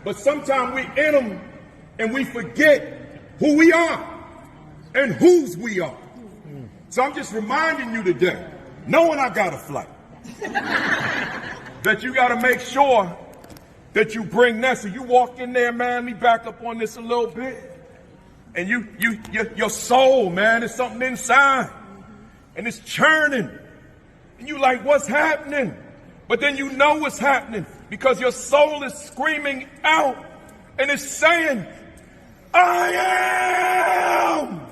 But sometimes we in them and we forget who we are and whose we are. So I'm just reminding you today, knowing I got a flight, that you got to make sure that you bring that. So you walk in there, man, let me back up on this a little bit. And your soul, man, is something inside. And it's churning. And you like, what's happening? But then you know what's happening because your soul is screaming out and it's saying, I am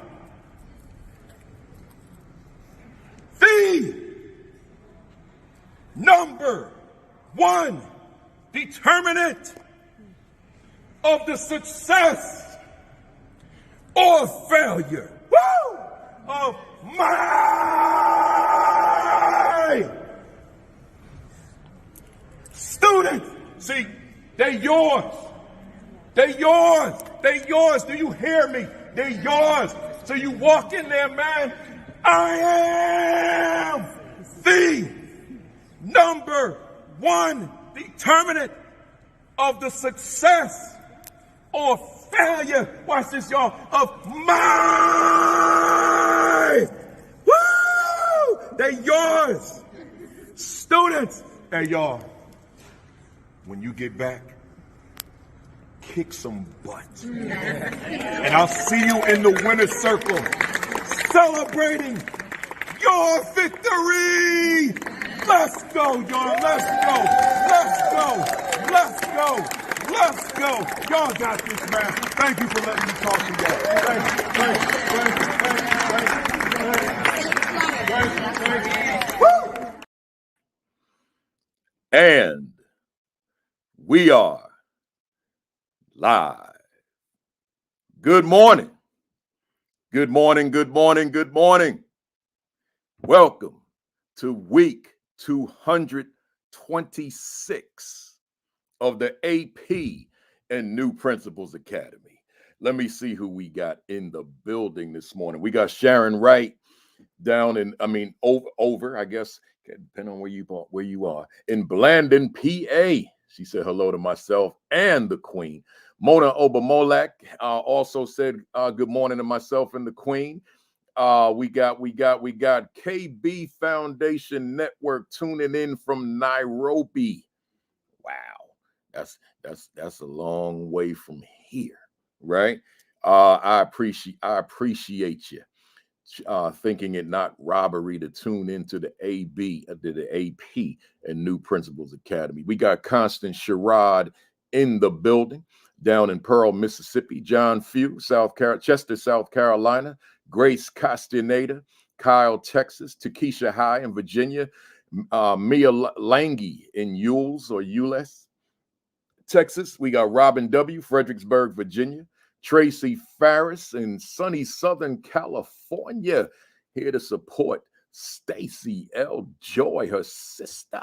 the number one determinant of the success or failure of my students. See, they're yours. They're yours. They're yours. Do you hear me? They're yours. So you walk in there, man. I am the number one determinant of the success or failure, watch this, y'all, of my, woo, they're yours. Students, they're yours. When you get back, kick some butt. And I'll see you in the winner's circle, celebrating your victory. Let's go, y'all. Let's go. Let's go. Let's go. Let's go. Y'all got this, man. Thank you for letting me talk to y'all. Thank you. Woo! And we are live. Good morning. Good morning. Good morning. Good morning. Welcome to week 226 of the AP and New Principals Academy. Let me see who we got in the building this morning. We got Sharon Wright down in, over, I guess, depending on where you are, in Blandon, PA. She said hello to myself and the Queen. Mona Obamolak also said good morning to myself and the Queen. We got KB Foundation Network tuning in from Nairobi. Wow, that's a long way from here, right? I appreciate you thinking it not robbery to tune into the AP and New Principals Academy. We got Constant Sherrod in the building down in Pearl, Mississippi. John Few, Chester, South Carolina. Grace Castaneda, Kyle, Texas. Takesha High in Virginia. Mia Lange in Euless, Texas. We got Robin W., Fredericksburg, Virginia. Tracy Farris in sunny Southern California, here to support Stacey L. Joy, her sister.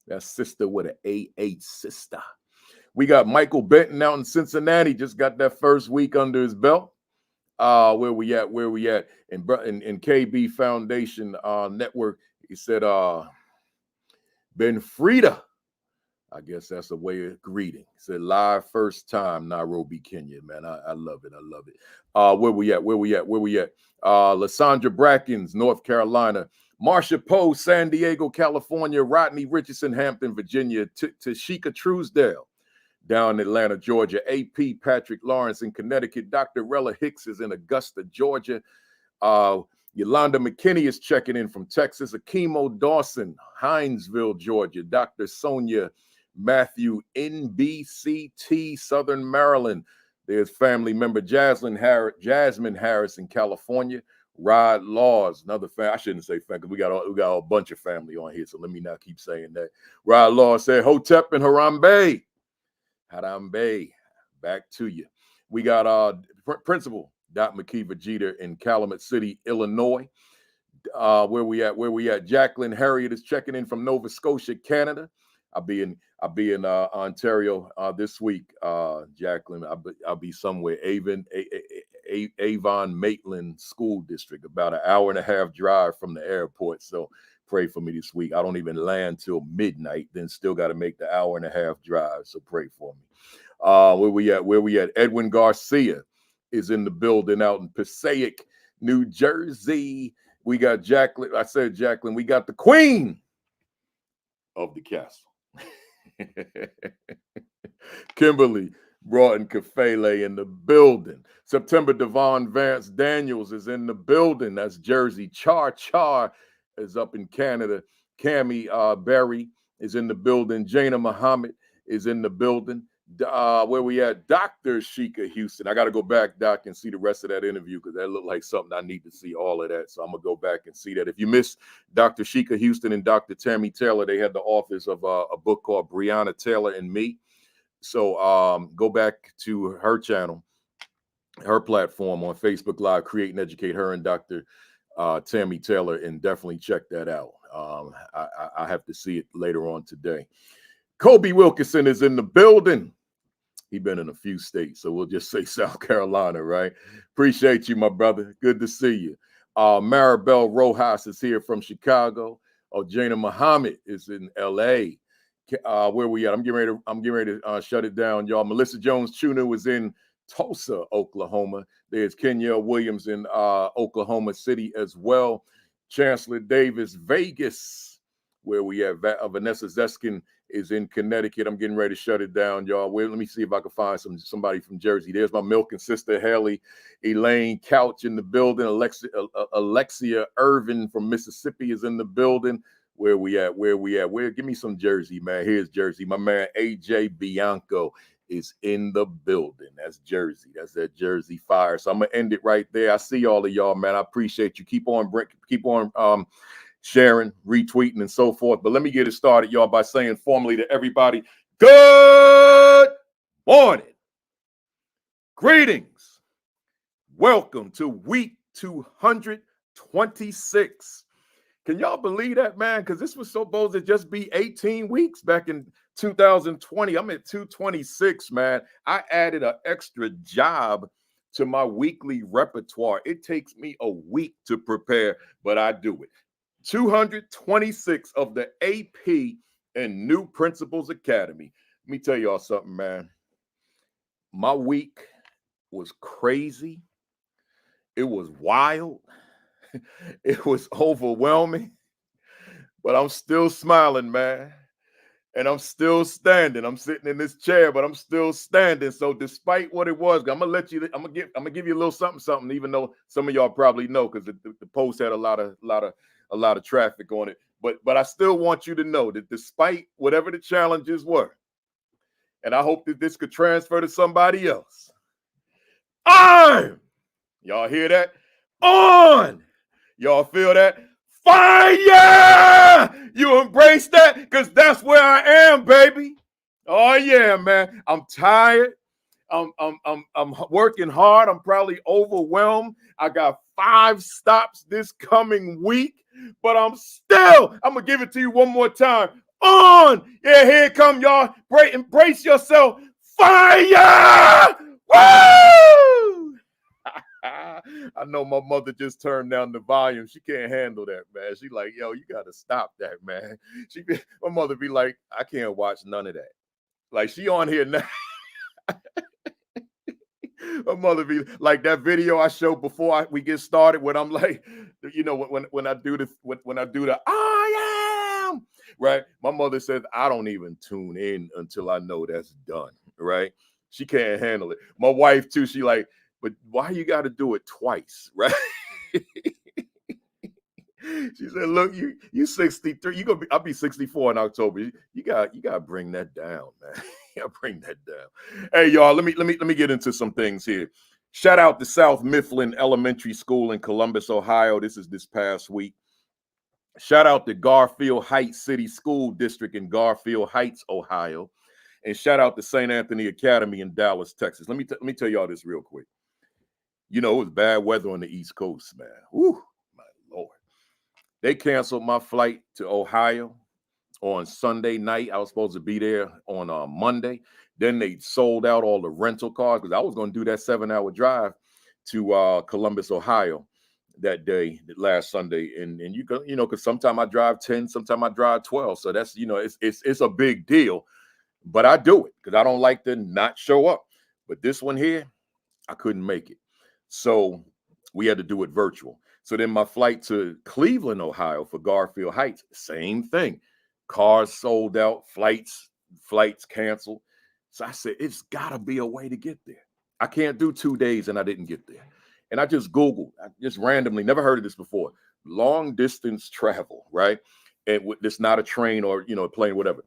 That sister with an A8 sister. We got Michael Benton out in Cincinnati, just got that first week under his belt. Where we at? In KB Foundation Network, he said, Ben Frida. I guess that's a way of greeting. He said, live first time, Nairobi, Kenya, man. I love it. I love it. Where we at? Lysandra Brackens, North Carolina. Marsha Poe, San Diego, California. Rodney Richardson, Hampton, Virginia. Tashika Truesdale, down in Atlanta, Georgia. AP Patrick Lawrence in Connecticut. Dr. Rella Hicks is in Augusta, Georgia. Yolanda McKinney is checking in from Texas. Akimo Dawson, Hinesville, Georgia. Dr. Sonia Matthew, NBCT, Southern Maryland. There's family member Jasmine Harris in California. Rod Laws, another I shouldn't say fan because we got a bunch of family on here, so let me not keep saying that. Rod Laws said Hotep and Harambe, back to you. We got Principal Dot McKeever Jeter in Calumet City, Illinois. Where we at? Jacqueline Harriet is checking in from Nova Scotia, Canada. I'll be in Ontario this week, Jacqueline. I'll be somewhere. Avon Maitland School District, about an hour and a half drive from the airport. So pray for me this week. I don't even land till midnight, then still got to make the hour and a half drive. So pray for me. Where we at? Where we at? Edwin Garcia is in the building out in Passaic, New Jersey. We got Jacqueline. I said Jacqueline. We got the queen of the castle. Kimberly Broughton Kafele in the building. September Devon Vance Daniels is in the building. That's Jersey. Char is up in Canada. Cammie Berry is in the building. Jana Muhammad is in the building. Where we at? Dr. Sheikah Houston. I got to go back, Doc, and see the rest of that interview because that looked like something I need to see, all of that. So I'm going to go back and see that. If you missed Dr. Sheikah Houston and Dr. Tammy Taylor, they had the authors of a book called Breonna Taylor and Me. So go back to her channel, her platform on Facebook Live, Create and Educate, her and Dr. Tammy Taylor, and definitely check that out. I have to see it later on today. Kobe Wilkinson is in the building. He's been in a few states, so we'll just say South Carolina, right? Appreciate you, my brother. Good to see you. Maribel Rojas is here from Chicago. Jana Muhammad is in LA. Where we at? I'm getting ready to shut it down, y'all. Melissa Jones Chunu was in Tulsa, Oklahoma. There's Kenya Williams in Oklahoma City as well. Chancellor Davis, Vegas. Where we at? Vanessa Zeskin is in Connecticut. I'm getting ready to shut it down, y'all. Let me see if I can find somebody from Jersey. There's my milk and sister, Haley Elaine Couch in the building. Alexia Irvin from Mississippi is in the building. Where we at? Give me some Jersey, man. Here's Jersey. My man AJ Bianco is in the building. That's Jersey. That's that Jersey fire. So I'm gonna end it right there. I see all of y'all, man. I appreciate you. Keep on sharing, retweeting, and so forth. But let me get it started, y'all, by saying formally to everybody, good morning. Greetings. Welcome to week 226. Can y'all believe that, man? Because this was supposed to just be 18 weeks back in 2020. I'm at 226, man. I added an extra job to my weekly repertoire. It takes me a week to prepare, but I do it. 226 of the AP and New Principals Academy. Let me tell y'all something, man. My week was crazy. It was wild. It was overwhelming, but I'm still smiling, man. And I'm still standing. I'm sitting in this chair, but I'm still standing. So despite what it was, I'm gonna give you a little something, even though some of y'all probably know because the post had a lot of traffic on it. But I still want you to know that despite whatever the challenges were, and I hope that this could transfer to somebody else. Y'all hear that? On! Y'all feel that? Fire! You embrace that? Because that's where I am, baby. Oh, yeah, man. I'm tired. I'm working hard. I'm probably overwhelmed. I got 5 stops this coming week, but I'm going to give it to you one more time. On! Yeah, here it come, y'all. Embrace yourself. Fire! Woo! I know my mother just turned down the volume. She can't handle that, man. She like, yo, you got to stop that, man. My mother be like, I can't watch none of that. Like, she on here now. My mother be like that video I showed before we get started when I'm like, you know, when I do the I am, right? My mother says, I don't even tune in until I know that's done, right? She can't handle it. My wife too, she like, but why you got to do it twice, right? She said, "Look, you 63. I'll be 64 in October. You got to bring that down, man. You got to bring that down." Hey, y'all, let me get into some things here. Shout out to South Mifflin Elementary School in Columbus, Ohio. This is this past week. Shout out to Garfield Heights City School District in Garfield Heights, Ohio, and shout out to St. Anthony Academy in Dallas, Texas. Let me tell y'all this real quick. You know, it was bad weather on the East Coast, man. Woo, my Lord. They canceled my flight to Ohio on Sunday night. I was supposed to be there on Monday. Then they sold out all the rental cars because I was going to do that 7-hour drive to Columbus, Ohio that day, last Sunday. And you know, because sometimes I drive 10, sometimes I drive 12. So that's, you know, it's a big deal. but I do it because I don't like to not show up. But this one here, I couldn't make it. So we had to do it virtual. So then my flight to Cleveland, Ohio for Garfield Heights, same thing. Cars sold out, flights canceled. So I said, it's gotta be a way to get there. I can't do 2 days and I didn't get there. And I just Googled, I just randomly, never heard of this before. Long distance travel, right? And it's not a train or a plane, whatever.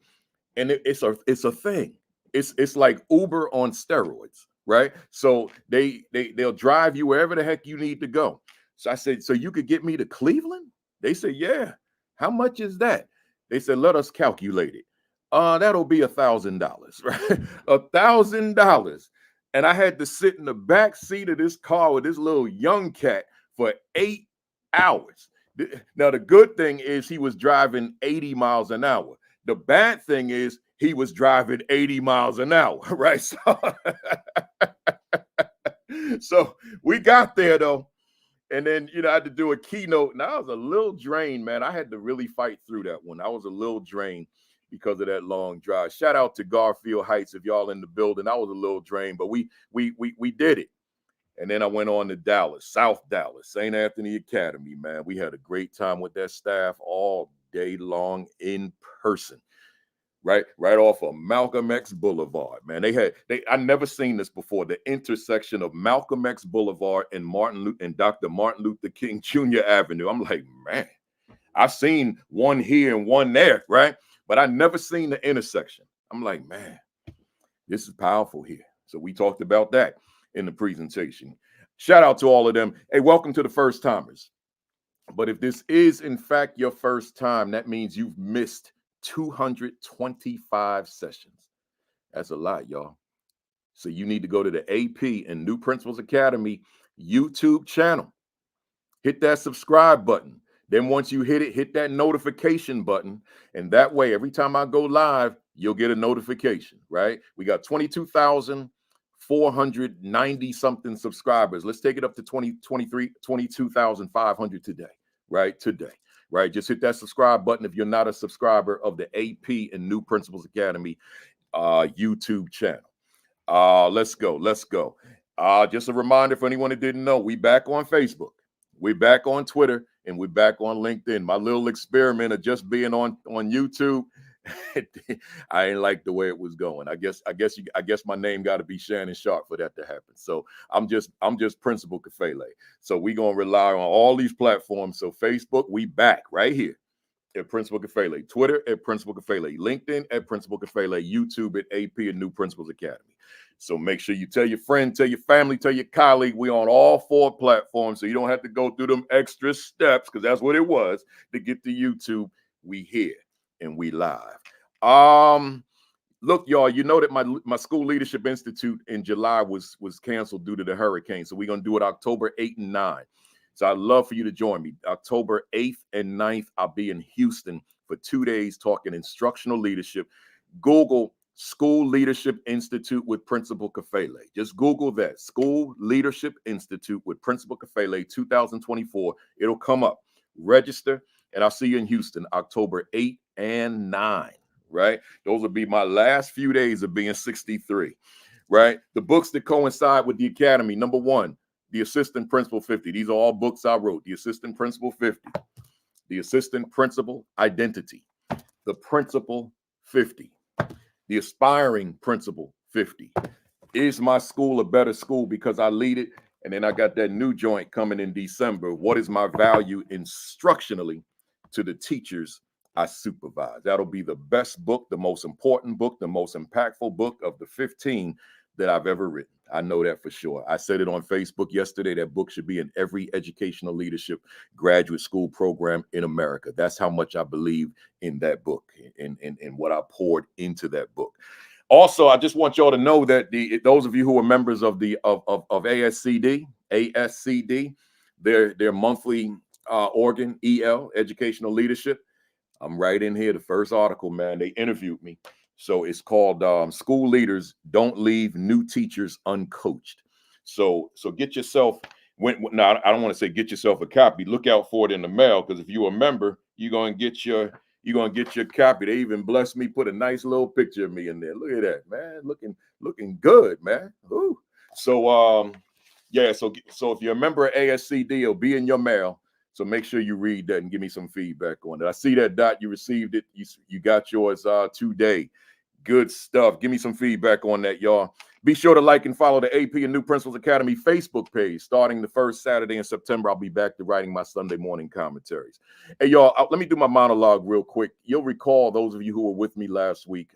And it's a thing. It's like Uber on steroids, right? So they'll drive you wherever the heck you need to go. So I said, so you could get me to Cleveland? They said, yeah. How much is that? They said, let us calculate it. That'll be $1,000, right? $1,000. And I had to sit in the back seat of this car with this little young cat for 8 hours. Now, the good thing is he was driving 80 miles an hour. The bad thing is he was driving 80 miles an hour, right? So we got there though. And then, I had to do a keynote, and I was a little drained, man. I had to really fight through that one. I was a little drained because of that long drive. Shout out to Garfield Heights if y'all in the building. I was a little drained, but we did it. And then I went on to Dallas, South Dallas, St. Anthony Academy, man. We had a great time with that staff all day long in person. Right off of Malcolm X Boulevard, man. I never seen this before. The intersection of Malcolm X Boulevard and Dr. Martin Luther King Jr. Avenue. I'm like, man, I've seen one here and one there, right? But I never seen the intersection. I'm like, man, this is powerful here. So we talked about that in the presentation. Shout out to all of them. Hey, welcome to the first timers. But if this is in fact your first time, that means you've missed 225 sessions. That's a lot, y'all. So you need to go to the AP and New Principals Academy YouTube channel. Hit that subscribe button. Then once you hit it, hit that notification button. And that way, every time I go live, you'll get a notification, right? We got 22,490 something subscribers. Let's take it up to 22,500 today, right? Today. Right, just hit that subscribe button if you're not a subscriber of the AP and New Principals Academy YouTube channel. Let's go. Just a reminder for anyone that didn't know, we back on Facebook, we back on Twitter, and we're back on LinkedIn. My little experiment of just being on YouTube, I ain't like the way it was going. I guess my name got to be Shannon Sharp for that to happen. So I'm just Principal Kafele. So we gonna rely on all these platforms. So Facebook, we back right here at Principal Kafele, Twitter at Principal Kafele, LinkedIn at Principal Kafele, YouTube at AP and New Principals Academy. So make sure you tell your friend, tell your family, tell your colleague. We on all 4 platforms, so you don't have to go through them extra steps, because that's what it was to get to YouTube. We here and we live. Look, y'all, you know that my School Leadership Institute in July was canceled due to the hurricane. So we're gonna do it October 8 and 9. So I'd love for you to join me. October 8th and 9th, I'll be in Houston for 2 days talking instructional leadership. Google School Leadership Institute with Principal Kafele. Just Google that, School Leadership Institute with Principal Kafele 2024. It'll come up. Register, and I'll see you in Houston October 8 and 9. Right? Those will be my last few days of being 63. Right? The books that coincide with the Academy. Number 1, The Assistant Principal 50. These are all books I wrote. The Assistant Principal 50. The Assistant Principal Identity. The Principal 50. The Aspiring Principal 50. Is my school a better school because I lead it? And then I got that new joint coming in December. What is my value instructionally to the teachers I supervise? That'll be the best book, the most important book, the most impactful book of the 15 that I've ever written. I know that for sure. I said it on Facebook yesterday. That book should be in every educational leadership graduate school program in America. That's how much I believe in that book and what I poured into that book. Also, I just want y'all to know that those of you who are members of the ASCD, their monthly organ, EL, Educational Leadership. I'm right in here. The first article, man, they interviewed me. So it's called School Leaders Don't Leave New Teachers Uncoached. So get yourself, now I don't want to say get yourself a copy. Look out for it in the mail, because if you're a member, you're going to get your you're gonna get your copy. They even blessed me, put a nice little picture of me in there. Look at that, man. Looking good, man. Ooh. So yeah, so if you're a member of ASCD, it'll be in your mail. So make sure you read that and give me some feedback on it. I see that, Dot, you received it. You got yours today. Good stuff. Give me some feedback on that, y'all. Be sure to like and follow the AP and New Principles Academy Facebook page. Starting the first Saturday in September, I'll be back to writing my Sunday morning commentaries. Hey, y'all, let me do my monologue real quick. You'll recall, those of you who were with me last week,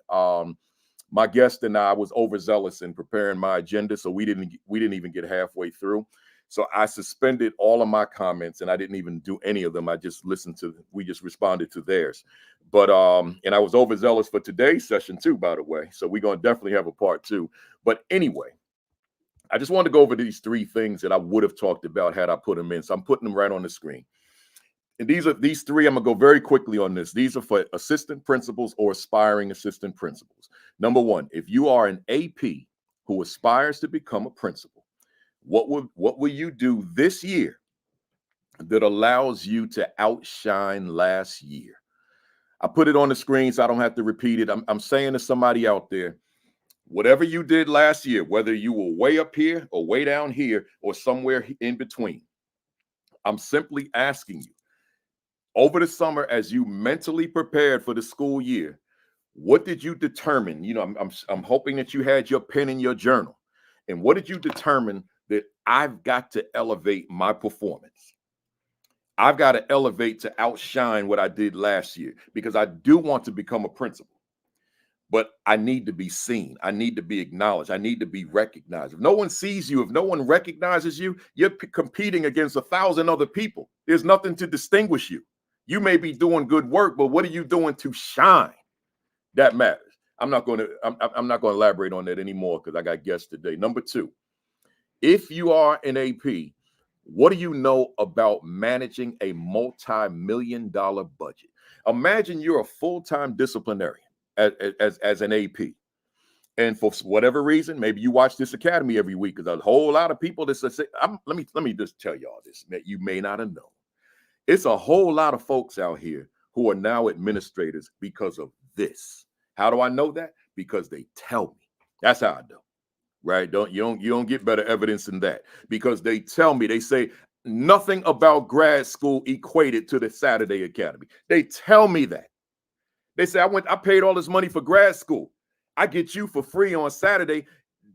my guest and I was overzealous in preparing my agenda, so we didn't even get halfway through. So I suspended all of my comments, and I didn't even do any of them. We just responded to theirs. But and I was overzealous for today's session too, by the way. So we're gonna definitely have a part 2. But anyway, I just wanted to go over these 3 things that I would have talked about had I put them in. So I'm putting them right on the screen. And these 3, I'm gonna go very quickly on this. These are for assistant principals or aspiring assistant principals. Number 1, if you are an AP who aspires to become a principal, what will you do this year that allows you to outshine last year? I put it on the screen so I don't have to repeat it. I'm saying to somebody out there, whatever you did last year, whether you were way up here or way down here or somewhere in between, I'm simply asking you, over the summer, as you mentally prepared for the school year, what did you determine? You know, I'm hoping that you had your pen in your journal. And what did you determine that I've got to elevate my performance? I've got to elevate to outshine what I did last year, because I do want to become a principal, but I need to be seen. I need to be acknowledged. I need to be recognized. If no one sees you, if no one recognizes you, you're competing against 1,000 other people. There's nothing to distinguish you. You may be doing good work, but what are you doing to shine? That matters. I'm not going to elaborate on that anymore because I got guests today. Number 2, if you are an AP, what do you know about managing a multi-million-dollar budget? Imagine you're a full-time disciplinarian as an AP. And for whatever reason, maybe you watch this academy every week, because a whole lot of people that say, let me just tell y'all this, that you may not have known. It's a whole lot of folks out here who are now administrators because of this. How do I know that? Because they tell me. That's how I know. Right? You don't get better evidence than that, because they tell me. They say nothing about grad school equated to the Saturday Academy. They tell me that. They say I paid all this money for grad school. I get you for free on Saturday.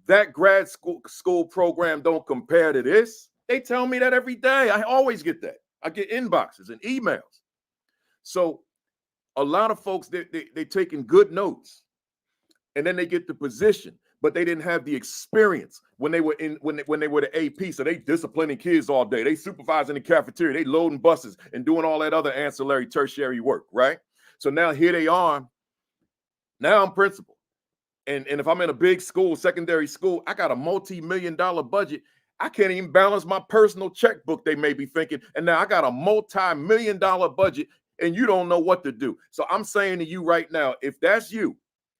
That grad school program don't compare to this. They tell me that every day. I always get that. I get inboxes and emails. So a lot of folks, they're taking good notes, and then they get the position, but they didn't have the experience when they were the AP. So they disciplining kids all day. They supervising the cafeteria. They loading buses and doing all that other ancillary tertiary work, right? So now here they are. Now I'm principal. And if I'm in a big school, secondary school, I got a multi-million-dollar budget. I can't even balance my personal checkbook, they may be thinking. And now I got a multi-million-dollar budget, and you don't know what to do. So I'm saying to you right now, if that's you,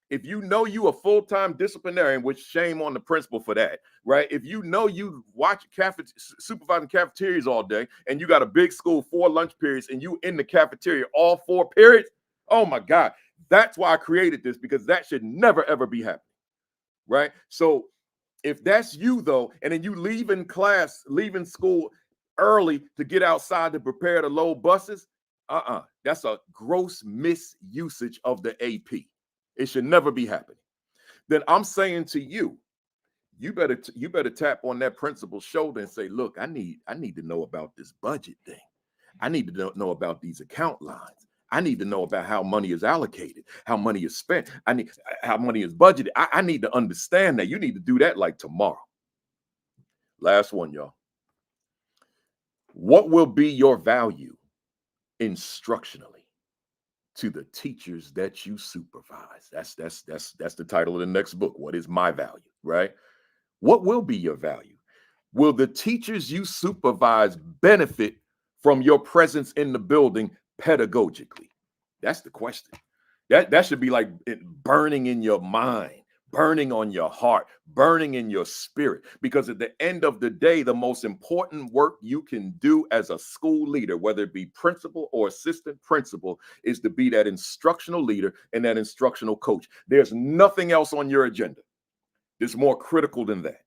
if you know you a full-time disciplinarian, which shame on the principal for that, right? If you know you watch supervising cafeterias all day, and you got a big school, 4 lunch periods, and you in the cafeteria all 4 periods, oh my God, that's why I created this, because that should never, ever be happening, right? So if that's you though, and then you leaving school early to get outside to prepare to load buses, that's a gross misusage of the AP. It should never be happening. Then I'm saying to you, you better tap on that principal's shoulder and say, look, I need to know about this budget thing. I need to know about these account lines. I need to know about how money is allocated, how money is spent. How money is budgeted. I need to understand that. You need to do that like tomorrow. Last one, y'all. What will be your value instructionally to the teachers that you supervise? That's the title of the next book. What is my value, right? What will be your value? Will the teachers you supervise benefit from your presence in the building pedagogically? That's the question. That should be like burning in your mind, burning on your heart, burning in your spirit. Because at the end of the day, the most important work you can do as a school leader, whether it be principal or assistant principal, is to be that instructional leader and that instructional coach. There's nothing else on your agenda that's more critical than that.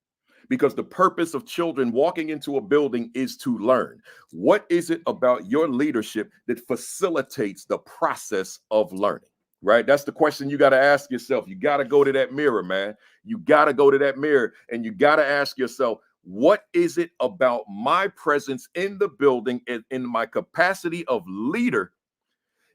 Because the purpose of children walking into a building is to learn. What is it about your leadership that facilitates the process of learning? Right? That's the question you got to ask yourself. You got to go to that mirror, man. You got to go to that mirror and you got to ask yourself, what is it about my presence in the building and in my capacity of leader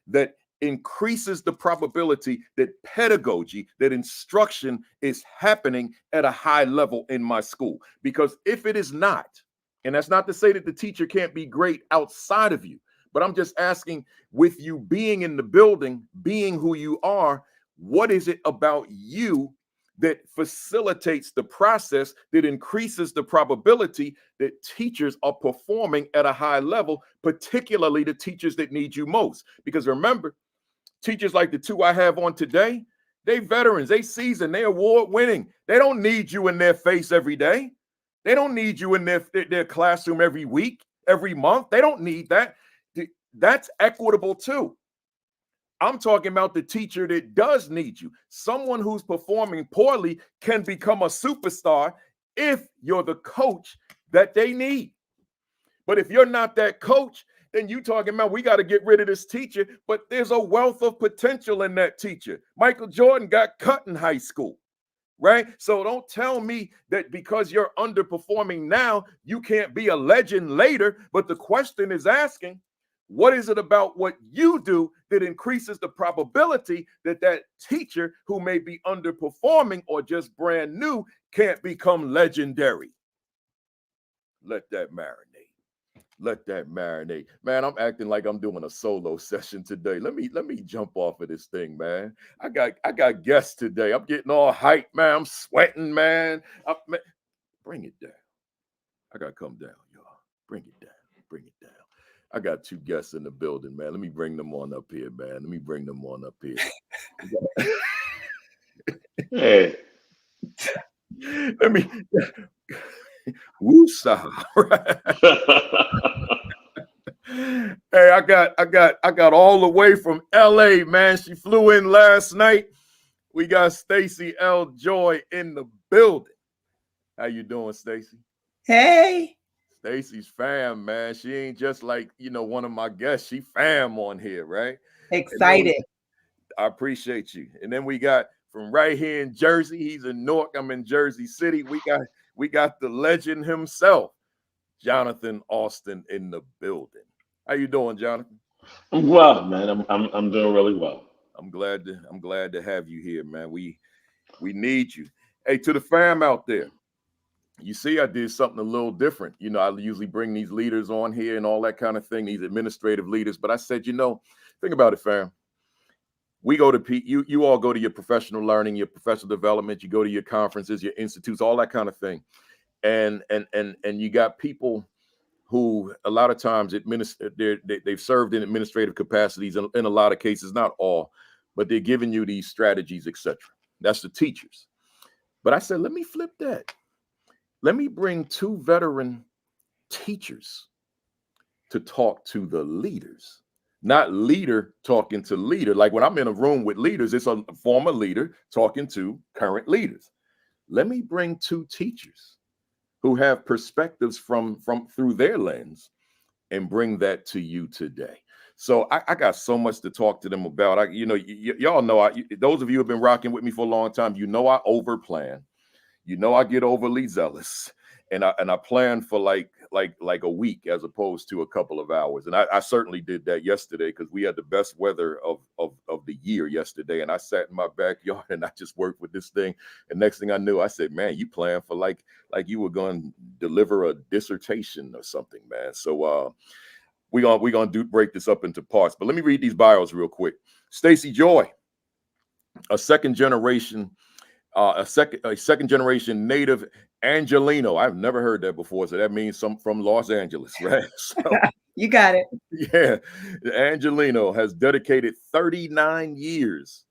that increases the probability that pedagogy, that instruction is happening at a high level in my school? Because if it is not, and that's not to say that the teacher can't be great outside of you, but I'm just asking, with you being in the building, being who you are, what is it about you that facilitates the process that increases the probability that teachers are performing at a high level, particularly the teachers that need you most? Because remember, teachers like the two I have on today, they veterans, they seasoned, they award winning. They don't need you in their face every day. They don't need you in their classroom every week, every month. They don't need that. That's equitable too. I'm talking about the teacher that does need you. Someone who's performing poorly can become a superstar if you're the coach that they need. But if you're not that coach, then you talking about we got to get rid of this teacher, but there's a wealth of potential in that teacher. Michael Jordan got cut in high school, right? So don't tell me that because you're underperforming now, you can't be a legend later. But the question is asking, what is it about what you do that increases the probability that that teacher who may be underperforming or just brand new can't become legendary? Let that marinate. Let that marinate. Man, I'm acting like I'm doing a solo session today. Let me jump off of this thing, man. I got guests today. I'm getting all hyped, man. I'm sweating, man. Man. Bring it down. I got to come down, y'all. Bring it down. Bring it down. I got two guests in the building, man. Let me bring them on up here, man. Let me bring them on up here. Hey. Let me woosah. Hey, I got all the way from LA, man. She flew in last night. We got Stacey L. Joy in the building. How you doing, Stacey? Hey. Stacey's fam, man. She ain't just like, one of my guests. She fam on here, right? Excited. I appreciate you. And then we got from right here in Jersey. He's in Newark. I'm in Jersey City. We got the legend himself, Jonathan Alston, in the building. How you doing, Jonathan? I'm well, man. I'm doing really well. I'm glad to have you here, man. We need you. Hey, to the fam out there, you see, I did something a little different. I usually bring these leaders on here and all that kind of thing, these administrative leaders. But I said, think about it, fam. We go to you all go to your professional learning, your professional development. You go to your conferences, your institutes, all that kind of thing, and you got people who a lot of times they've served in administrative capacities in a lot of cases, not all, but they're giving you these strategies, etc. That's the teachers. But I said, let me flip that. Let me bring two veteran teachers to talk to the leaders, not leader talking to leader. Like when I'm in a room with leaders, it's a former leader talking to current leaders. Let me bring two teachers who have perspectives from through their lens and bring that to you today. So I got so much to talk to them about. Y'all know, those of you who have been rocking with me for a long time, I overplan. I get overly zealous, and I plan for like a week as opposed to a couple of hours. And I certainly did that yesterday because we had the best weather of the year yesterday. And I sat in my backyard and I just worked with this thing. And next thing I knew, I said, man, you plan for like you were going to deliver a dissertation or something, man. So we're gonna break this up into parts. But let me read these bios real quick. Stacey Joy, a second generation native Angelino. I've never heard that before, so that means some from Los Angeles, right? So, you got it. Yeah, Angelino has dedicated 39 years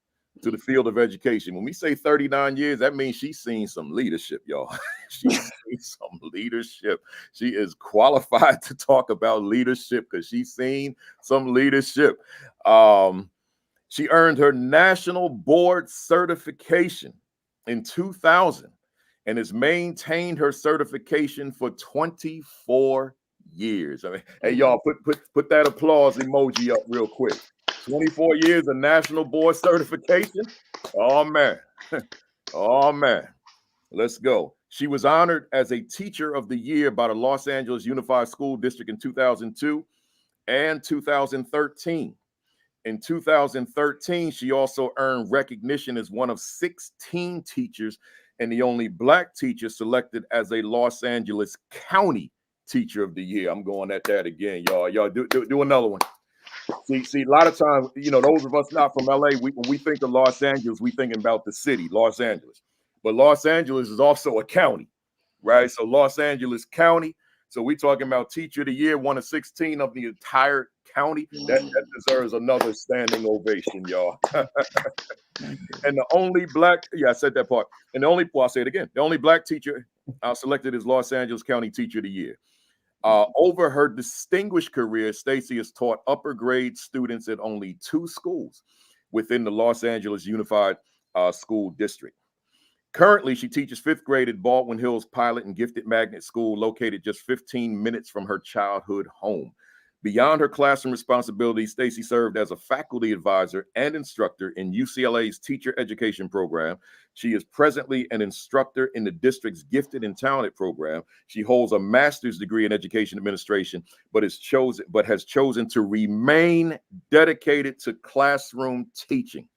to the field of education. When we say 39 years, that means she's seen some leadership, y'all. She's seen some leadership. She is qualified to talk about leadership because she's seen some leadership. She earned her national board certification in 2000 and has maintained her certification for 24 years. I mean, hey, y'all, put that applause emoji up real quick. 24 years of national board certification. Oh, man. Oh, man. Let's go. She was honored as a Teacher of the Year by the Los Angeles Unified School District in 2002 and 2013. In 2013, she also earned recognition as one of 16 teachers and the only Black teacher selected as a Los Angeles County Teacher of the Year. I'm going at that again, y'all. Y'all do another one. See, a lot of times, you know, those of us not from LA, when we think of Los Angeles, we thinking about the city, Los Angeles. But Los Angeles is also a county, right? So Los Angeles County. So we talking about Teacher of the Year, one of 16 of the entire county. That deserves another standing ovation, y'all. And the only Black, I said that part. And the only, I'll say it again, the only Black teacher selected as Los Angeles County Teacher of the Year. Over her distinguished career, Stacey has taught upper grade students at only 2 schools within the Los Angeles Unified School District. Currently, she teaches 5th grade at Baldwin Hills Pilot and Gifted Magnet School, located just 15 minutes from her childhood home. Beyond her classroom responsibilities, Stacey served as a faculty advisor and instructor in UCLA's teacher education program. She is presently an instructor in the district's Gifted and Talented program. She holds a master's degree in education administration, but has chosen to remain dedicated to classroom teaching.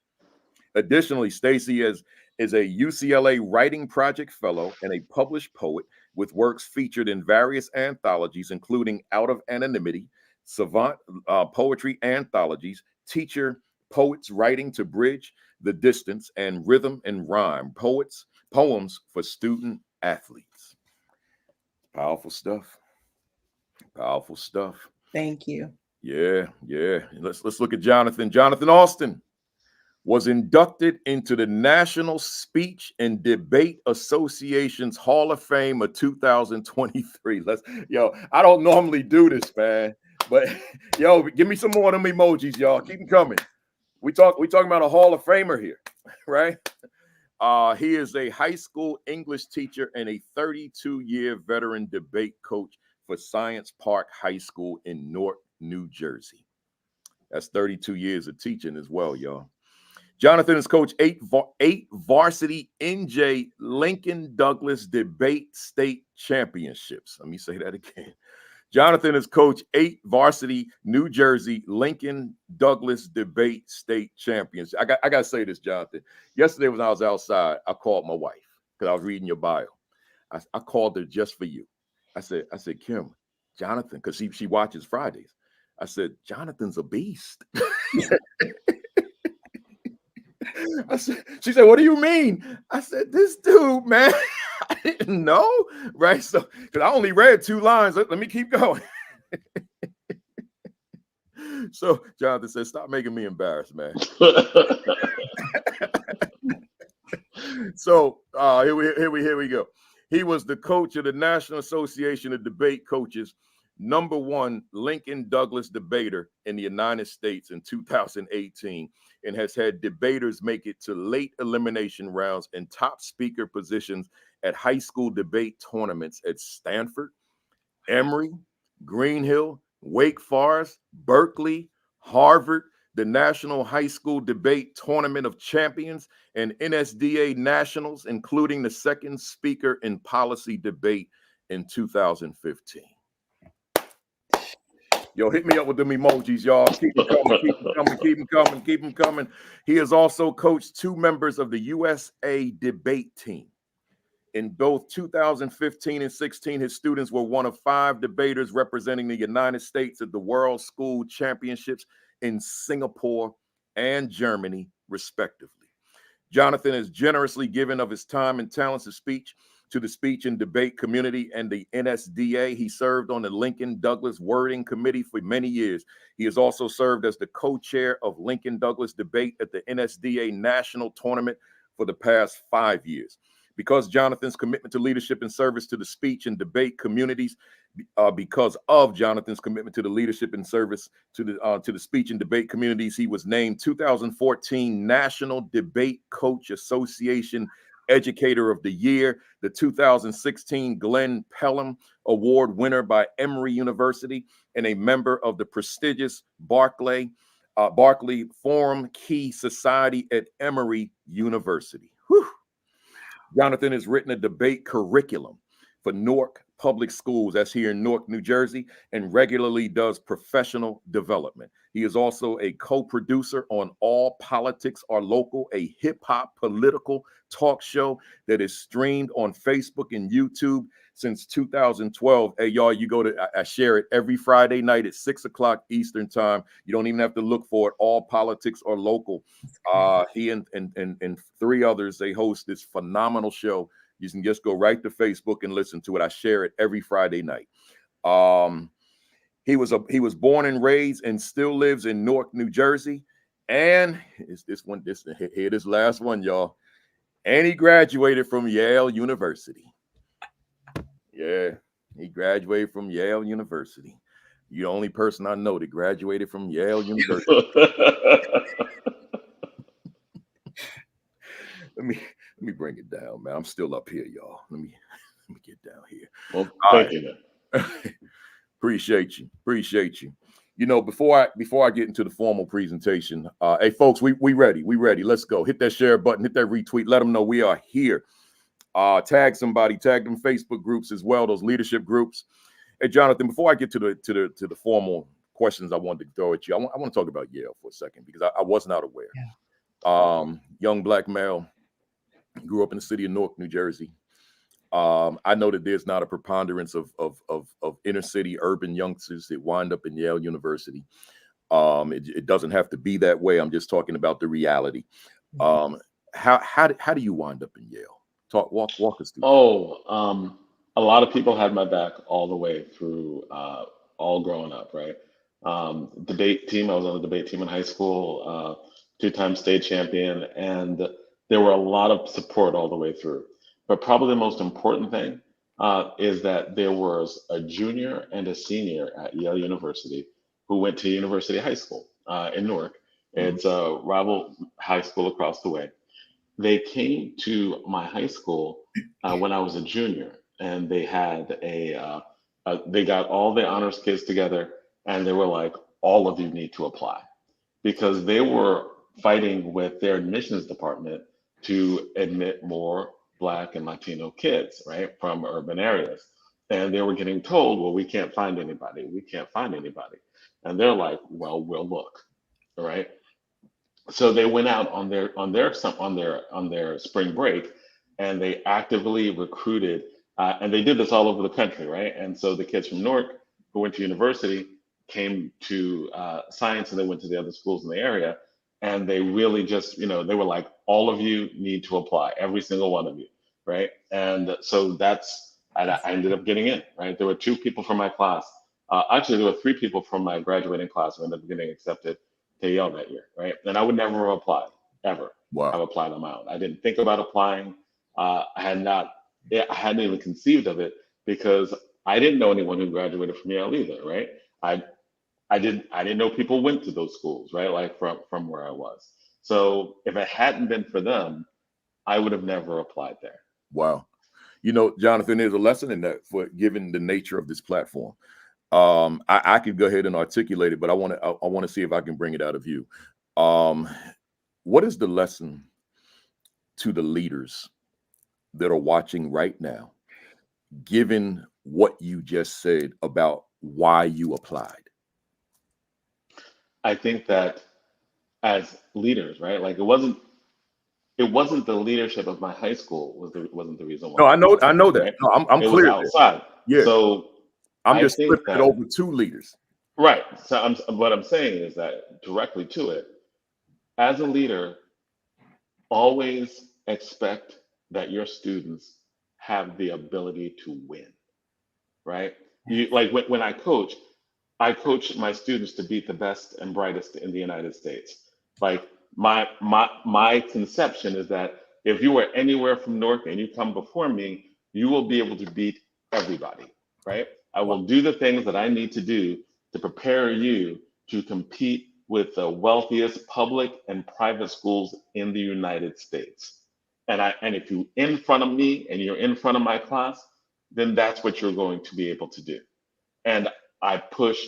Additionally, Stacey is a UCLA Writing Project Fellow and a published poet with works featured in various anthologies, including Out of Anonymity, Savant Poetry Anthologies, Teacher Poets Writing to Bridge the Distance, and Rhythm and Rhyme, Poems for Student Athletes. Powerful stuff. Powerful stuff. Thank you. Yeah. Let's look at Jonathan. Jonathan Alston was inducted into the National Speech and Debate Association's Hall of Fame of 2023. I don't normally do this, man, but yo, give me some more of them emojis, y'all. Keep them coming. We talking about a Hall of Famer here, right? He is a high school English teacher and a 32-year veteran debate coach for Science Park High School in Newark, New Jersey. That's 32 years of teaching as well, y'all. Jonathan has coached 8 varsity NJ Lincoln Douglas Debate State Championships. Let me say that again. Jonathan has coached 8 varsity New Jersey Lincoln Douglas Debate State Champions. I got to say this, Jonathan. Yesterday when I was outside, I called my wife because I was reading your bio. I called her just for you. I said, Kim, Jonathan, because she watches Fridays. I said, Jonathan's a beast. She said, what do you mean? I said, this dude, man, I didn't know, right? So, because I only read 2 lines. Let me keep going. So Jonathan said, stop making me embarrassed, man. So here we go. He was the coach of the National Association of Debate Coaches, #1 Lincoln Douglas debater in the United States in 2018, and has had debaters make it to late elimination rounds and top speaker positions at high school debate tournaments at Stanford, Emory, Greenhill, Wake Forest, Berkeley, Harvard, the National High School Debate Tournament of Champions, and NSDA Nationals, including the second speaker in policy debate in 2015. Yo, hit me up with them emojis, y'all. Keep them coming, keep them coming, keep them coming, keep them coming. He has also coached 2 members of the USA debate team. In both 2015 and 16, his students were one of 5 debaters representing the United States at the World School Championships in Singapore and Germany, respectively. Jonathan has generously given of his time and talents of speech to the speech and debate community and the NSDA. He served on the Lincoln Douglas Wording Committee for many years. He has also served as the co-chair of Lincoln Douglas Debate at the NSDA National Tournament for the past 5 years. Because Jonathan's commitment to leadership and service to the speech and debate communities, because of Jonathan's commitment to the leadership and service to the speech and debate communities, he was named 2014 National Debate Coach Association Educator of the Year, the 2016 Glenn Pelham Award winner by Emory University, and a member of the prestigious Barclay Forum Key Society at Emory University. Whew. Jonathan has written a debate curriculum for Newark Public Schools, that's here in Newark, New Jersey, and regularly does professional development. He is also a co-producer on All Politics Are Local, a hip-hop political talk show that is streamed on Facebook and YouTube since 2012. Hey, y'all, you go to, I share it every Friday night at 6 o'clock Eastern time. You don't even have to look for it. All Politics Are Local. He and three others, they host this phenomenal show. You can just go right to Facebook and listen to it. I share it every Friday night. He was born and raised and still lives in Newark, New Jersey. And it's this last one, y'all. And he graduated from Yale University. Yeah, he graduated from Yale University. You're the only person I know that graduated from Yale University. Let me bring it down, man. I'm still up here, y'all. Let me get down here. Well, thank you, man. Appreciate you. You know, before I get into the formal presentation, hey folks, we ready. Let's go. Hit that share button, hit that retweet, let them know we are here. Tag somebody, tag them Facebook groups as well, those leadership groups. Hey, Jonathan, before I get to the formal questions I wanted to throw at you, I want to talk about Yale for a second because I was not aware. Yeah. Young black male, grew up in the city of Newark, New Jersey. I know that there's not a preponderance of inner city urban youngsters that wind up in Yale University. It doesn't have to be that way. I'm just talking about the reality. How do you wind up in Yale? Walk us through. A lot of people had my back all the way through, all growing up, right? Debate team. I was on the debate team in high school, 2-time state champion, and there were a lot of support all the way through. But probably the most important thing is that there was a junior and a senior at Yale University who went to University High School in Newark. It's a rival high school across the way. They came to my high school when I was a junior, and they had they got all the honors kids together, and they were like, all of you need to apply, because they were fighting with their admissions department to admit more Black and Latino kids, right, from urban areas. And they were getting told, well, we can't find anybody. And they're like, well, we'll look, all right? So they went out on their spring break, and they actively recruited, and they did this all over the country, right? And so the kids from Newark who went to university came to science, and they went to the other schools in the area, and they really just, they were like, all of you need to apply, every single one of you, right? And so I ended up getting in, right? There were 2 people from my class. Actually, there were 3 people from my graduating class who ended up getting accepted to Yale that year, right? And I would never have applied, ever. Wow. Have applied on my own. I didn't think about applying. I hadn't even conceived of it because I didn't know anyone who graduated from Yale either, right? I didn't know people went to those schools, right? Like from where I was. So if it hadn't been for them, I would have never applied there. Wow. Jonathan, there's a lesson in that for given the nature of this platform. I could go ahead and articulate it, but I want to see if I can bring it out of you. What is the lesson to the leaders that are watching right now, given what you just said about why you applied? I think that as leaders, right? Like it wasn't the leadership of my high school wasn't the reason why. No, I know that. Right? No, I'm it clear. was outside. Yeah. So I'm just flipping it over to leaders. Right. So what I'm saying is that directly to it, as a leader, always expect that your students have the ability to win, right? You like when I coach my students to beat the best and brightest in the United States. Like my conception is that if you are anywhere from North and you come before me, you will be able to beat everybody, right? I Wow. will do the things that I need to do to prepare you to compete with the wealthiest public and private schools in the United States. And if you in front of me and you're in front of my class, then that's what you're going to be able to do. And I push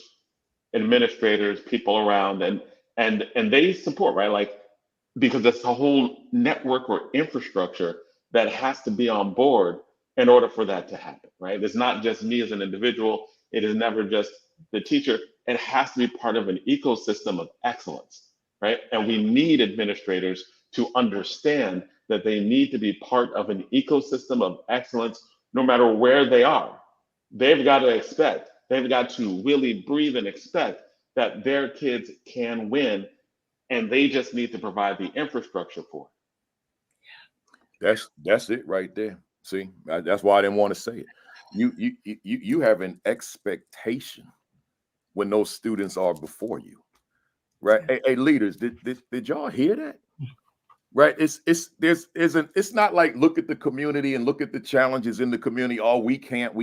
administrators, people around, and they support, right? Like, because it's a whole network or infrastructure that has to be on board in order for that to happen, right? It's not just me as an individual. It is never just the teacher. It has to be part of an ecosystem of excellence, right? And we need administrators to understand that they need to be part of an ecosystem of excellence no matter where they are. They've got to really breathe and expect that their kids can win, and they just need to provide the infrastructure for it. That's it right there. See, that's why I didn't want to say it. You have an expectation when those students are before you, right? Hey, leaders, did y'all hear that? Right? It's not like look at the community and look at the challenges in the community. Oh, we can't.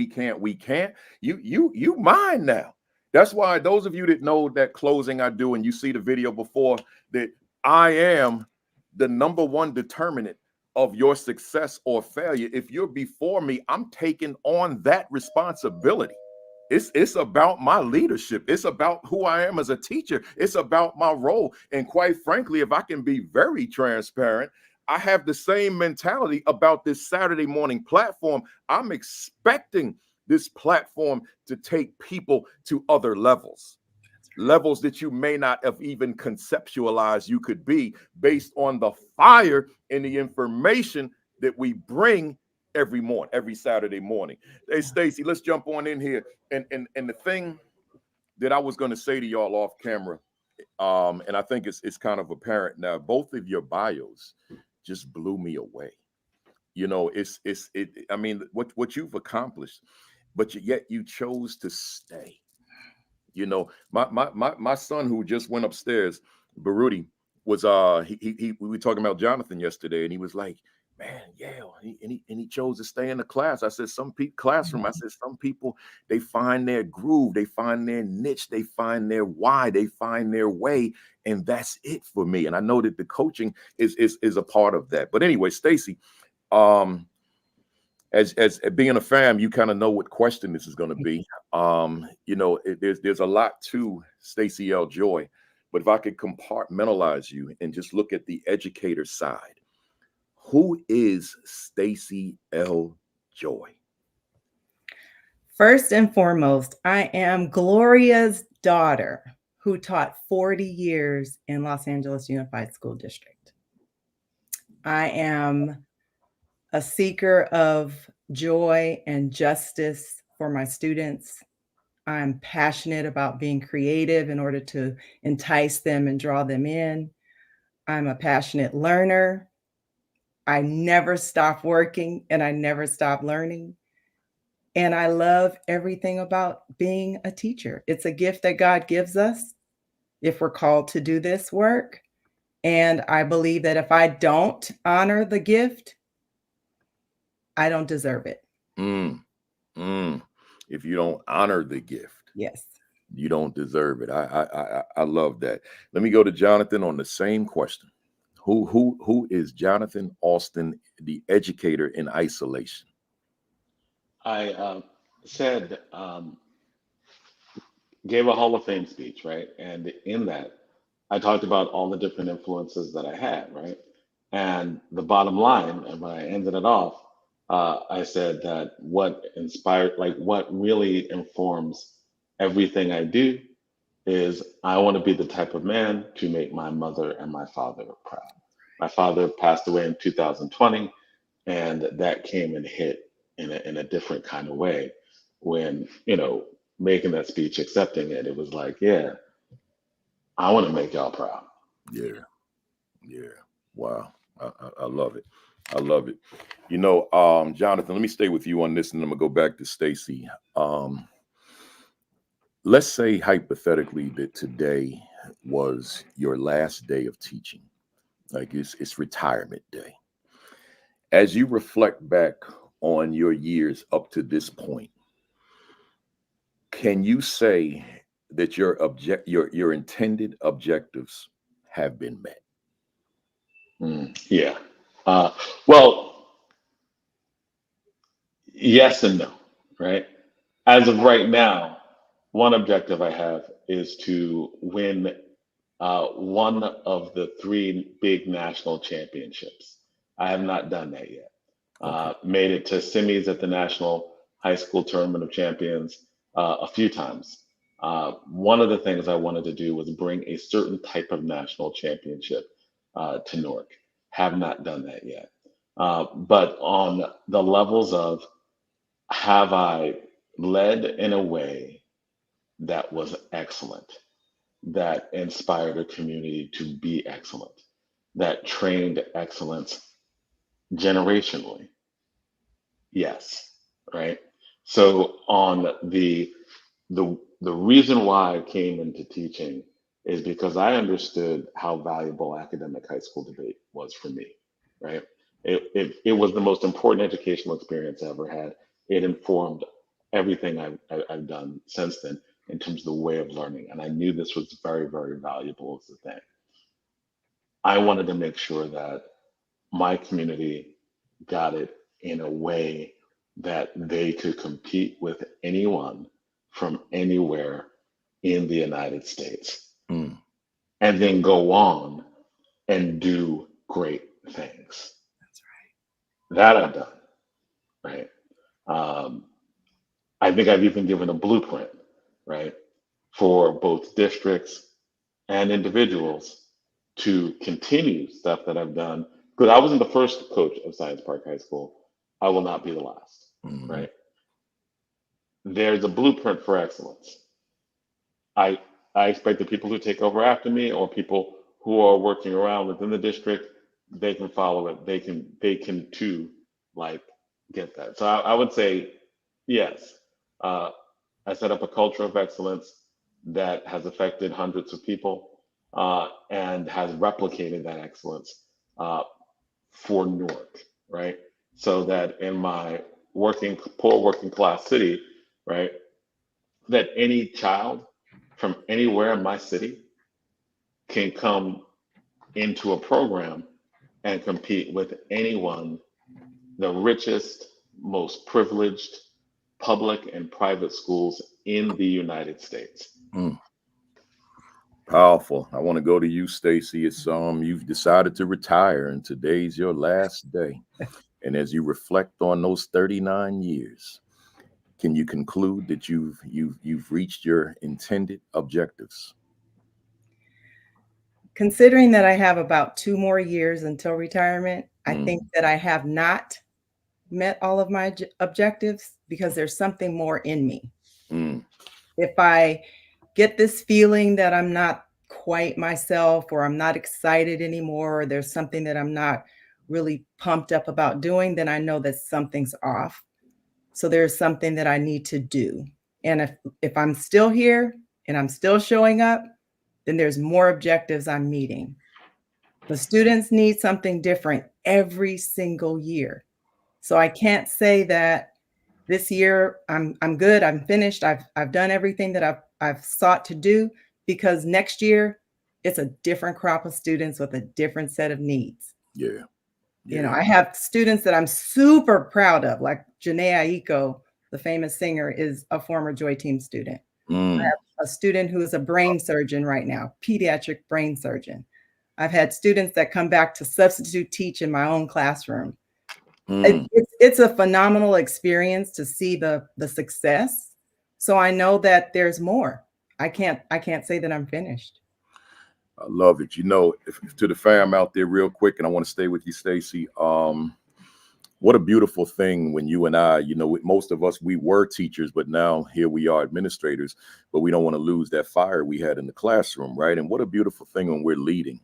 You mine now. That's why those of you that know that closing I do, and you see the video before, that I am the number one determinant of your success or failure. If you're before me, I'm taking on that responsibility. It's about my leadership. It's about who I am as a teacher. It's about my role. And quite frankly, if I can be very transparent, I have the same mentality about this Saturday morning platform. I'm expecting this platform to take people to other levels that you may not have even conceptualized you could be, based on the fire and the information that we bring every Saturday morning. Hey, Stacey, let's jump on in here. And the thing that I was going to say to y'all off camera, and I think it's kind of apparent now, both of your bios just blew me away. You know, I mean, what you've accomplished, but yet you chose to stay. You know, my son who just went upstairs, Baruti, was we were talking about Jonathan yesterday, and he was like, man, yeah, and he chose to stay in the class. I said, some people, they find their groove, they find their niche, they find their why, they find their way, and that's it for me. And I know that the coaching is a part of that. But anyway, Stacey, as being a fam, you kind of know what question this is going to be. You know, there's a lot to Stacey L. Joy, but if I could compartmentalize you and just look at the educator side, who is Stacey L. Joy? First and foremost, I am Gloria's daughter who taught 40 years in Los Angeles Unified School District. I am a seeker of joy and justice for my students. I'm passionate about being creative in order to entice them and draw them in. I'm a passionate learner. I never stop working and I never stop learning. And I love everything about being a teacher. It's a gift that God gives us if we're called to do this work. And I believe that if I don't honor the gift, I don't deserve it. If you don't honor the gift, yes, you don't deserve it. I love that. Let me go to Jonathan on the same question. Who is Jonathan Alston, the educator in isolation? I gave a Hall of Fame speech, right? And in that, I talked about all the different influences that I had, right? And the bottom line, and when I ended it off, I said that what really informs everything I do is I want to be the type of man to make my mother and my father proud. My father passed away in 2020, and that came and hit in a different kind of way when, making that speech, accepting it. It was like, yeah, I want to make y'all proud. Yeah. Wow. I love it. I love it. You know, Jonathan, let me stay with you on this, and I'm gonna go back to Stacey. Let's say hypothetically that today was your last day of teaching, like it's retirement day. As you reflect back on your years up to this point, can you say that your intended objectives have been met? Yeah. Well, yes and no, right? As of right now, one objective I have is to win one of the three big national championships. I have not done that yet. Okay. Made it to semis at the National High School Tournament of Champions a few times. One of the things I wanted to do was bring a certain type of national championship to Newark. Have not done that yet. But on the levels of, have I led in a way that was excellent, that inspired a community to be excellent, that trained excellence generationally? Yes, right. So on the reason why I came into teaching is because I understood how valuable academic high school debate was for me, right? It was the most important educational experience I ever had. It informed everything I've done since then in terms of the way of learning. And I knew this was very, very valuable as a thing. I wanted to make sure that my community got it in a way that they could compete with anyone from anywhere in the United States Mm. and then go on and do great things. That's That I've done, right? Um, I think I've even given a blueprint, right, for both districts and individuals to continue stuff that I've done. Because I wasn't the first coach of Science Park High School. I will not be the last, Mhm. right? There's a blueprint for excellence. I I expect the people who take over after me or people who are working around within the district, they can follow it. They can too, like, get that. So I would say yes. Uh, I set up a culture of excellence that has affected hundreds of people and has replicated that excellence uh, for Newark, right? So that in my poor working class city, right, that any child from anywhere in my city can come into a program and compete with anyone, the richest, most privileged public and private schools in the United States. Mm. Powerful. I want to go to you, Stacey. It's you've decided to retire, and today's your last day. And as you reflect on those 39 years, can you conclude that you've reached your intended objectives? Considering that I have about 2 more years until retirement, I think Mm. that I have not met all of my objectives because there's something more in me. Mm. If I get this feeling that I'm not quite myself or I'm not excited anymore, or there's something that I'm not really pumped up about doing, then I know that something's off. So there's something that I need to do. And if I'm still here and I'm still showing up, then there's more objectives I'm meeting. The students need something different every single year. So I can't say that this year I'm good, I'm finished, I've done everything that I've sought to do, because next year it's a different crop of students with a different set of needs. Yeah. You know, Yeah. I have students that I'm super proud of, like Janae Aiko, the famous singer, is a former Joy Team student. I Mm. have a student who is a brain surgeon right now, pediatric brain surgeon. I've had students that come back to substitute teach in my own classroom. Mm. It's a phenomenal experience to see the success. So I know that there's more. I can't say that I'm finished. I love it. You know, if to the fam out there, real quick, and I want to stay with you, Stacey. What a beautiful thing when you and I, you know, most of us, we were teachers, but now here we are administrators, but we don't want to lose that fire we had in the classroom, right? And what a beautiful thing when we're leading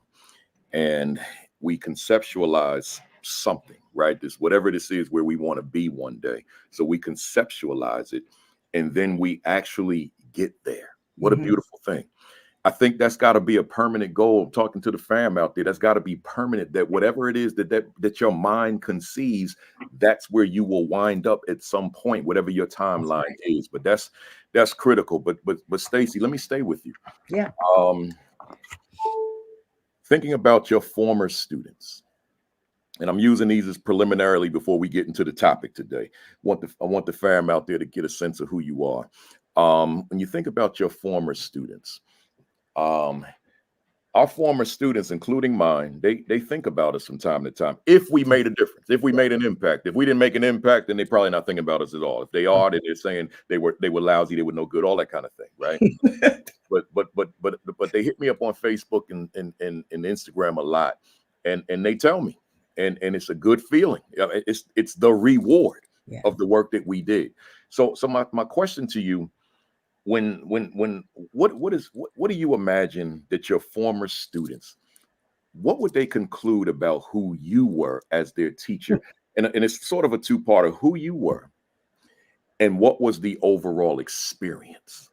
and we conceptualize something, right? This, whatever this is, where we want to be one day. So we conceptualize it, and then we actually get there. What a beautiful thing. I think that's got to be a permanent goal. Talking to the fam out there, that's got to be permanent, that whatever it is that your mind conceives, that's where you will wind up at some point, whatever your timeline is. But that's critical. But Stacey, let me stay with you. Yeah. Thinking about your former students, and I'm using these as preliminarily before we get into the topic today. I want the fam out there to get a sense of who you are. When you think about your former students, our former students, including mine, they think about us from time to time. If we made a difference, if we made an impact. If we didn't make an impact, then they're probably not thinking about us at all. If they are, then they're saying they were lousy, they were no good, all that kind of thing, right? but they hit me up on Facebook and Instagram a lot, and they tell me, and it's a good feeling. It's the reward of the work that we did. So my question to you, what do you imagine that your former students, what would they conclude about who you were as their teacher? And it's sort of a two-parter: who you were, and what was the overall experience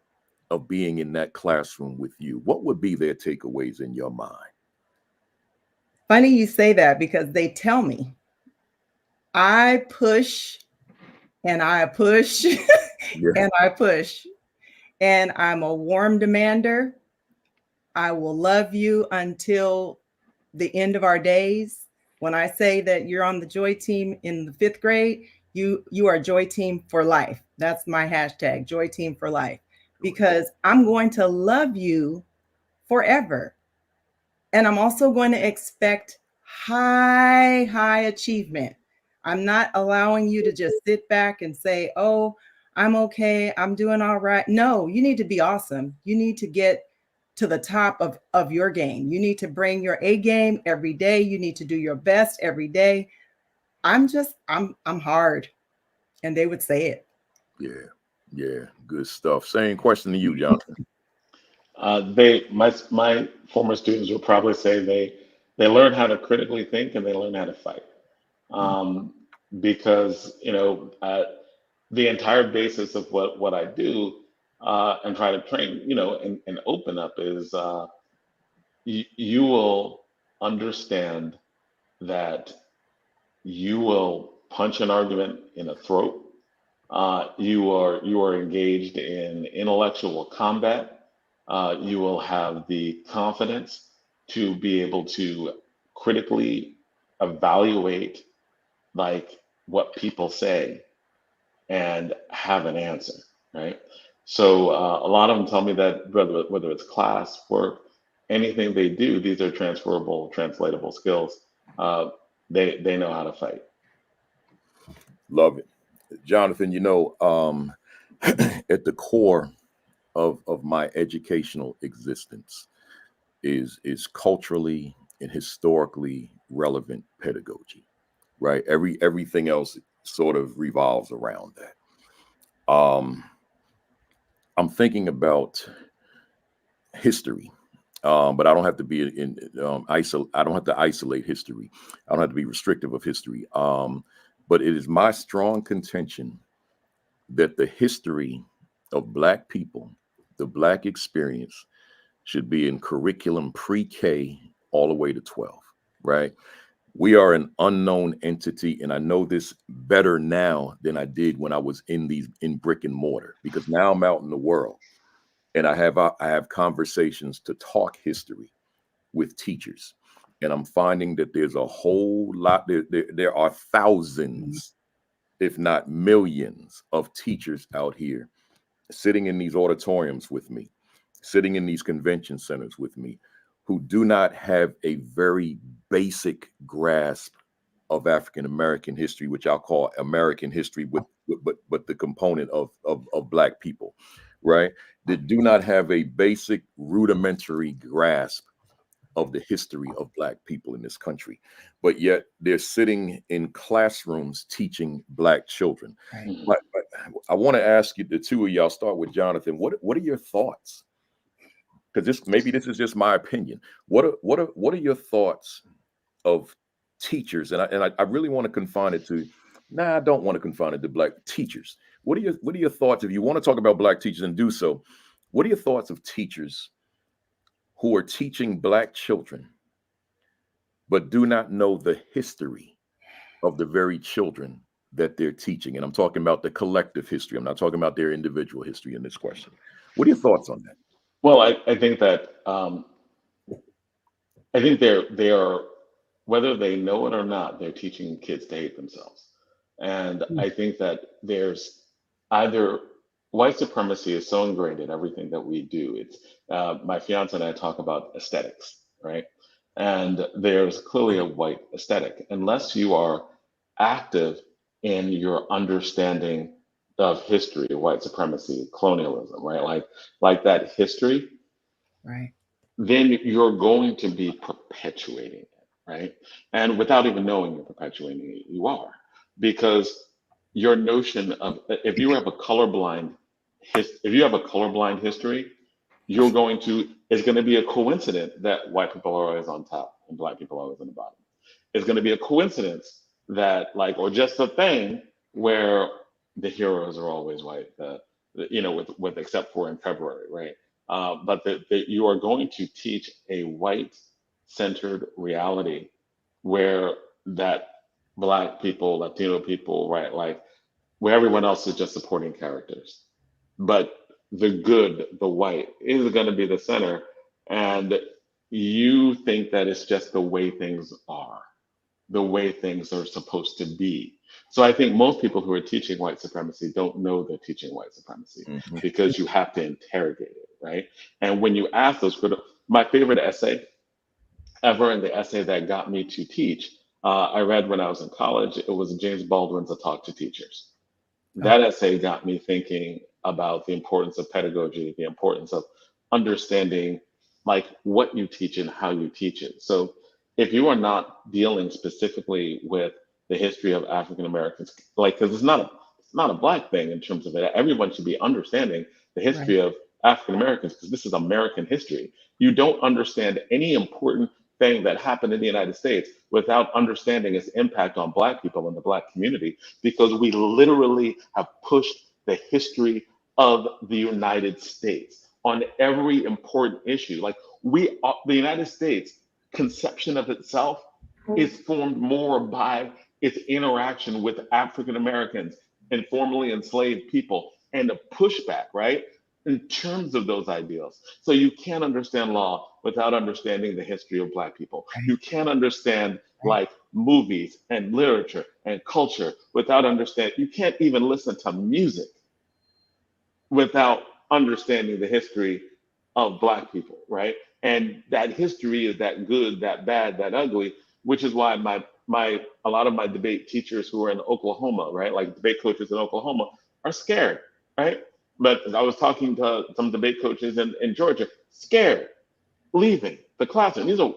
of being in that classroom with you? What would be their takeaways in your mind? Funny you say that, because they tell me I push and I push and I push. And I'm a warm demander. I will love you until the end of our days. When I say that you're on the Joy team in the 5th grade, you are Joy team for life. That's my hashtag, Joy team for life, because I'm going to love you forever. And I'm also going to expect high achievement. I'm not allowing you to just sit back and say, oh, I'm okay, I'm doing all right. No, you need to be awesome. You need to get to the top of your game. You need to bring your A game every day. You need to do your best every day. I'm hard. And they would say it. Yeah, good stuff. Same question to you, Jonathan. My former students will probably say they learn how to critically think, and they learn how to fight. Because the entire basis of what I do and try to train, and open up is you will understand that you will punch an argument in the throat. You are engaged in intellectual combat. You will have the confidence to be able to critically evaluate like what people say and have an answer, right? So a lot of them tell me that whether it's class, work, anything they do, these are transferable, translatable skills. They know how to fight. Love it. Jonathan, at the core of my educational existence is culturally and historically relevant pedagogy, right? Everything else sort of revolves around that. I'm thinking about history, but I don't have to be I don't have to isolate history. I don't have to be restrictive of history. But it is my strong contention that the history of Black people, the Black experience, should be in curriculum pre-K all the way to 12, right? We are an unknown entity, and I know this better now than I did when I was in brick and mortar, because now I'm out in the world, and I have conversations to talk history with teachers, and I'm finding that there's a whole lot. There are thousands, if not millions, of teachers out here sitting in these auditoriums with me, sitting in these convention centers with me, who do not have a very basic grasp of African American history, which I'll call American history, but the component of Black people, right? That do not have a basic rudimentary grasp of the history of Black people in this country, but yet they're sitting in classrooms teaching Black children. Right. But I want to ask you, the two of y'all, start with Jonathan. What are your thoughts? Because this is just my opinion. What are your thoughts of teachers, and I really want to confine it to, I don't want to confine it to Black teachers. What are your thoughts, if you want to talk about Black teachers and do so, what are your thoughts of teachers who are teaching Black children but do not know the history of the very children that they're teaching? And I'm talking about the collective history. I'm not talking about their individual history in this question. What are your thoughts on that? Well, I think that I think they are, whether they know it or not, they're teaching kids to hate themselves. And I think that there's either white supremacy is so ingrained in everything that we do. It's my fiance and I talk about aesthetics, right? And there's clearly a white aesthetic. Unless you are active in your understanding of history, white supremacy, colonialism, right? Like that history, Right. then you're going to be perpetuating it, right? And without even knowing you're perpetuating it, you are. Because your notion of, if you have a colorblind history, it's going to be a coincidence that white people are always on top and Black people are always on the bottom. It's going to be a coincidence that, like, or just a thing where the heroes are always white, with except for in February, right? But that you are going to teach a white-centered reality where that Black people, Latino people, right, like where everyone else is just supporting characters, but the good, the white, is going to be the center, and you think that it's just the way things are, the way things are supposed to be. So I think most people who are teaching white supremacy don't know they're teaching white supremacy Mhm. because you have to interrogate it, right? And when you ask those critical, my favorite essay ever, and the essay that got me to teach, I read when I was in college. It was James Baldwin's A Talk to Teachers. That essay got me thinking about the importance of pedagogy, the importance of understanding like what you teach and how you teach it. So if you are not dealing specifically with the history of African Americans, like, because it's not a Black thing in terms of it. Everyone should be understanding the Right. history of African Americans because this is American history. You don't understand any important thing that happened in the United States without understanding its impact on Black people and the Black community, because we literally have pushed the history of the United States on every important issue. Like the United States conception of itself is formed more by its interaction with African Americans and formerly enslaved people and the pushback, right? In terms of those ideals. So you can't understand law without understanding the history of Black people. You can't understand like movies and literature and culture without understanding. You can't even listen to music without understanding the history of Black people, right? And that history is that good, that bad, that ugly, which is why a lot of my debate teachers who are in Oklahoma, right, like debate coaches in Oklahoma, are scared, right? But I was talking to some debate coaches in Georgia, scared, leaving the classroom. These are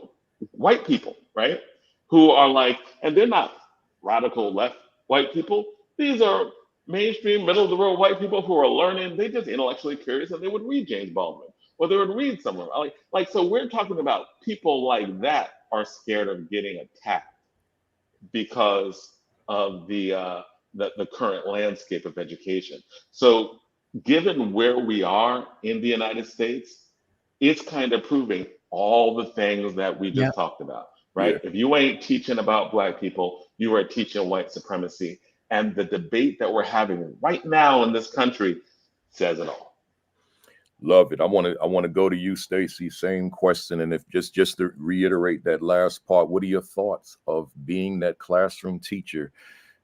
white people, right? Who are like, and they're not radical left white people. These are mainstream, middle of the road white people who are learning. They just intellectually curious, and they would read James Baldwin, or they would read someone like. So we're talking about people like that are scared of getting attacked because of the current landscape of education. So given where we are in the United States, it's kind of proving all the things that we Yep. just talked about, Yeah. right? If you ain't teaching about Black people, you are teaching white supremacy. And the debate that we're having right now in this country says it all. Love it. I want to go to you, Stacey. Same question, and if just to reiterate that last part, what are your thoughts of being that classroom teacher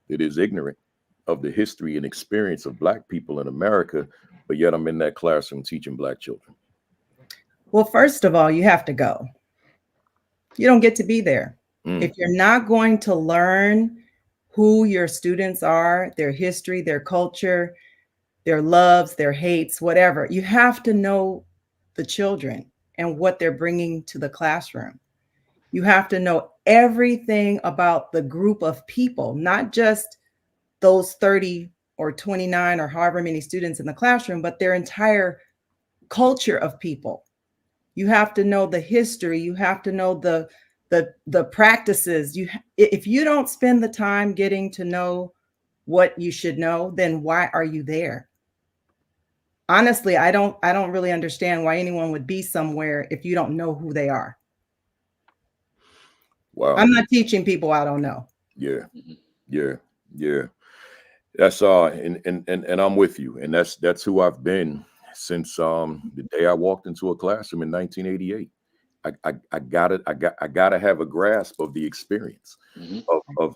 that is ignorant of the history and experience of Black people in America, but yet I'm in that classroom teaching Black children? Well, first of all, you have to go. You don't get to be there. If you're not going to learn who your students are, their history, their culture, their loves, their hates, whatever, you have to know the children and what they're bringing to the classroom. You have to know everything about the group of people, not just those 30 or 29 or however many students in the classroom, but their entire culture of people. You have to know the history. You have to know the the practices. If you don't spend the time getting to know what you should know, then why are you there? Honestly, I don't really understand why anyone would be somewhere if you don't know who they are. Wow. I'm not teaching people I don't know. Yeah. Yeah. That's and I'm with you. And that's who I've been since the day I walked into a classroom in 1988. I gotta have a grasp of the experience of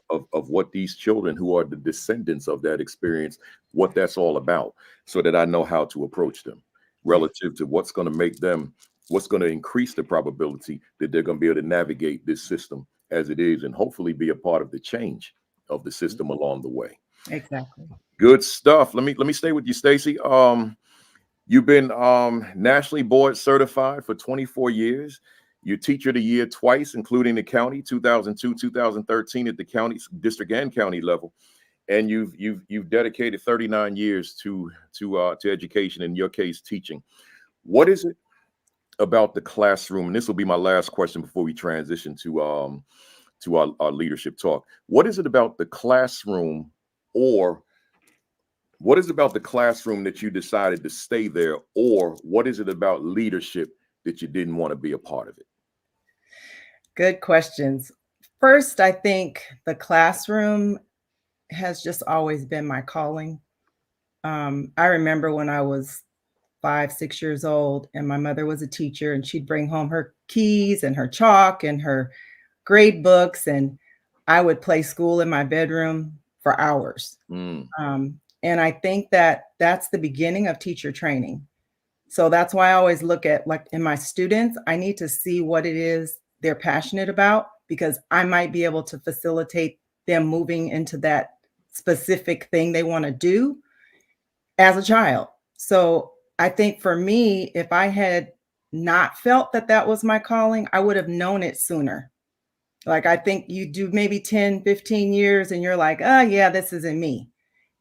what these children who are the descendants of that experience, what that's all about, so that I know how to approach them relative to what's going to increase the probability that they're going to be able to navigate this system as it is, and hopefully be a part of the change of the system along the way. Exactly. Good stuff. Let me stay with you, Stacey. You've been nationally board certified for 24 years. You're Teacher of the Year twice, including the county, 2002, 2013 at the county, district, and county level. And you've dedicated 39 years to education, in your case, teaching. What is it about the classroom? And this will be my last question before we transition to our leadership talk. What is it about the classroom, or what is it about the classroom that you decided to stay there, or what is it about leadership that you didn't want to be a part of it? Good questions. First, I think the classroom has just always been my calling. I remember when I was 5, 6 years old, and my mother was a teacher, and she'd bring home her keys and her chalk and her grade books, and I would play school in my bedroom for hours. And I think that that's the beginning of teacher training. So that's why I always look at, like, in my students, I need to see what it is they're passionate about, because I might be able to facilitate them moving into that specific thing they want to do as a child. So I think for me, if I had not felt that that was my calling, I would have known it sooner. Like, I think you do maybe 10, 15 years and you're like, oh yeah, this isn't me.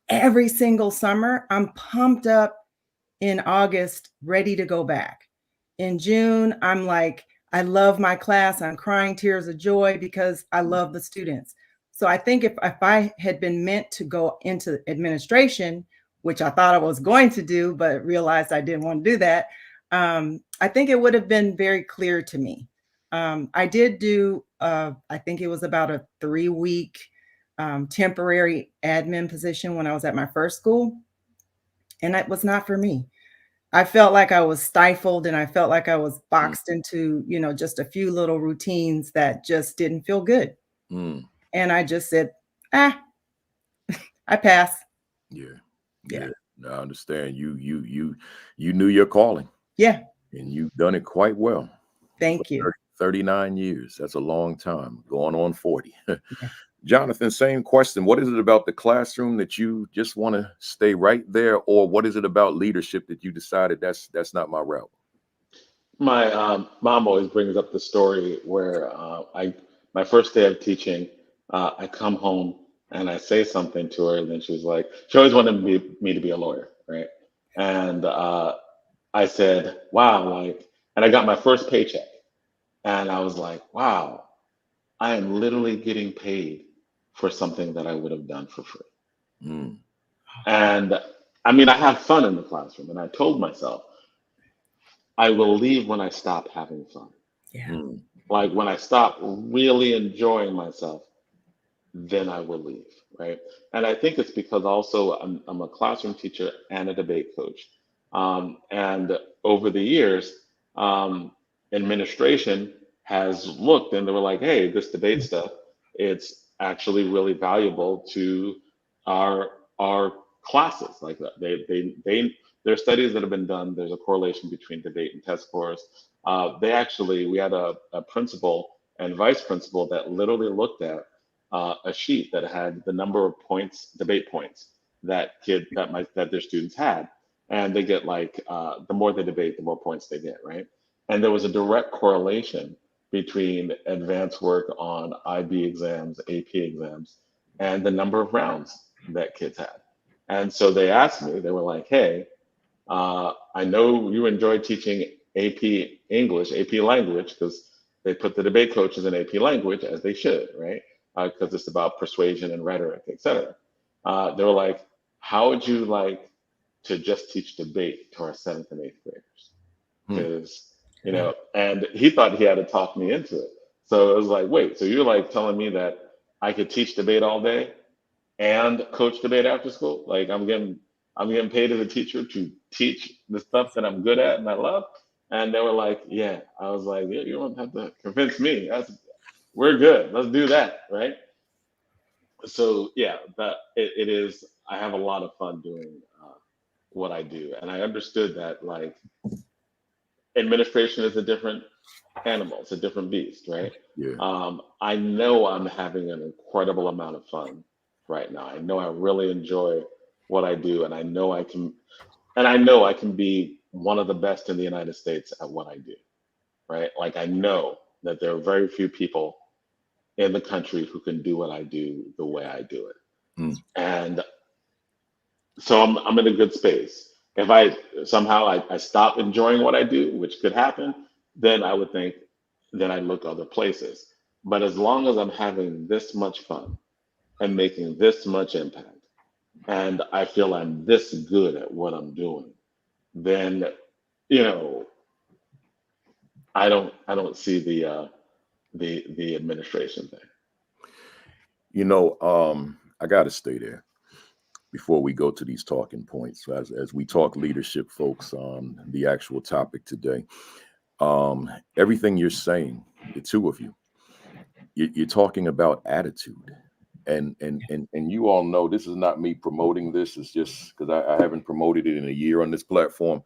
Every single summer, I'm pumped up in August, ready to go back. In June, I'm like, I love my class. I'm crying tears of joy because I love the students. So I think if I had been meant to go into administration, which I thought I was going to do, but realized I didn't want to do that, I think it would have been very clear to me. I did do, I think it was about a 3-week temporary admin position when I was at my first school, and that was not for me. I felt like I was stifled, and I felt like I was boxed into, just a few little routines that just didn't feel good. And I just said, I pass. Yeah. I understand. You knew your calling. Yeah. And you've done it quite well. Thank you. 39 years. That's a long time, going on 40. Jonathan, same question. What is it about the classroom that you just want to stay right there, or what is it about leadership that you decided that's not my route? My mom always brings up the story where my first day of teaching, I come home and I say something to her, and then she always wanted me to be a lawyer, right? And I said, wow, and I got my first paycheck, and I was like, wow, I am literally getting paid for something that I would have done for free. And I mean, I have fun in the classroom, and I told myself, I will leave when I stop having fun. Yeah. Like, when I stop really enjoying myself, then I will leave, right? And I think it's because also I'm a classroom teacher and a debate coach. And over the years, administration has looked and they were like, hey, this debate stuff, it's actually really valuable to our classes. Like that. There are studies that have been done. There's a correlation between debate and test scores. We had a principal and vice principal that literally looked at a sheet that had the number of points, debate points that their students had, and they get the more they debate, the more points they get, right? And there was a direct correlation between advanced work on IB exams, AP exams, and the number of rounds that kids had. And so they asked me, they were like, hey, I know you enjoy teaching AP English, AP language, because they put the debate coaches in AP language, as they should, right? Because it's about persuasion and rhetoric, etc. They were like, how would you like to just teach debate to our 7th and 8th graders? Because, you know, and he thought he had to talk me into it. So it was like, wait, so you're like telling me that I could teach debate all day and coach debate after school? Like I'm getting paid as a teacher to teach the stuff that I'm good at and I love. And they were like, yeah. I was like, yeah, you don't have to convince me. We're good. Let's do that, right? So yeah, it is. I have a lot of fun doing what I do, and I understood that like administration is a different animal. It's a different beast, right? Yeah. I know I'm having an incredible amount of fun right now. I know I really enjoy what I do, and I know I can be one of the best in the United States at what I do, right? Like I know that there are very few people in the country who can do what I do the way I do it. And so I'm in a good space. If I somehow I stop enjoying what I do, which could happen, then I would think, then I look other places. But as long as I'm having this much fun and making this much impact, and I feel I'm this good at what I'm doing, then you know I don't see the administration thing. You know, I got to stay there before we go to these talking points. As we talk leadership, folks, on the actual topic today, everything you're saying, the two of you, you're talking about attitude. And you all know this is not me promoting this. It's just because I haven't promoted it in a year on this platform.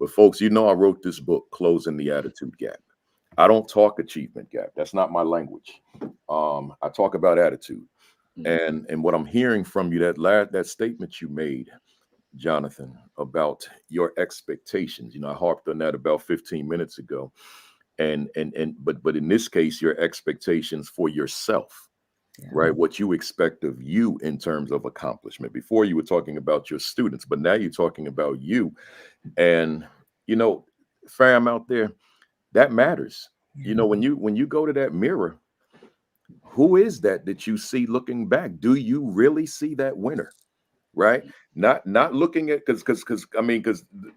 But folks, you know, I wrote this book, Closing the Attitude Gap. I don't talk achievement gap. That's not my language. I talk about attitude. And what I'm hearing from you, that statement you made, Jonathan, about your expectations. You know, I harped on that about 15 minutes ago. But in this case, your expectations for yourself, right? What you expect of you in terms of accomplishment. Before you were talking about your students, but now you're talking about you. And, you know, fam out there, that matters. You know, when you go to that mirror, who is that you see looking back? Do you really see that winner? Right? Not looking at because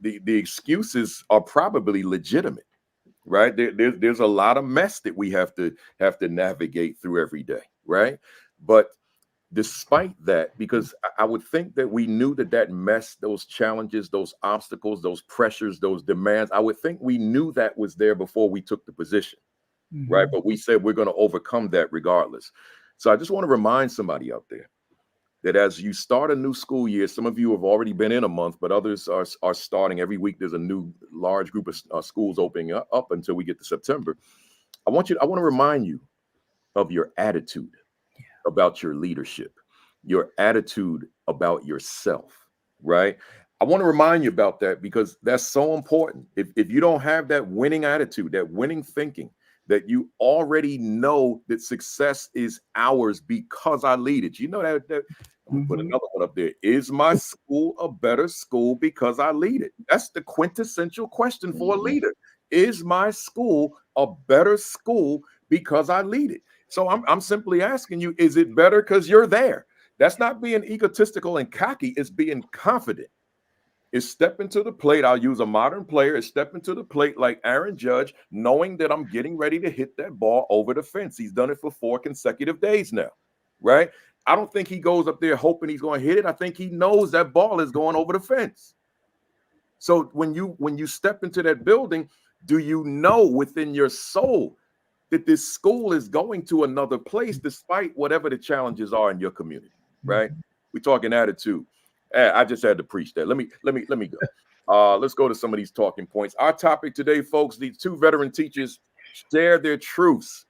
the excuses are probably legitimate, right? There's a lot of mess that we have to navigate through every day, right? But despite that, because I would think that we knew that mess, those challenges, those obstacles, those pressures, those demands, I would think we knew that was there before we took the position, right? But we said we're going to overcome that regardless. So I just want to remind somebody out there that as you start a new school year, some of you have already been in a month, but others are starting every week. There's a new large group of schools opening up until we get to September. I want to remind you of your attitude about your leadership, your attitude about yourself, right? I want to remind you about that because that's so important. If you don't have that winning attitude, that winning thinking, that you already know that success is ours because I lead it. You know that I'm gonna put another one up there. Is my school a better school because I lead it? That's the quintessential question for a leader. Is my school a better school because I lead it? So I'm simply asking you, is it better because you're there? That's not being egotistical and cocky. It's being confident. It's stepping to the plate. I'll use a modern player. It's stepping to the plate like Aaron Judge, knowing that I'm getting ready to hit that ball over the fence. He's done it for 4 consecutive days now, right? I don't think he goes up there hoping he's going to hit it. I think he knows that ball is going over the fence. So when you step into that building, do you know within your soul that this school is going to another place despite whatever the challenges are in your community, right? We're talking attitude. I just had to preach that. Let me go. Let's go to some of these talking points. Our topic today, folks, these 2 veteran teachers share their truths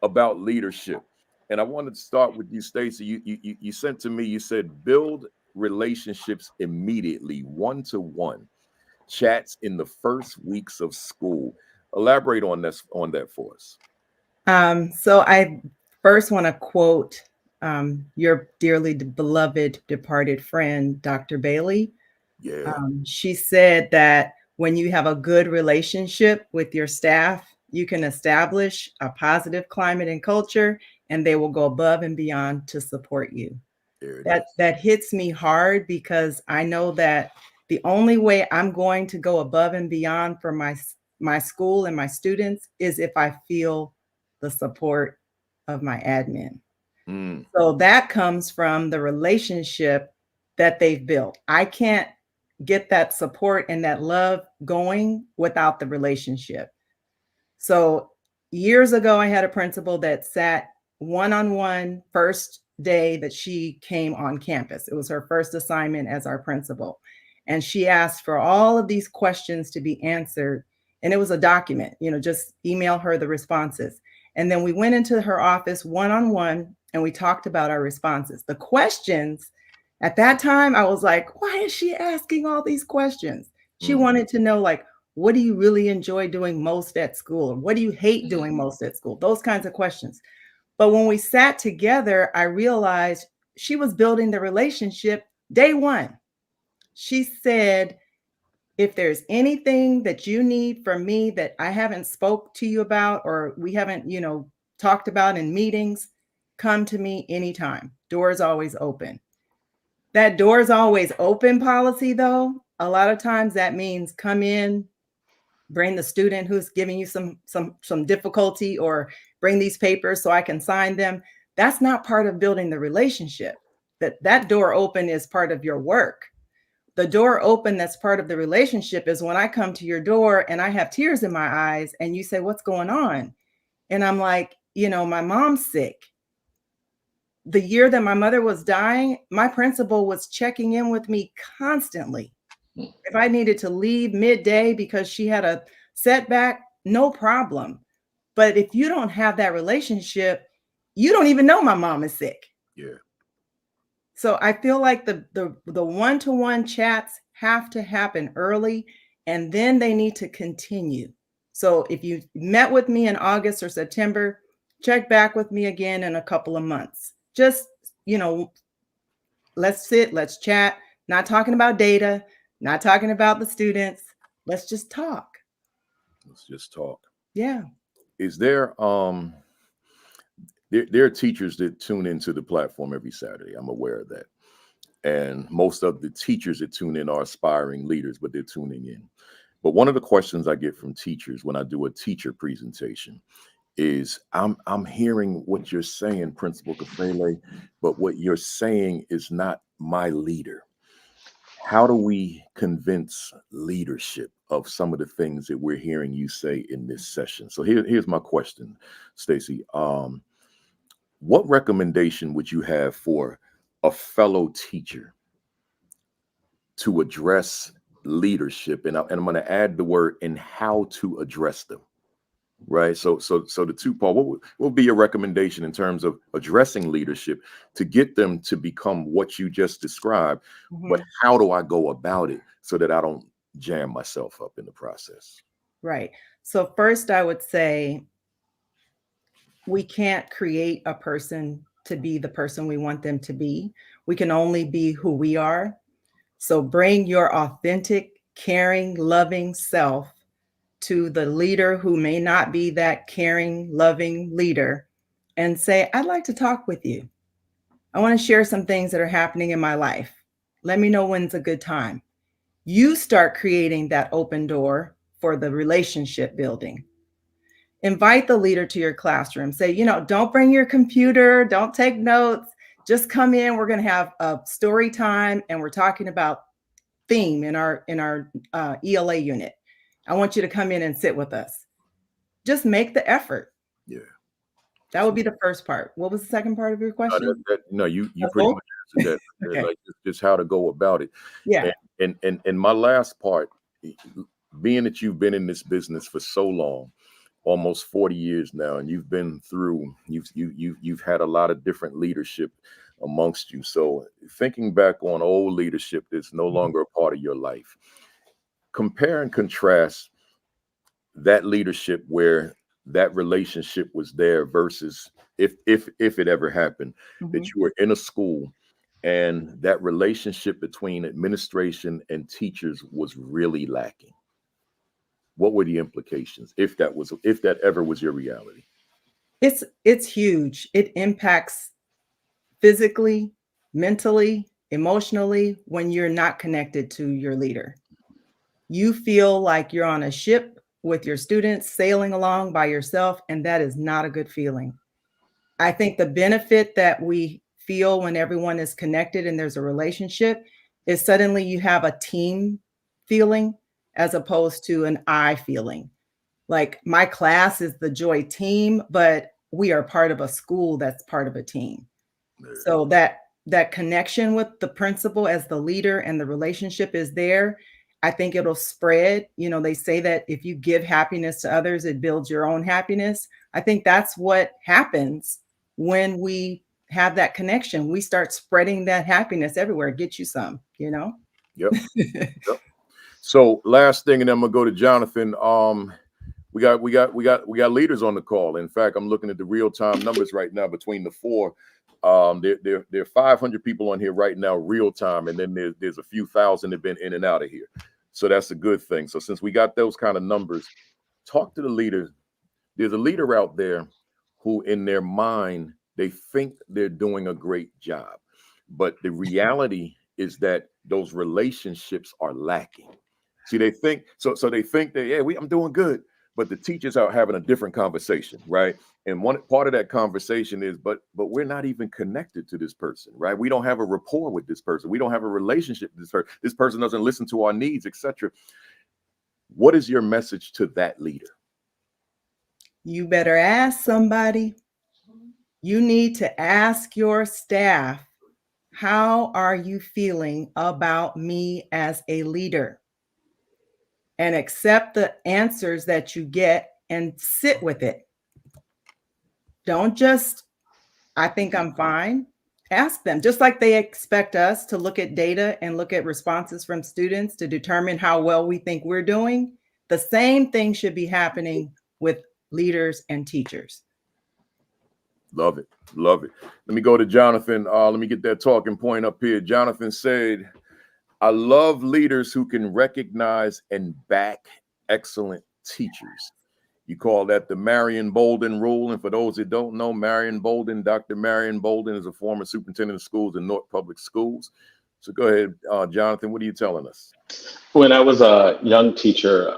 about leadership. And I wanted to start with you, Stacey. You sent to me, you said, build relationships immediately, one-to-one, chats in the first weeks of school. Elaborate on that for us. So I first want to quote your dearly beloved departed friend, Dr. Bailey. Yeah. She said that when you have a good relationship with your staff, you can establish a positive climate and culture, and they will go above and beyond to support you. That hits me hard, because I know that the only way I'm going to go above and beyond for my school and my students is if I feel the support of my admin. So that comes from the relationship that they've built. I can't get that support and that love going without the relationship. So years ago, I had a principal that sat one-on-one first day that she came on campus. It was her first assignment as our principal. And she asked for all of these questions to be answered. And it was a document, just email her the responses. And then we went into her office one-on-one and we talked about our responses. The questions, at that time, I was like, why is she asking all these questions? She wanted to know, like, what do you really enjoy doing most at school? Or what do you hate doing most at school? Those kinds of questions. But when we sat together, I realized she was building the relationship day one. She said, if there's anything that you need from me that I haven't spoke to you about, or we haven't, talked about in meetings, come to me anytime. Doors always open. That doors always open policy, though, a lot of times that means come in, bring the student who's giving you some difficulty, or bring these papers so I can sign them. That's not part of building the relationship. That door open is part of your work. The door open that's part of the relationship is when I come to your door and I have tears in my eyes and you say, what's going on? And I'm like, my mom's sick. The year that my mother was dying, my principal was checking in with me constantly. If I needed to leave midday because she had a setback, no problem. But if you don't have that relationship, you don't even know my mom is sick. Yeah. So I feel like the one-to-one chats have to happen early, and then they need to continue. So if you met with me in August or September, check back with me again in a couple of months. Just, let's sit, let's chat, not talking about data, not talking about the students. Let's just talk. Let's just talk. Yeah. Is there there are teachers that tune into the platform every Saturday. I'm aware of that. And most of the teachers that tune in are aspiring leaders, but they're tuning in. But one of the questions I get from teachers when I do a teacher presentation is, I'm hearing what you're saying, Principal Kafele, but what you're saying is not my leader. How do we convince leadership of some of the things that we're hearing you say in this session? So here's my question, Stacey. What recommendation would you have for a fellow teacher to address leadership? And I'm going to add the word "and how to address them." Right. So the two part, what would be your recommendation in terms of addressing leadership to get them to become what you just described? But how do I go about it so that I don't jam myself up in the process? Right. So first, I would say we can't create a person to be the person we want them to be. We can only be who we are. So bring your authentic, caring, loving self to the leader who may not be that caring, loving leader, and say, I'd like to talk with you. I want to share some things that are happening in my life. Let me know when's a good time. You start creating that open door for the relationship building. Invite the leader to your classroom. Say, don't bring your computer, don't take notes. Just come in. We're going to have a story time, and we're talking about theme in our ELA unit. I want you to come in and sit with us. Just make the effort. Yeah. That would be the first part. What was the second part of your question? No, you pretty much answered that. Okay. Like just how to go about it. Yeah. And my last part, being that you've been in this business for so long, almost 40 years now, and you've been through, you've had a lot of different leadership amongst you. So thinking back on old leadership that's no longer a part of your life, compare and contrast that leadership where that relationship was there versus if it ever happened that you were in a school and that relationship between administration and teachers was really lacking. what were the implications if that ever was your reality? It's huge. It impacts physically, mentally, emotionally when you're not connected to your leader. You feel like you're on a ship with your students sailing along by yourself, and that is not a good feeling. I think the benefit that we feel when everyone is connected and there's a relationship is suddenly you have a team feeling as opposed to an I feeling. Like my class is the Joy team, but we are part of a school that's part of a team. So that connection with the principal as the leader and the relationship is there. I think it'll spread. You know, they say that if you give happiness to others, it builds your own happiness. I think that's what happens when we have that connection. We start spreading that happiness everywhere. Get you some, you know? Yep. Yep. So last thing, and then I'm gonna go to Jonathan. We got leaders on the call. In fact, I'm looking at the real-time numbers right now between the four. There are 500 people on here right now, real time, and then there's a few thousand that have been in and out of here. So that's a good thing. So since we got those kind of numbers, talk to the leaders. There's a leader out there who, in their mind, they think they're doing a great job, but the reality is that those relationships are lacking. See, they think so. So they think that I'm doing good, but the teachers are having a different conversation, right? And one part of that conversation is, but we're not even connected to this person, right? We don't have a rapport with this person. We don't have a relationship with this person. This person doesn't listen to our needs, etc. What is your message to that leader? You better ask somebody. You need to ask your staff, how are you feeling about me as a leader? And accept the answers that you get and sit with it. Don't just, I think I'm fine. Ask them, just like they expect us to look at data and look at responses from students to determine how well we think we're doing. The same thing should be happening with leaders and teachers. Love it. Love it. Let me go to Jonathan. Let me get that talking point up here. Jonathan said, I love leaders who can recognize and back excellent teachers. You call that the Marion Bolden rule. And for those that don't know, Dr. Marion Bolden is a former superintendent of schools in North Public Schools. So go ahead, Jonathan, what are you telling us? When I was a young teacher,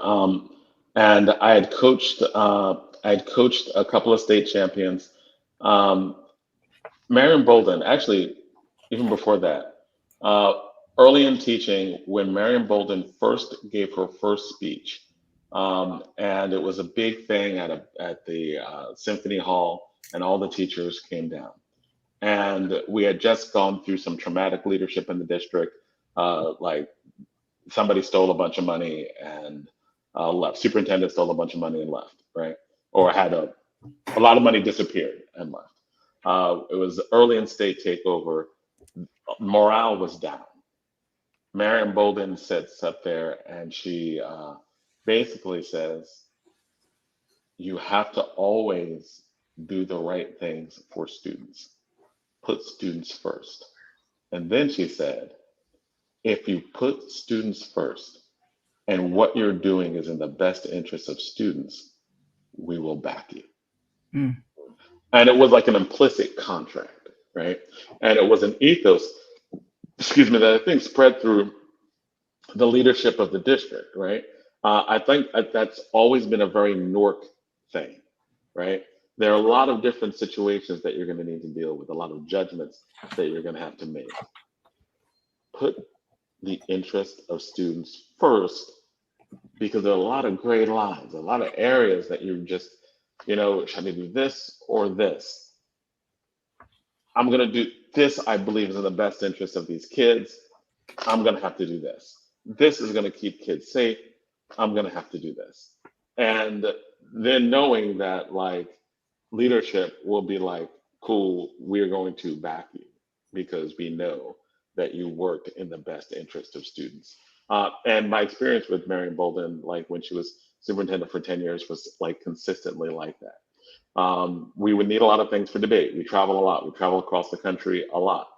and I had coached a couple of state champions. Marion Bolden, actually, even before that, early in teaching, when Marion Bolden first gave her first speech, and it was a big thing at the Symphony Hall, and all the teachers came down. And we had just gone through some traumatic leadership in the district, like somebody stole a bunch of money and left. Superintendent stole a bunch of money and left, right? Or had a lot of money disappeared and left. It was early in state takeover. Morale was down. Marion Bolden sits up there and she basically says, you have to always do the right things for students. Put students first. And then she said, if you put students first and what you're doing is in the best interest of students, we will back you. Mm. And it was like an implicit contract, right? And it was an ethos, that I think spread through the leadership of the district, right? I think that's always been a very Newark thing, right? There are a lot of different situations that you're going to need to deal with, a lot of judgments that you're going to have to make. Put the interest of students first, because there are a lot of gray lines, a lot of areas that you just, should I do this or this? I'm going to do this, I believe is in the best interest of these kids. I'm going to have to do this. This is going to keep kids safe. I'm going to have to do this. And then knowing that like leadership will be like, cool, we're going to back you because we know that you worked in the best interest of students. And my experience with Marion Bolden, like when she was superintendent for 10 years, was like consistently like that. We would need a lot of things for debate. We travel a lot. We travel across the country a lot.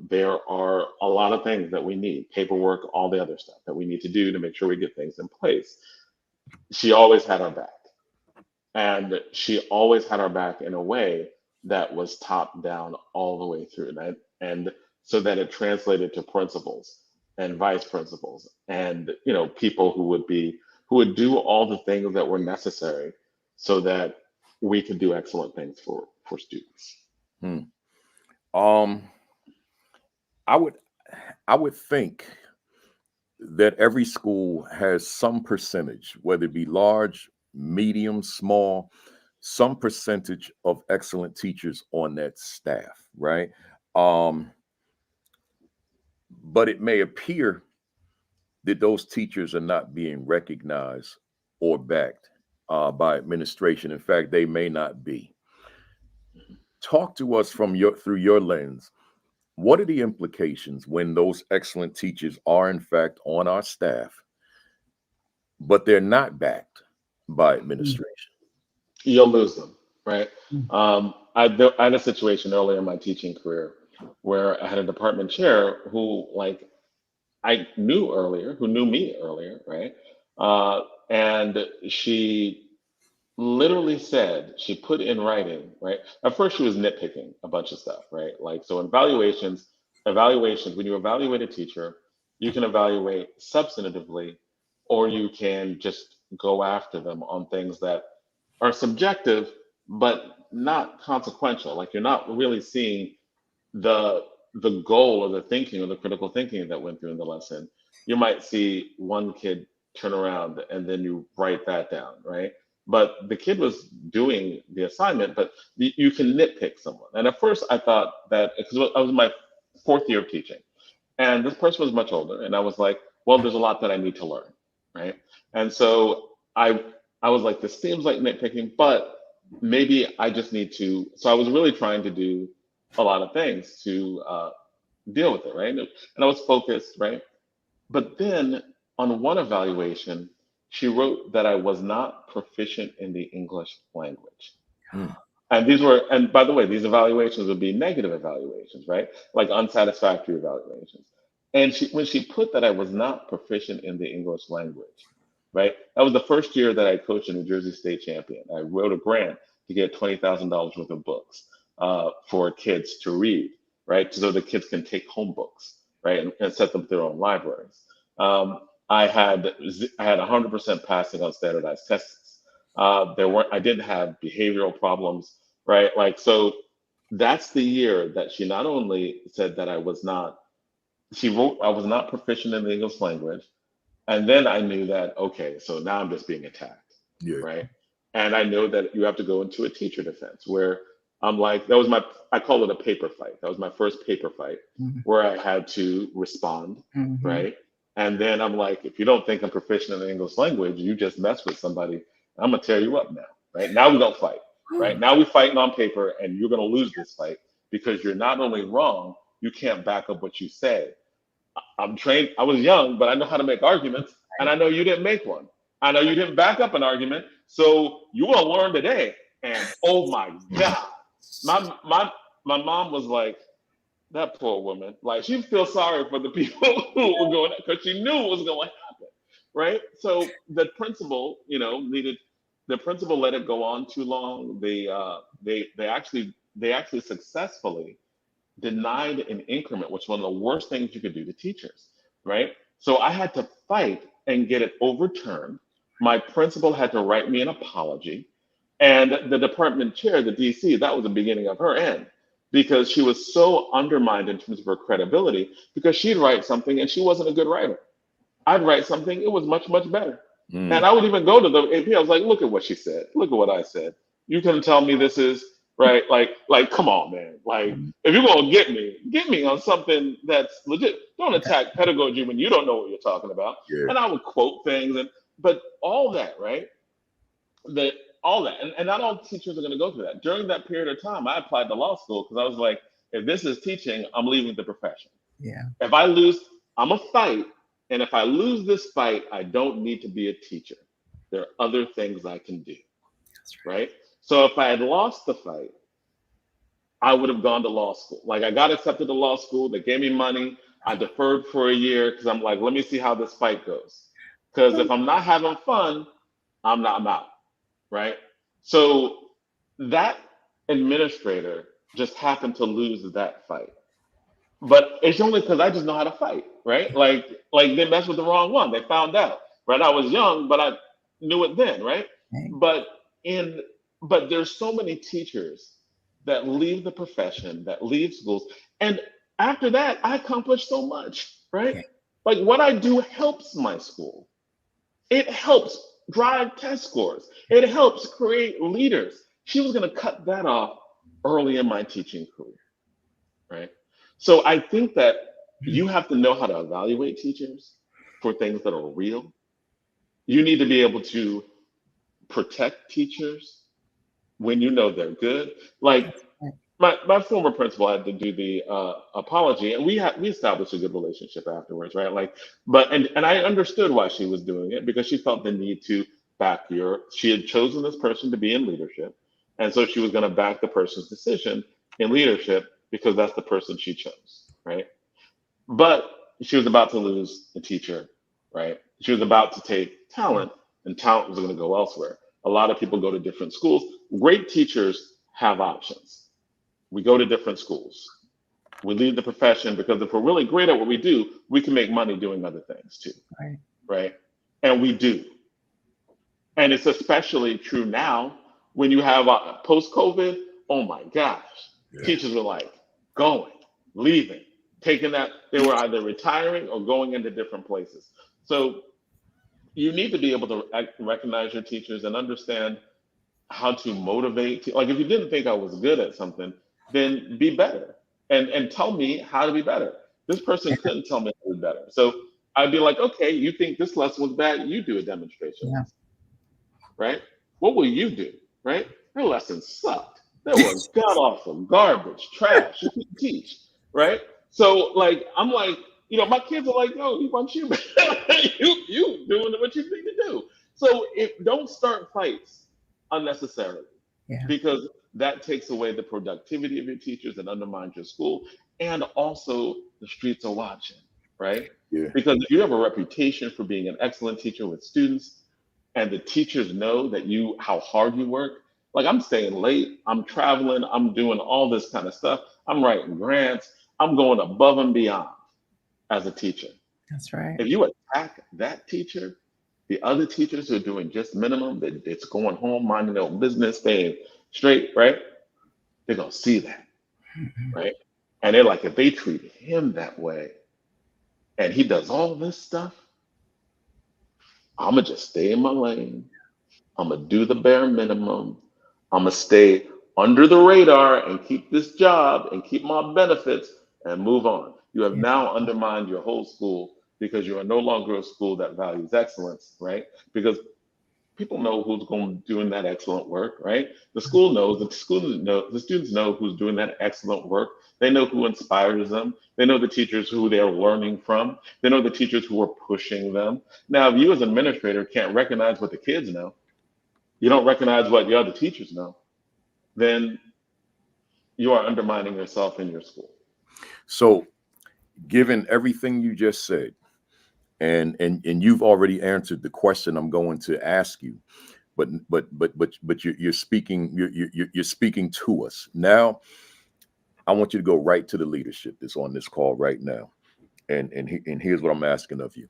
There are a lot of things that we need, paperwork, all the other stuff that we need to do to make sure we get things in place. she always had our back. And she always had our back in a way that was top down all the way through. And so that it translated to principals and vice principals and, people who would do all the things that were necessary so that we could do excellent things for students. Hmm. Um, I would I would think that every school has some percentage, whether it be large, medium, small, some percentage of excellent teachers on that staff, right? Um, but it may appear that those teachers are not being recognized or backed by administration. In fact, they may not be. Talk to us through your lens. What are the implications when those excellent teachers are in fact on our staff, but they're not backed by administration? You'll lose them, right? Mm. I had a situation earlier in my teaching career where I had a department chair who, like, who knew me earlier, right? And she literally said, she put in writing, right? At first, she was nitpicking a bunch of stuff, right? Like, so in evaluations, when you evaluate a teacher, you can evaluate substantively, or you can just go after them on things that are subjective, but not consequential. Like, you're not really seeing the the goal or the thinking or the critical thinking that went through in the lesson. You might see one kid turn around and then you write that down, right? But the kid was doing the assignment, but you can nitpick someone. And at first I thought that, because I was in my fourth year of teaching, and this person was much older, and I was like, well, there's a lot that I need to learn, right? And so I was like, this seems like nitpicking, but maybe I just need to. So I was really trying to do a lot of things to deal with it, right? And I was focused, right? But then on one evaluation, she wrote that I was not proficient in the English language. Hmm. And by the way, these evaluations would be negative evaluations, right? Like unsatisfactory evaluations. And when she put that I was not proficient in the English language, right? That was the first year that I coached a New Jersey state champion. I wrote a grant to get $20,000 worth of books for kids to read, right? So the kids can take home books, right? And set them their own libraries. I had 100% passing on standardized tests. I didn't have behavioral problems, right? Like, so that's the year that she not only said that she wrote I was not proficient in the English language, and then I knew that, okay, so now I'm just being attacked, Yeah. right? And I know that you have to go into a teacher defense where I'm like, I call it a paper fight. That was my first paper fight Mhm. where I had to respond, Mhm. right? And then I'm like, if you don't think I'm proficient in the English language, you just mess with somebody. I'm gonna tear you up now, right? Now we don't fight, right? Now we're fighting on paper, and you're gonna lose this fight because you're not only wrong, you can't back up what you say. I'm trained. I was young, but I know how to make arguments, and I know you didn't make one. I know you didn't back up an argument, so you will learn today. And oh my God, my my my mom was like, that poor woman. Like, she feels sorry for the people who were going, because she knew what was going to happen, right? So the principal let it go on too long. They actually successfully denied an increment, which is one of the worst things you could do to teachers, right? So I had to fight and get it overturned. My principal had to write me an apology. And the department chair, the DC, that was the beginning of her end, because she was so undermined in terms of her credibility, because she'd write something and she wasn't a good writer. I'd write something, it was much, much better. Hmm. And I would even go to the AP. I was like, look at what she said. Look at what I said. You couldn't tell me this is right. Like, come on, man. Like, if you're gonna get me on something that's legit. Don't attack pedagogy when you don't know what you're talking about. Yeah. And I would quote things, but all that, right? That all that, and not all teachers are gonna go through that. During that period of time, I applied to law school because I was like, if this is teaching, I'm leaving the profession. Yeah. If I lose, I'm a fight. And if I lose this fight, I don't need to be a teacher. There are other things I can do, right? So if I had lost the fight, I would have gone to law school. Like, I got accepted to law school. They gave me money. I deferred for a year because I'm like, let me see how this fight goes. Because if I'm not having fun, I'm out, right? So that administrator just happened to lose that fight. But it's only because I just know how to fight, right? Like they messed with the wrong one. They found out, right? I was young, but I knew it then, right? Right. But in but there's so many teachers that leave the profession, that leave schools, and after that, I accomplished so much, right? Yeah. Like what I do helps my school. It helps drive test scores. It helps create leaders. She was going to cut that off early in my teaching career, right? So I think that you have to know how to evaluate teachers for things that are real. You need to be able to protect teachers when you know they're good. Like That's right. my former principal had to do the apology, and we established a good relationship afterwards, right? Like, but and I understood why she was doing it because she felt the need to back your. She had chosen this person to be in leadership, and so she was going to back the person's decision in leadership because that's the person she chose, right? But she was about to lose a teacher, right? She was about to take Yeah. talent, and talent was going to go elsewhere. A lot of people go to different schools. Great teachers have options. We go to different schools. We leave the profession because if we're really great at what we do, we can make money doing other things too, Right. right? And we do. And it's especially true now when you have post COVID. Oh my gosh, Yeah. teachers were like going, leaving, taking that. They were either retiring or going into different places. So you need to be able to recognize your teachers and understand how to motivate. Like if you didn't think I was good at something, then be better and tell me how to be better. This person couldn't tell me how to be better. So I'd be like, okay, you think this lesson was bad? You do a demonstration Yeah. lesson, right? What will you do, right? Her lesson sucked. They were god awful, garbage, trash. You couldn't teach, right? So like I'm like, my kids are like, yo, you want you, you doing what you need to do. So if don't start fights unnecessarily Yeah. because that takes away the productivity of your teachers and undermines your school. And also the streets are watching, right? Yeah. Because if you have a reputation for being an excellent teacher with students, and the teachers know that how hard you work. Like I'm staying late, I'm traveling, I'm doing all this kind of stuff. I'm writing grants, I'm going above and beyond as a teacher. That's right. If you attack that teacher, the other teachers who are doing just minimum, that it's going home, minding their own business, staying straight, right? They're gonna see that, Mhm. right? And they're like, if they treat him that way and he does all this stuff, I'm gonna just stay in my lane. I'm gonna do the bare minimum. I'm gonna stay under the radar and keep this job and keep my benefits and move on. You have Yeah. now undermined your whole school because you are no longer a school that values excellence, right? Because people know who's going doing that excellent work, right? The students know who's doing that excellent work. They know who inspires them. They know the teachers who they're learning from. They know the teachers who are pushing them. Now, if you as an administrator can't recognize what the kids know, you don't recognize what the other teachers know, then you are undermining yourself in your school. So, given everything you just said, and you've already answered the question I'm going to ask you, but you're speaking you're speaking to us now. I want you to go right to the leadership that's on this call right now, and here's what I'm asking of you.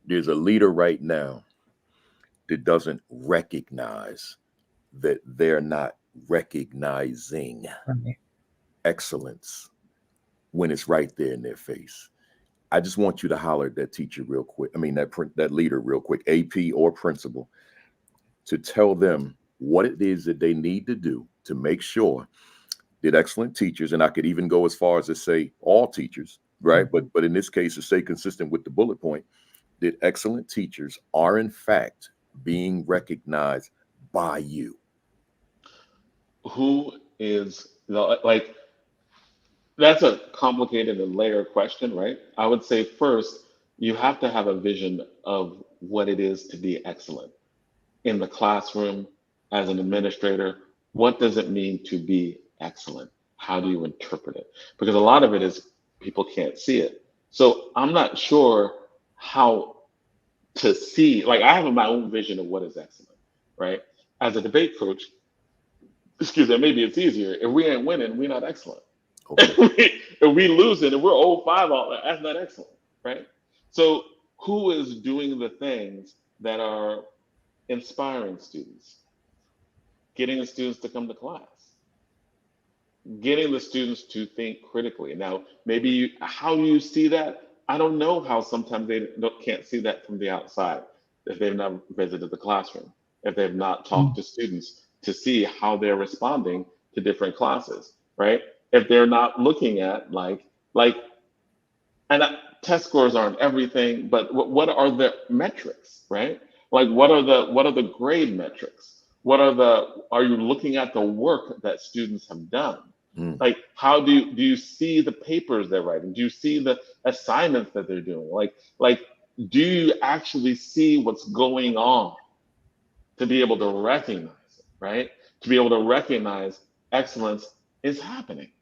There's a leader right now that doesn't recognize that they're not recognizing Right. excellence when it's right there in their face. I just want you to holler at that teacher real quick. I mean, that leader real quick, AP or principal, to tell them what it is that they need to do to make sure that excellent teachers, and I could even go as far as to say all teachers, right? But in this case, to stay consistent with the bullet point, that excellent teachers are in fact being recognized by you. Who is, like, that's a complicated and layered question, right? I would say first, you have to have a vision of what it is to be excellent in the classroom as an administrator. What does it mean to be excellent? How do you interpret it? Because a lot of it is people can't see it. So I'm not sure how to see, like I have my own vision of what is excellent, right? As a debate coach, excuse me, maybe it's easier. If we ain't winning, we're not excellent. Okay. If we losing and we're 0-5 all that, that's not excellent, right? So who is doing the things that are inspiring students, getting the students to come to class, getting the students to think critically? Now, maybe how do you see that? I don't know how sometimes they can't see that from the outside if they've not visited the classroom, if they've not talked to students to see how they're responding to different classes, right? If they're not looking at and test scores aren't everything, but what are the metrics, right? Like what are the grade metrics? Are you looking at the work that students have done? Like how do you see the papers they're writing? Do you see the assignments that they're doing? Like do you actually see what's going on to be able to recognize it, right? To be able to recognize excellence is happening.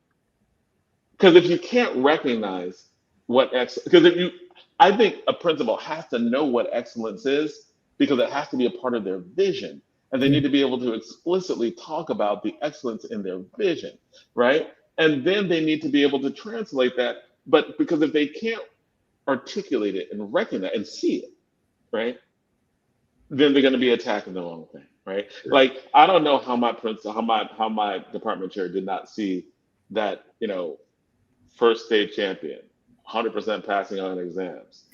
Because if you can't recognize I think a principal has to know what excellence is because it has to be a part of their vision. And they need to be able to explicitly talk about the excellence in their vision, right? And then they need to be able to translate that. But because if they can't articulate it and recognize and see it, right, then they're going to be attacking the wrong thing, right? Like I don't know how my department chair did not see that, first state champion, 100% passing on exams.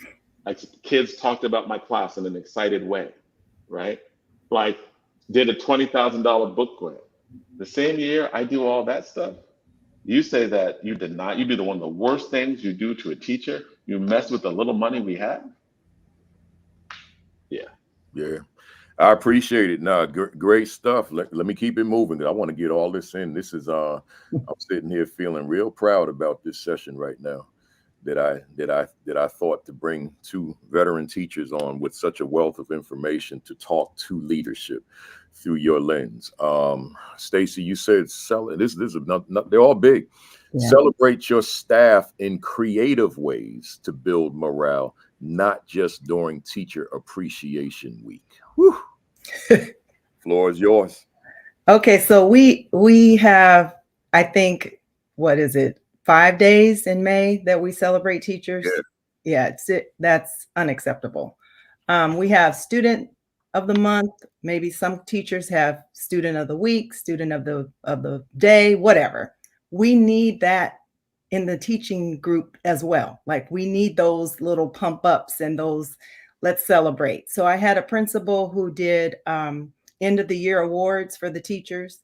Like kids talked about my class in an excited way, right? Like did a $20,000 book grant. The same year I do all that stuff, you say that you did not, you do one of the worst things you do to a teacher. You mess with the little money we have. Yeah. Yeah. I appreciate it. No, great stuff. Let me keep it moving. I want to get all this in. This is I'm sitting here feeling real proud about this session right now that I thought to bring two veteran teachers on with such a wealth of information to talk to leadership through your lens. Stacey, you said this is not they're all big. Yeah. Celebrate your staff in creative ways to build morale, not just during Teacher Appreciation Week. Whew. Floor is yours. Okay, so we have, I think, what is it, 5 days in May that we celebrate teachers? Yeah, that's unacceptable. We have student of the month. Maybe some teachers have student of the week, student of the day, whatever. We need that in the teaching group as well. Like we need those little pump ups and those let's celebrate. So I had a principal who did end of the year awards for the teachers,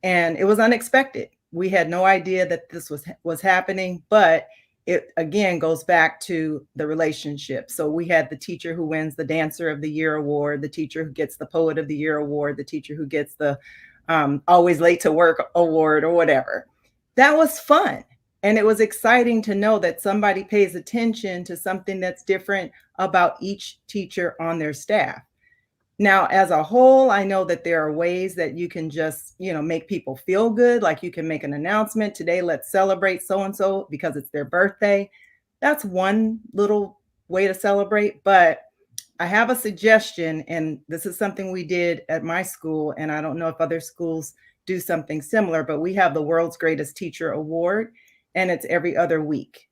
and it was unexpected. We had no idea that this was happening, but it again goes back to the relationship. So we had the teacher who wins the Dancer of the Year award, the teacher who gets the Poet of the Year award, the teacher who gets the always late to work award or whatever. That was fun. And it was exciting to know that somebody pays attention to something that's different about each teacher on their staff. Now, as a whole, I know that there are ways that you can just, make people feel good. Like you can make an announcement today, let's celebrate so-and-so because it's their birthday. That's one little way to celebrate. But I have a suggestion, and this is something we did at my school, and I don't know if other schools do something similar, but we have the World's Greatest Teacher Award, and it's every other week.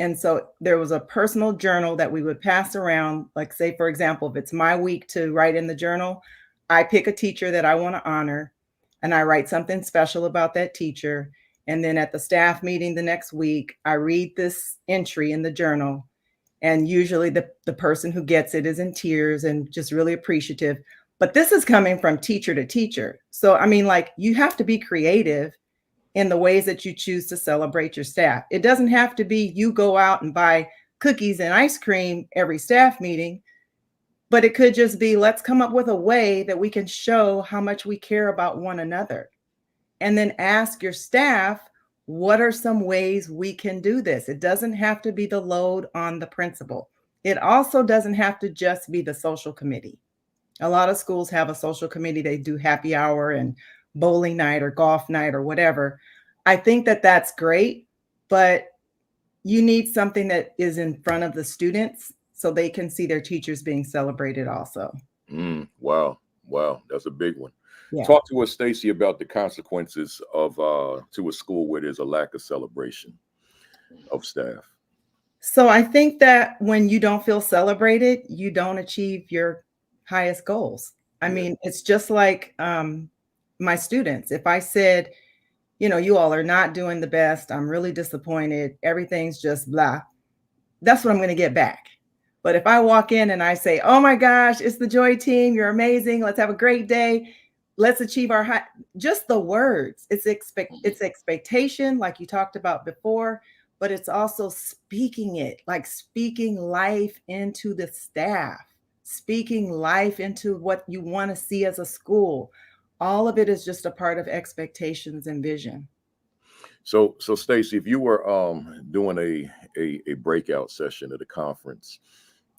And so there was a personal journal that we would pass around, like say, for example, if it's my week to write in the journal, I pick a teacher that I want to honor and I write something special about that teacher. And then at the staff meeting the next week, I read this entry in the journal. And usually the person who gets it is in tears and just really appreciative. But this is coming from teacher to teacher. So, I mean, like you have to be creative in the ways that you choose to celebrate your staff. It doesn't have to be you go out and buy cookies and ice cream every staff meeting, but it could just be, let's come up with a way that we can show how much we care about one another. And then ask your staff, what are some ways we can do this? It doesn't have to be the load on the principal. It also doesn't have to just be the social committee. A lot of schools have a social committee. They do happy hour and bowling night or golf night or whatever. I think that that's great, but you need something that is in front of the students. so they can see their teachers being celebrated also. Wow. That's a big one. Yeah. Talk to us, Stacey, about the consequences of to a school where there's a lack of celebration of staff. So I think that when you don't feel celebrated, you don't achieve your highest goals. I mean, it's just like my students. If I said, you all are not doing the best, I'm really disappointed, everything's just blah, that's what I'm going to get back. But if I walk in and I say, oh my gosh, it's the Joy team, you're amazing, let's have a great day, let's achieve our high, just the words, it's expectation, like you talked about before, but it's also speaking it, like speaking life into the staff, speaking life into what you want to see as a school. All of it is just a part of expectations and vision. So Stacey, if you were doing a breakout session at a conference,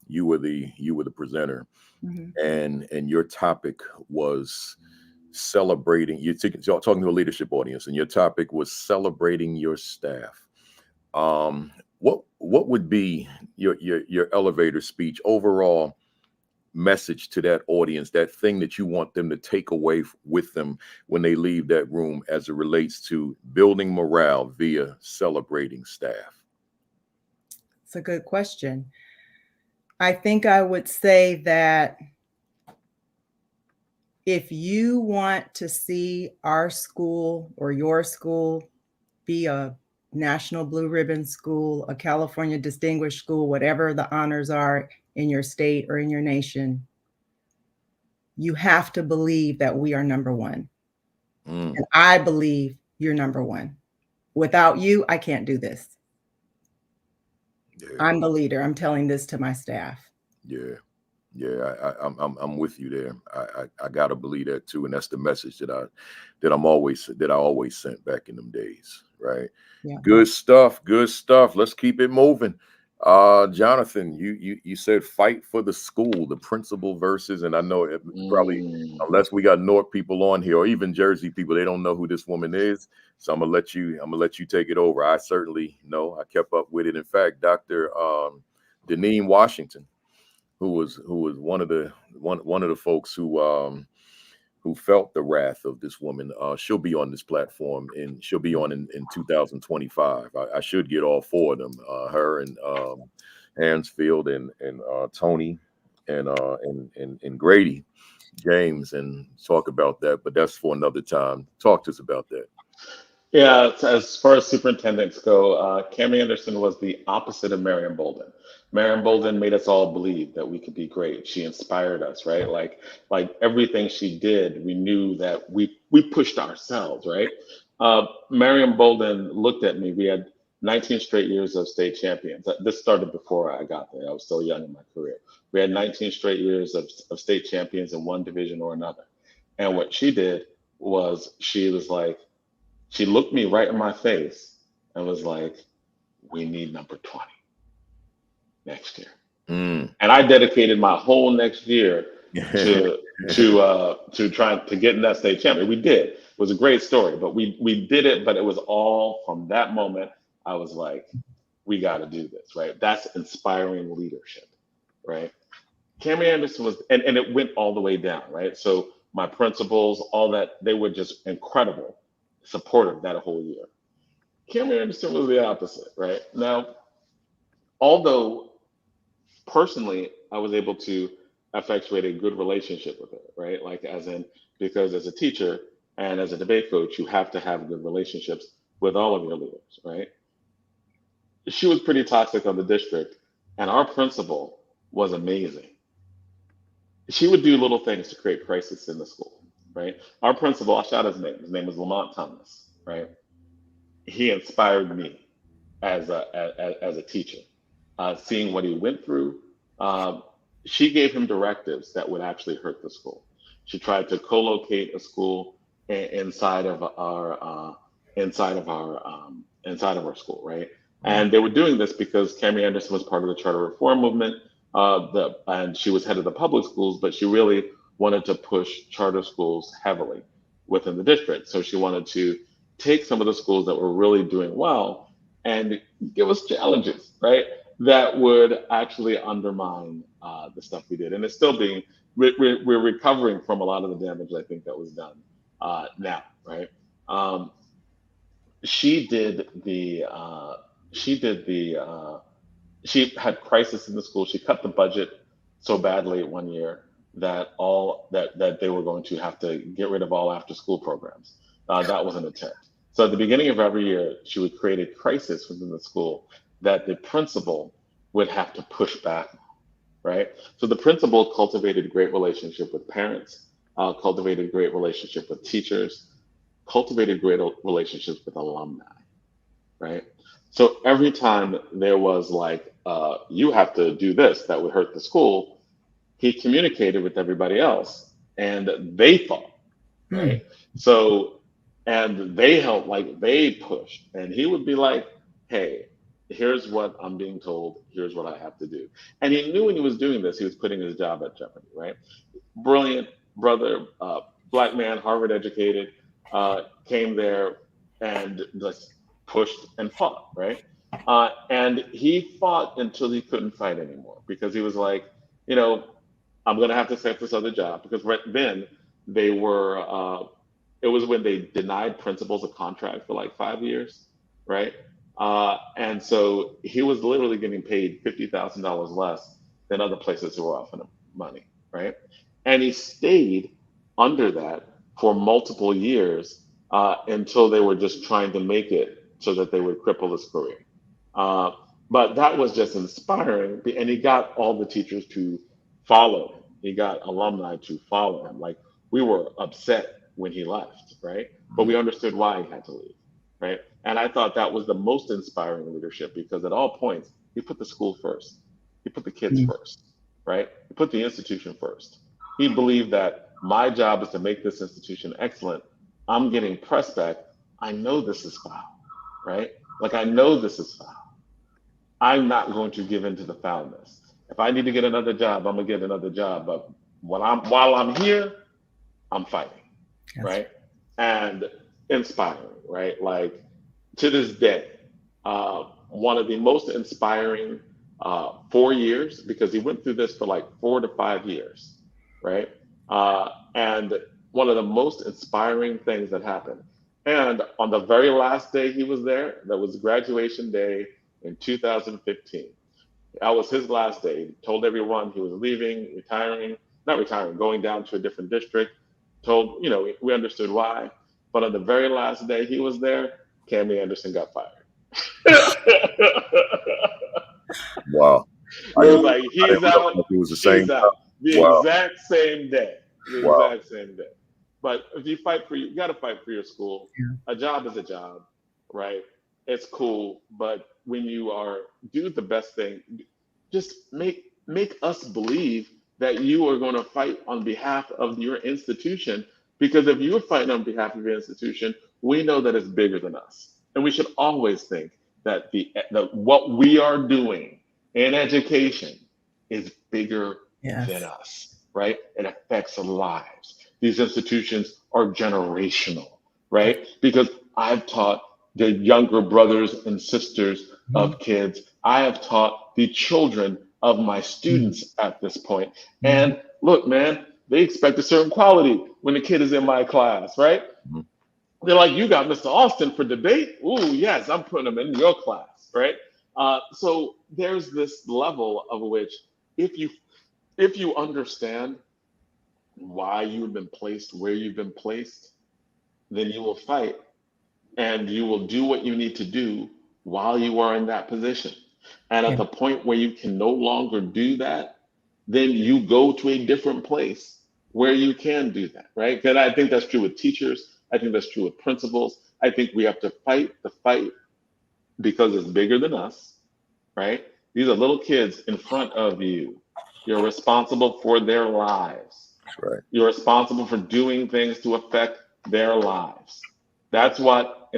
you were the presenter, and your topic was celebrating. You're talking to a leadership audience, and your topic was celebrating your staff. What would be your elevator speech, overall message to that audience, that thing that you want them to take away with them when they leave that room as it relates to building morale via celebrating staff? It's a good question. I think I would say that if you want to see our school or your school be a National Blue Ribbon school, a California Distinguished School, whatever the honors are in your state or in your nation, you have to believe that we are number one. And I believe you're number one. Without you, I can't do this. I'm the leader. I'm telling this to my staff. I'm with you there. I gotta believe that too, and that's the message that I always sent back in them days, right? Yeah. Good stuff. Let's keep it moving. Jonathan, you said fight for the school, the principal versus, and I know it probably, unless we got North people on here or even Jersey people, they don't know who this woman is. So I'm gonna let you take it over. I certainly know. I kept up with it. In fact, Dr. Deneen Washington, who was one of the folks who felt the wrath of this woman. She'll be on this platform, and she'll be on in 2025. I should get all four of them, her and Hansfield and Tony and Grady James, and talk about that. But that's for another time. Talk to us about that. Yeah, as far as superintendents go, Cameron Anderson was the opposite of Marion Bolden. Marion Bolden made us all believe that we could be great. She inspired us, right? Like everything she did, we knew that we pushed ourselves, right? Marion Bolden looked at me. We had 19 straight years of state champions. This started before I got there. I was still young in my career. We had 19 straight years of state champions in one division or another. And what she did was she looked me right in my face and was like, we need number 20 next year. And I dedicated my whole next year to trying to get in that state champion. We did. It was a great story, but we did it. But it was all from that moment. I was like, we got to do this, right? That's inspiring leadership, right? Cameron Anderson was, and it went all the way down, right? So my principals, all that, they were just incredible, supportive that whole year. Cameron Anderson was the opposite, right? Now, although personally, I was able to effectuate a good relationship with her, right? Like because as a teacher and as a debate coach, you have to have good relationships with all of your leaders, right? She was pretty toxic on the district, and our principal was amazing. She would do little things to create crisis in the school, right? Our principal, I'll shout his name. His name was Lamont Thomas, right? He inspired me as a teacher, seeing what he went through. She gave him directives that would actually hurt the school. She tried to co-locate a school inside of our school, right? And they were doing this because Cameron Anderson was part of the charter reform movement, and she was head of the public schools, but she really wanted to push charter schools heavily within the district. So she wanted to take some of the schools that were really doing well and give us challenges, right? that would actually undermine the stuff we did. And it's still being, we're recovering from a lot of the damage I think that was done now, right? Um, she did the, she did the, she had crisis in the school. She cut the budget so badly one year that that they were going to have to get rid of all after school programs. That was an attempt. So at the beginning of every year, she would create a crisis within the school that the principal would have to push back, right? So the principal cultivated a great relationship with parents, cultivated a great relationship with teachers, cultivated great relationships with alumni, right? So every time there was like, you have to do this that would hurt the school, he communicated with everybody else and they fought, right? So, and they helped, like they pushed, and he would be like, hey, here's what I'm being told, here's what I have to do. And he knew when he was doing this, he was putting his job at jeopardy, right? Brilliant brother, black man, Harvard educated, came there and just pushed and fought, right? And he fought until he couldn't fight anymore because he was like, you know, I'm going to have to accept this other job because right then they were, it was when they denied principals a contract for like 5 years, right? And so he was literally getting paid $50,000 less than other places who were offering him money, right? And he stayed under that for multiple years until they were just trying to make it so that they would cripple his career. Uh, but that was just inspiring, and he got all the teachers to follow him. He got alumni to follow him. Like we were upset when he left, right? But we understood why he had to leave, right? And I thought that was the most inspiring leadership because at all points he put the school first, he put the kids first, right? He put the institution first. He believed that my job is to make this institution excellent. I'm getting press back. I know this is foul, right? Like I know this is foul. I'm not going to give in to the foulness. If I need to get another job, I'm gonna get another job. But while I'm here, I'm fighting, right? And inspiring, right? Like to this day, one of the most inspiring 4 years because he went through this for like 4 to 5 years, right? And one of the most inspiring things that happened. And on the very last day he was there, that was graduation day in 2015. That was his last day. He told everyone he was leaving, retiring, not retiring, going down to a different district. Told, you know, we understood why. But on the very last day he was there, Cammie Anderson got fired. Wow. It was like, I he's didn't realize out, it was the she's same. out. The Wow. exact same day. The Wow. exact same day. But if you fight for, you got to fight for your school. A job is a job, right? It's cool. But when you are, do the best thing, just make us believe that you are going to fight on behalf of your institution. Because if you're fighting on behalf of your institution, we know that it's bigger than us. And we should always think that the what we are doing in education is bigger than us, right? It affects lives. These institutions are generational, right? Because I've taught the younger brothers and sisters of kids. I have taught the children of my students at this point. And look, man, they expect a certain quality when the kid is in my class, right? They're like, you got Mr. Alston for debate? Ooh, yes, I'm putting him in your class, right? So there's this level of which if you understand why you've been placed where you've been placed, then you will fight and you will do what you need to do while you are in that position. And at the point where you can no longer do that, then you go to a different place where you can do that, right? And I think that's true with teachers. I think that's true with principals. I think we have to fight the fight because it's bigger than us, right? These are little kids in front of you. You're responsible for their lives. Right. You're responsible for doing things to affect their lives. That's what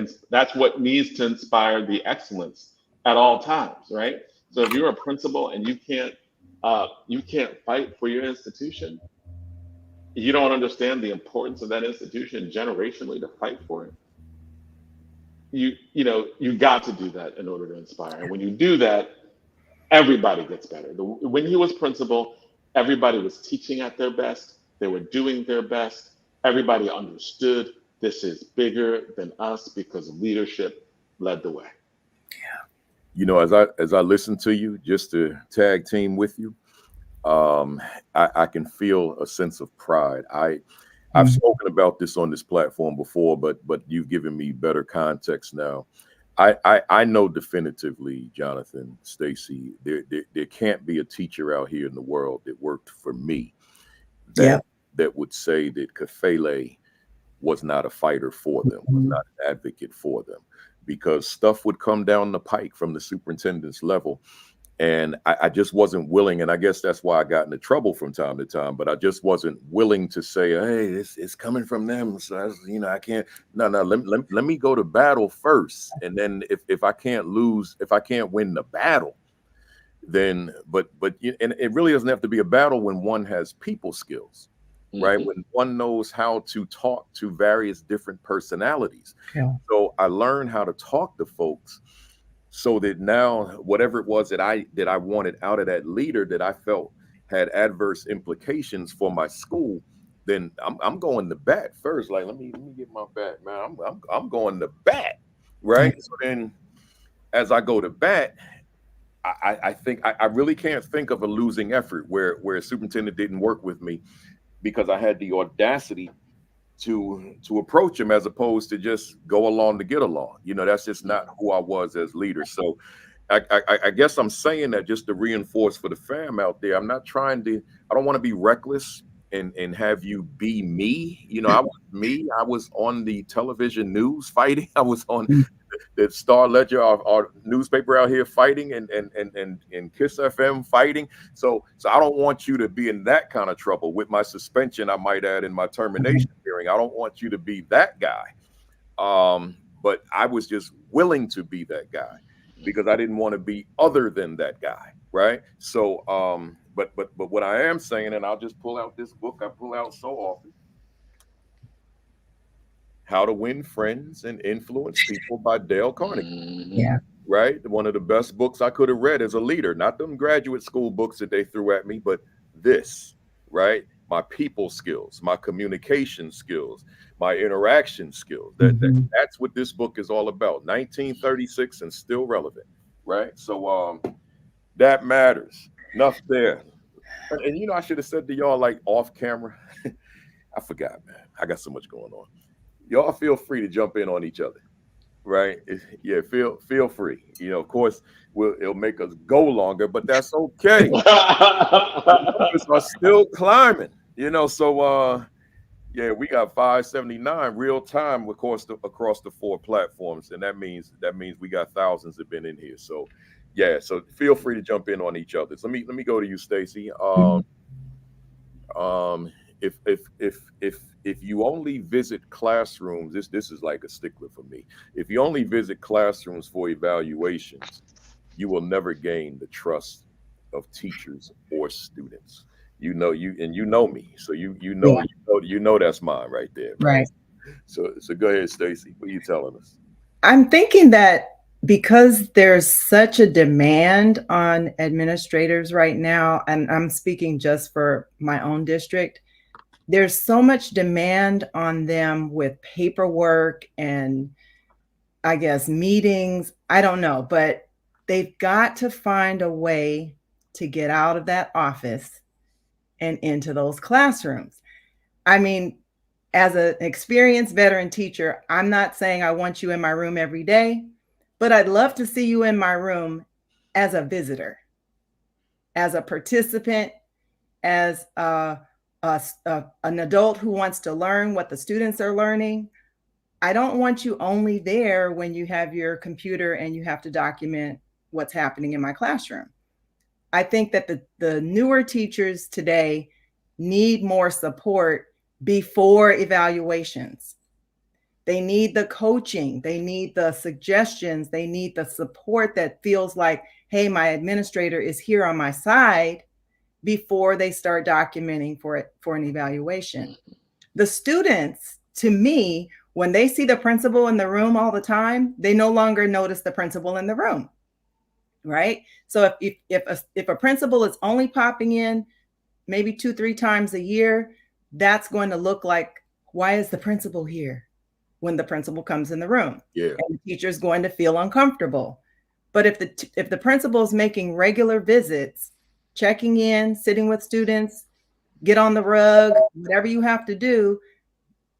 needs to inspire the excellence at all times, right? So if you're a principal and you can't fight for your institution, you don't understand the importance of that institution generationally to fight for it. You got to do that in order to inspire. And when you do that, everybody gets better. When he was principal, everybody was teaching at their best. They were doing their best. Everybody understood this is bigger than us because leadership led the way. You know, as I listen to you, just to tag team with you, I can feel a sense of pride. I've spoken about this on this platform before, but you've given me better context now. I know definitively, Jonathan, Stacey, there can't be a teacher out here in the world that worked for me that would say that Kafele was not a fighter for them, was not an advocate for them, because stuff would come down the pike from the superintendent's level. And I just wasn't willing, and I guess that's why I got into trouble from time to time, but I just wasn't willing to say, hey, it's coming from them. So, I can't, no, let me go to battle first. And then if I can't win the battle, then, but and it really doesn't have to be a battle when one has people skills, right? When one knows how to talk to various different personalities. So I learned how to talk to folks, so that now whatever it was that I wanted out of that leader that I felt had adverse implications for my school, then I'm going to bat first. Like, let me get my bat, man. I'm going to bat, right? So then as I go to bat, I think I really can't think of a losing effort where a superintendent didn't work with me, because I had the audacity to approach him, as opposed to just go along to get along. That's just not who I was as leader. So I guess I'm saying that just to reinforce for the fam out there. I don't want to be reckless and have you be me. I was me. I was on the television news fighting. I was on the Star Ledger, our newspaper out here fighting, and Kiss FM fighting. So I don't want you to be in that kind of trouble with my suspension, I might add, in my termination hearing. I don't want you to be that guy. But I was just willing to be that guy because I didn't want to be other than that guy, right? So but what I am saying, and I'll just pull out this book I pull out so often, How to Win Friends and Influence People by Dale Carnegie. Right? One of the best books I could have read as a leader, not them graduate school books that they threw at me, but this, right? My people skills, my communication skills, my interaction skills. That's what this book is all about. 1936 and still relevant, right? So that matters. Enough there. And I should have said to y'all, like, off camera. I forgot, man. I got so much going on. Y'all feel free to jump in on each other, right? Yeah, feel free. Of course, it'll make us go longer, but that's okay. The numbers are still climbing, So yeah, we got 579 real time, of course, across the 4 platforms, and that means we got thousands that have been in here. So yeah, so feel free to jump in on each other. So let me go to you, Stacey. If you only visit classrooms, this is like a stickler for me. If you only visit classrooms for evaluations, you will never gain the trust of teachers or students. You know me, so you know that's mine right there. Right. So go ahead, Stacey. What are you telling us? I'm thinking that because there's such a demand on administrators right now, and I'm speaking just for my own district, there's so much demand on them with paperwork and, I guess, meetings. I don't know, but they've got to find a way to get out of that office and into those classrooms. I mean, as an experienced veteran teacher, I'm not saying I want you in my room every day, but I'd love to see you in my room as a visitor, as a participant, as an adult who wants to learn what the students are learning. I don't want you only there when you have your computer and you have to document what's happening in my classroom. I think that the newer teachers today need more support before evaluations. They need the coaching, they need the suggestions, they need the support that feels like, hey, my administrator is here on my side, before they start documenting for an evaluation. The students, to me, when they see the principal in the room all the time, they no longer notice the principal in the room. right? So if a principal is only popping in maybe 2-3 times a year, that's going to look like, why is the principal here when the principal comes in the room? Yeah. And the teacher is going to feel uncomfortable. But if the principal is making regular visits, checking in, sitting with students, get on the rug, whatever you have to do,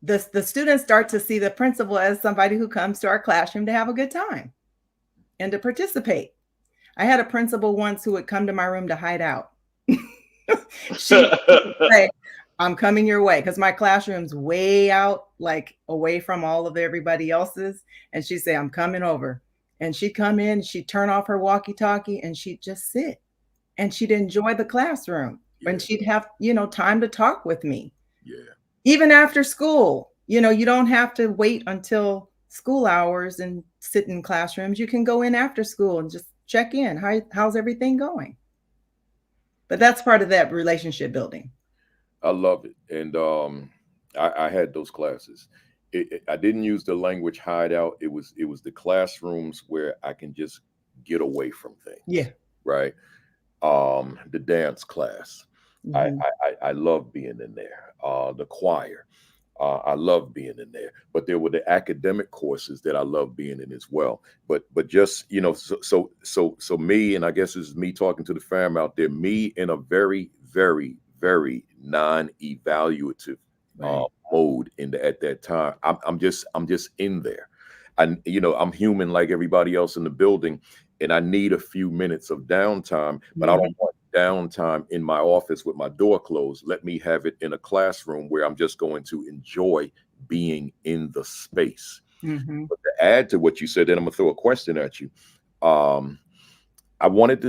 the students start to see the principal as somebody who comes to our classroom to have a good time and to participate. I had a principal once who would come to my room to hide out. She would say, I'm coming your way, because my classroom's way out, like away from all of everybody else's. And she'd say, I'm coming over. And she'd come in, she'd turn off her walkie-talkie, and she'd just sit. And she'd enjoy the classroom. Yeah. And she'd have, time to talk with me. Yeah. Even after school, you don't have to wait until school hours and sit in classrooms. You can go in after school and just check in. How's everything going? But that's part of that relationship building. I love it. And I had those classes. I didn't use the language hideout. It was the classrooms where I can just get away from things. Yeah. Right. The dance class. Mhm. I love being in there. The choir. I love being in there. But there were the academic courses that I love being in as well. But just, so me, and I guess this is me talking to the fam out there, me in a very, very, very non-evaluative Right. mode at that time. I'm just in there. I'm human like everybody else in the building, and I need a few minutes of downtime, but I don't want downtime in my office with my door closed. Let me have it in a classroom where I'm just going to enjoy being in the space. Mm-hmm. But to add to what you said, then I'm gonna throw a question at you. I wanted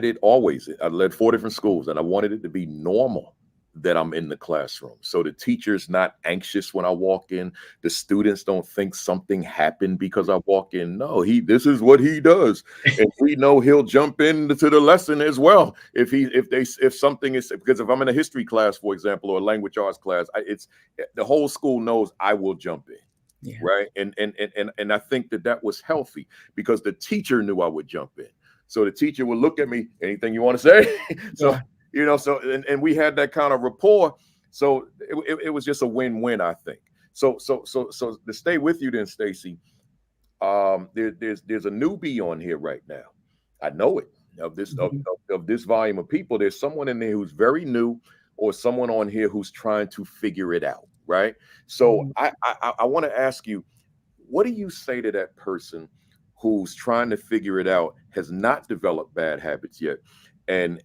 it always. I led 4 different schools, and I wanted it to be normal that I'm in the classroom. So the teacher's not anxious when I walk in. The students don't think something happened because I walk in. No, this is what he does. And we know he'll jump into the lesson as well. If something is, because if I'm in a history class, for example, or a language arts class, it's the whole school knows I will jump in. Yeah. Right. And I think that was healthy because the teacher knew I would jump in. So the teacher would look at me, anything you want to say? So, and we had that kind of rapport. So it was just a win-win, I think. So to stay with you then, Stacey, there's a newbie on here right now. I know it. Of this volume of people, there's someone in there who's very new, or someone on here who's trying to figure it out, right? So I want to ask you, what do you say to that person who's trying to figure it out, has not developed bad habits yet, and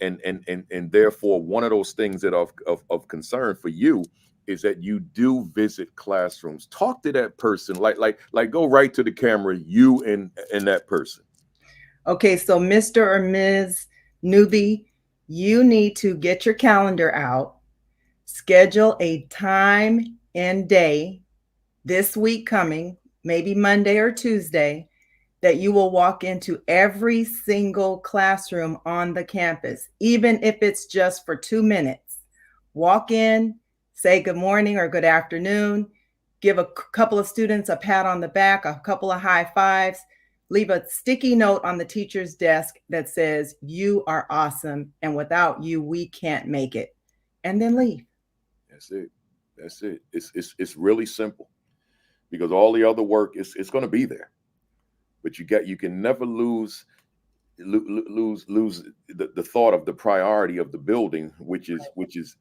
therefore one of those things that of concern for you is that you do visit classrooms? Talk to that person, like go right to the camera, you and that person. Okay, so Mr. or Ms. Newbie, you need to get your calendar out, schedule a time and day this week coming, maybe Monday or Tuesday, that you will walk into every single classroom on the campus, even if it's just for 2 minutes. Walk in, say good morning or good afternoon, give a couple of students a pat on the back, a couple of high fives, leave a sticky note on the teacher's desk that says, you are awesome, and without you, we can't make it, and then leave. That's it. It's really simple, because all the other work it's going to be there. But you can never lose the thought of the priority of the building, which is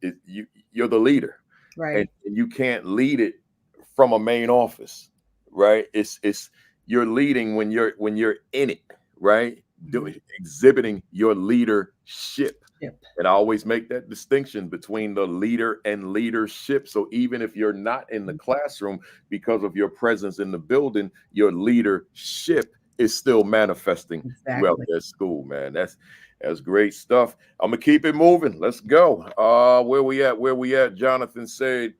you're the leader, right? And you can't lead it from a main office, right? It's you're leading when you're in it, right? Exhibiting your leadership. Yep. And I always make that distinction between the leader and leadership. So even if you're not in the classroom, because of your presence in the building, your leadership is still manifesting throughout that school, man. That's great stuff. I'm gonna keep it moving. Let's go. Where we at? Jonathan said,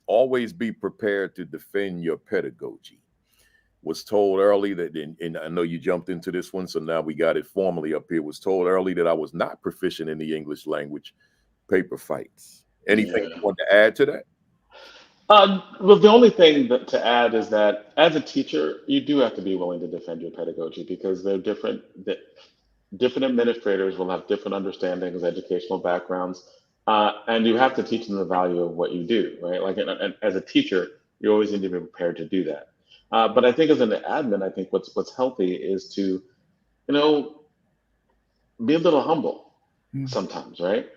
always be prepared to defend your pedagogy. Was told early that, and I know you jumped into this one, so now we got it formally up here. Was told early that I was not proficient in the English language. Paper fights. Anything you want to add to that? Well, the only thing to add is that as a teacher, you do have to be willing to defend your pedagogy because they're different. Different administrators will have different understandings, educational backgrounds, and you have to teach them the value of what you do, right? Like, and as a teacher, you always need to be prepared to do that. But I think as an admin, I think what's healthy is to, be a little humble Mm. sometimes, right?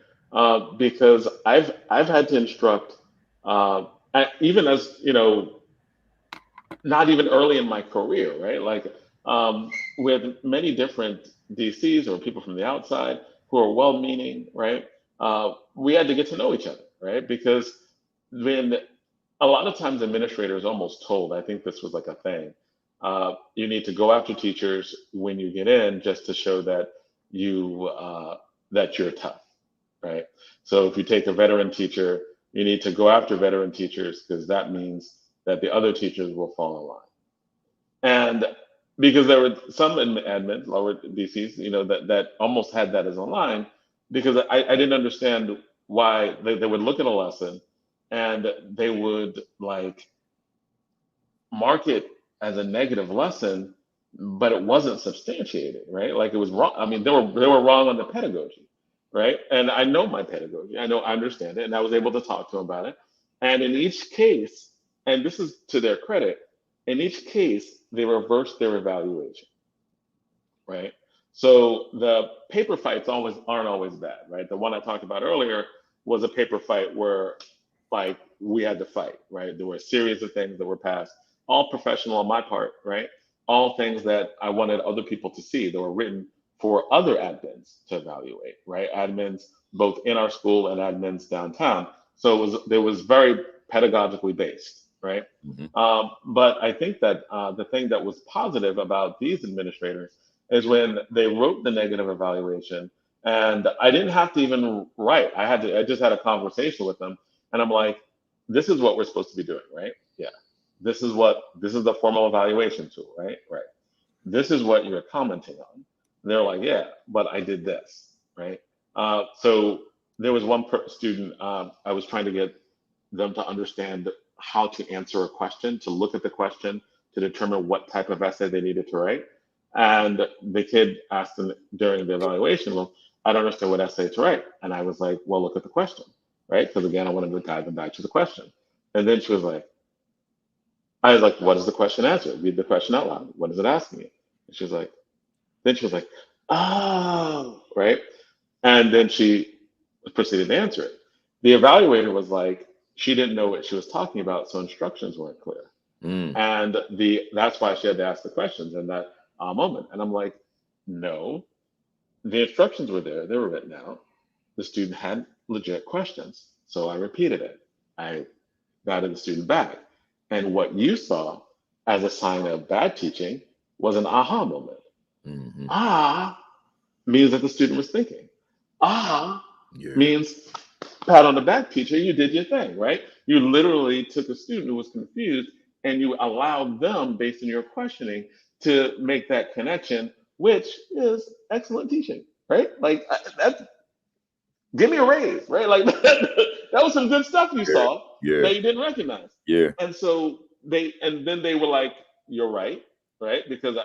Because I've had to instruct, even as not even early in my career, right? Like with many different DCs or people from the outside who are well-meaning, right? We had to get to know each other, right? Because when a lot of times administrators almost told, I think this was like a thing, you need to go after teachers when you get in just to show that that you're tough, right? So if you take a veteran teacher, you need to go after veteran teachers because that means that the other teachers will fall in line. And because there were some admins, lower DCs, that almost had that as a line, because I didn't understand why they would look at a lesson and they would like mark it as a negative lesson, but it wasn't substantiated, right? Like it was wrong. I mean, they were wrong on the pedagogy, right? And I know my pedagogy. I understand it, and I was able to talk to them about it. And in each case, and this is to their credit, in each case they reversed their evaluation, right? So the paper fights aren't always bad, right? The one I talked about earlier was a paper fight where like we had to fight, right? There were a series of things that were passed, all professional on my part, right? All things that I wanted other people to see that were written for other admins to evaluate, right? Admins both in our school and admins downtown. So there was very pedagogically based, right? Mhm. But I think that the thing that was positive about these administrators is when they wrote the negative evaluation, and I didn't have to even write. I just had a conversation with them, and I'm like, this is what we're supposed to be doing, right? Yeah. This is the formal evaluation tool, right? Right. This is what you're commenting on. And they're like, yeah, but I did this, right? So there was one student, I was trying to get them to understand how to answer a question, to look at the question, to determine what type of essay they needed to write. And the kid asked them during the evaluation, well, I don't understand what essay to write. And I was like, well, look at the question, right? Because again, I wanted to guide them back to the question. And then I was like, what is the question answer? Read the question out loud. What is it asking you? And then she was like, oh, right? And then she proceeded to answer it. The evaluator was like, she didn't know what she was talking about, so instructions weren't clear. Mm. And that's why she had to ask the questions in that moment. And I'm like, no, the instructions were there, they were written out. The student had legit questions. So I repeated it. I guided the student back. And what you saw as a sign of bad teaching was an aha moment. Mhm. Ah means that the student was thinking. Ah Yeah. means pat on the back, teacher, you did your thing, right? You literally took a student who was confused and you allowed them, based on your questioning, to make that connection, which is excellent teaching, right? Like that's give me a raise, right? Like that was some good stuff you Yeah. saw Yeah. that you didn't recognize. Yeah. And so then they were like, you're right, right? Because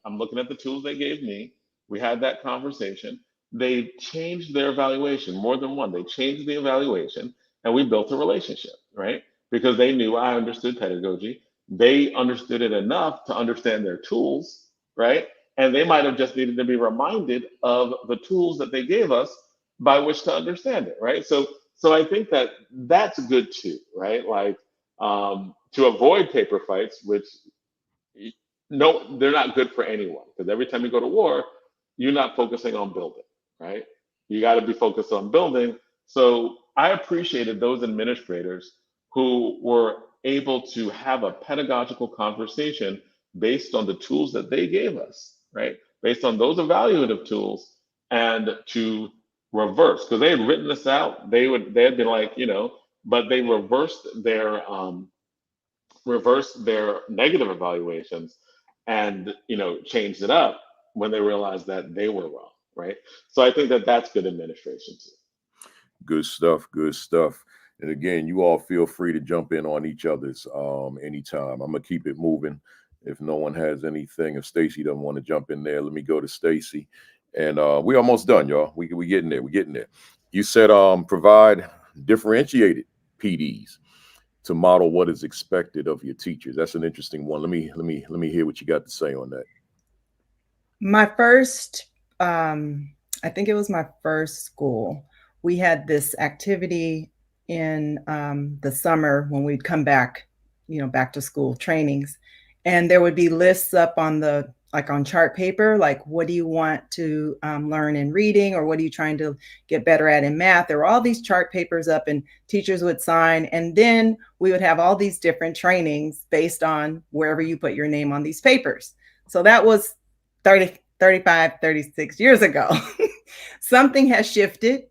I'm looking at the tools they gave me. We had that conversation. They changed their evaluation, more than one. They changed the evaluation and we built a relationship, right? Because they knew I understood pedagogy. They understood it enough to understand their tools, right? And they might have just needed to be reminded of the tools that they gave us by which to understand it, right? So I think that that's good too, right? Like to avoid paper fights, which no, they're not good for anyone because every time you go to war, you're not focusing on building, right? You got to be focused on building. So I appreciated those administrators who were able to have a pedagogical conversation based on the tools that they gave us, right? Based on those evaluative tools and to reverse because they had written this out. They had been like, but they reversed their negative evaluations and changed it up when they realized that they were wrong, right? So I think that that's good administration too. Good stuff. Good stuff. And again, you all feel free to jump in on each other's anytime. I'm gonna keep it moving. If no one has anything, if Stacey doesn't want to jump in there, let me go to Stacey. And we almost done, y'all. We getting there. We're getting there. You said provide differentiated PDs to model what is expected of your teachers. That's an interesting one. Let me hear what you got to say on that. My first, I think it was my first school. We had this activity in the summer when we'd come back, back to school trainings, and there would be lists up on on chart paper, like what do you want to learn in reading, or what are you trying to get better at in math? There were all these chart papers up, and teachers would sign, and then we would have all these different trainings based on wherever you put your name on these papers. So that was 30, 35, 36 years ago. Something has shifted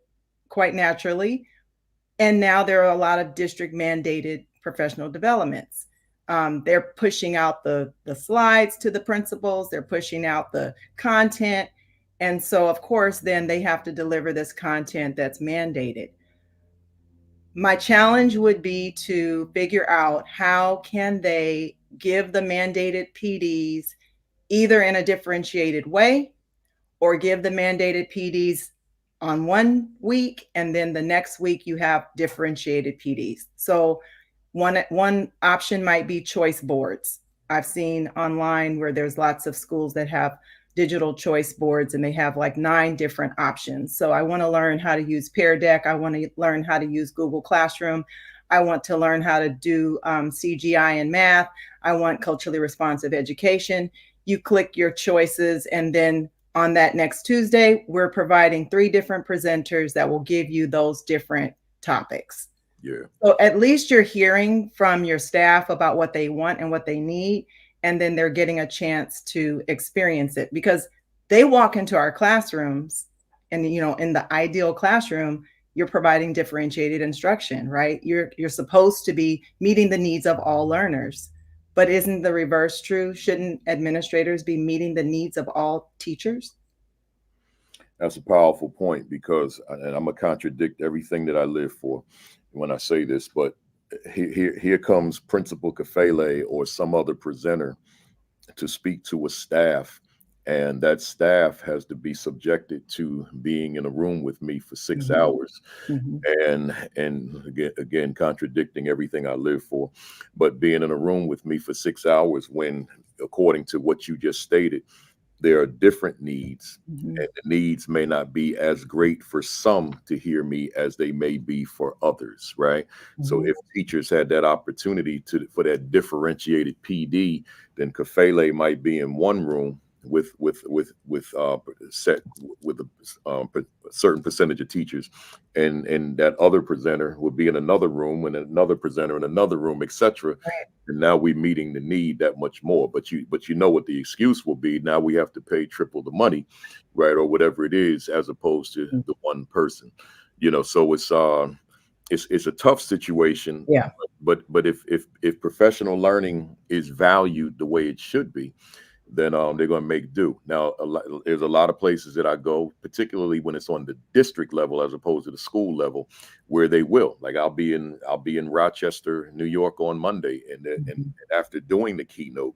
quite naturally. And now there are a lot of district mandated professional developments. They're pushing out the slides to the principals. They're pushing out the content. And so, of course, then they have to deliver this content that's mandated. My challenge would be to figure out how can they give the mandated PDs either in a differentiated way, or give the mandated PDs on one week, and then the next week you have differentiated PDs. So one option might be choice boards. I've seen online where there's lots of schools that have digital choice boards, and they have like 9 different options. So I want to learn how to use Pear Deck. I want to learn how to use Google Classroom. I want to learn how to do CGI in math. I want culturally responsive education. You click your choices, and then on that next Tuesday, we're providing 3 different presenters that will give you those different topics. Yeah. So at least you're hearing from your staff about what they want and what they need, and then they're getting a chance to experience it, because they walk into our classrooms, and in the ideal classroom, you're providing differentiated instruction, right? You're supposed to be meeting the needs of all learners. But isn't the reverse true? Shouldn't administrators be meeting the needs of all teachers? That's a powerful point, because, and I'm gonna contradict everything that I live for when I say this, but here comes Principal Kafele or some other presenter to speak to a staff, and that staff has to be subjected to being in a room with me for 6 Mhm. hours. Mhm. And again, contradicting everything I live for, but being in a room with me for 6 hours when, according to what you just stated, there are different needs, Mhm. and the needs may not be as great for some to hear me as they may be for others, right? So Mhm. if teachers had that opportunity for that differentiated PD, then Kafele might be in one room with set with a certain percentage of teachers, and that other presenter would be in another room, and another presenter in another room, etc. Right. And now we're meeting the need that much more. But you know what the excuse will be. Now we have to pay triple the money, right, or whatever it is, as opposed to Mhm. the one person. So it's a tough situation. Yeah. But if professional learning is valued the way it should be, then they're going to make do. Now, there's a lot of places that I go, particularly when it's on the district level as opposed to the school level, where they will. Like I'll be in Rochester, New York on Monday, and Mhm. after doing the keynote,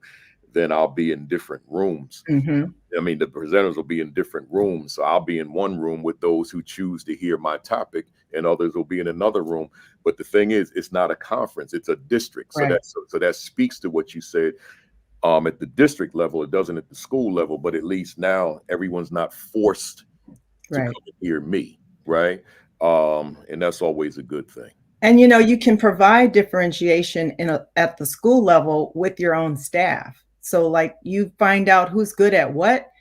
then I'll be in different rooms. Mhm. I mean, the presenters will be in different rooms, so I'll be in one room with those who choose to hear my topic, and others will be in another room. But the thing is, it's not a conference; it's a district. So Right. that speaks to what you said. At the district level, it doesn't at the school level, but at least now everyone's not forced to come Right. and hear me, right? And that's always a good thing. And you can provide differentiation at the school level with your own staff. So like you find out who's good at what,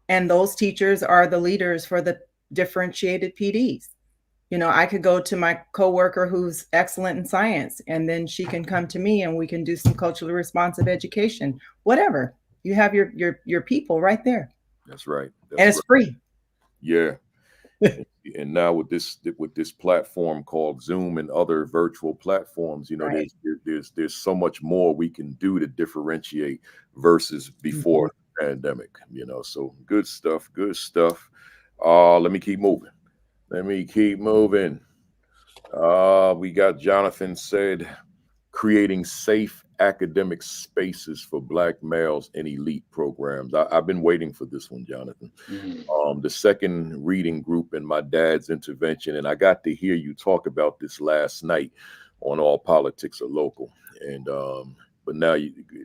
and those teachers are the leaders for the differentiated PDs. I could go to my coworker who's excellent in science, and then she can come to me, and we can do some culturally responsive education. Whatever. You have your people right there, That's right. and That's it's right. free. Yeah. And now with this platform called Zoom and other virtual platforms, Right. there's so much more we can do to differentiate versus before Mhm. the pandemic. So good stuff. Good stuff. Let me keep moving. We got Jonathan said, creating safe academic spaces for Black males in elite programs. I've been waiting for this one, Jonathan. The second reading group in my dad's intervention, and I got to hear you talk about this last night on All Politics Are Local. And but now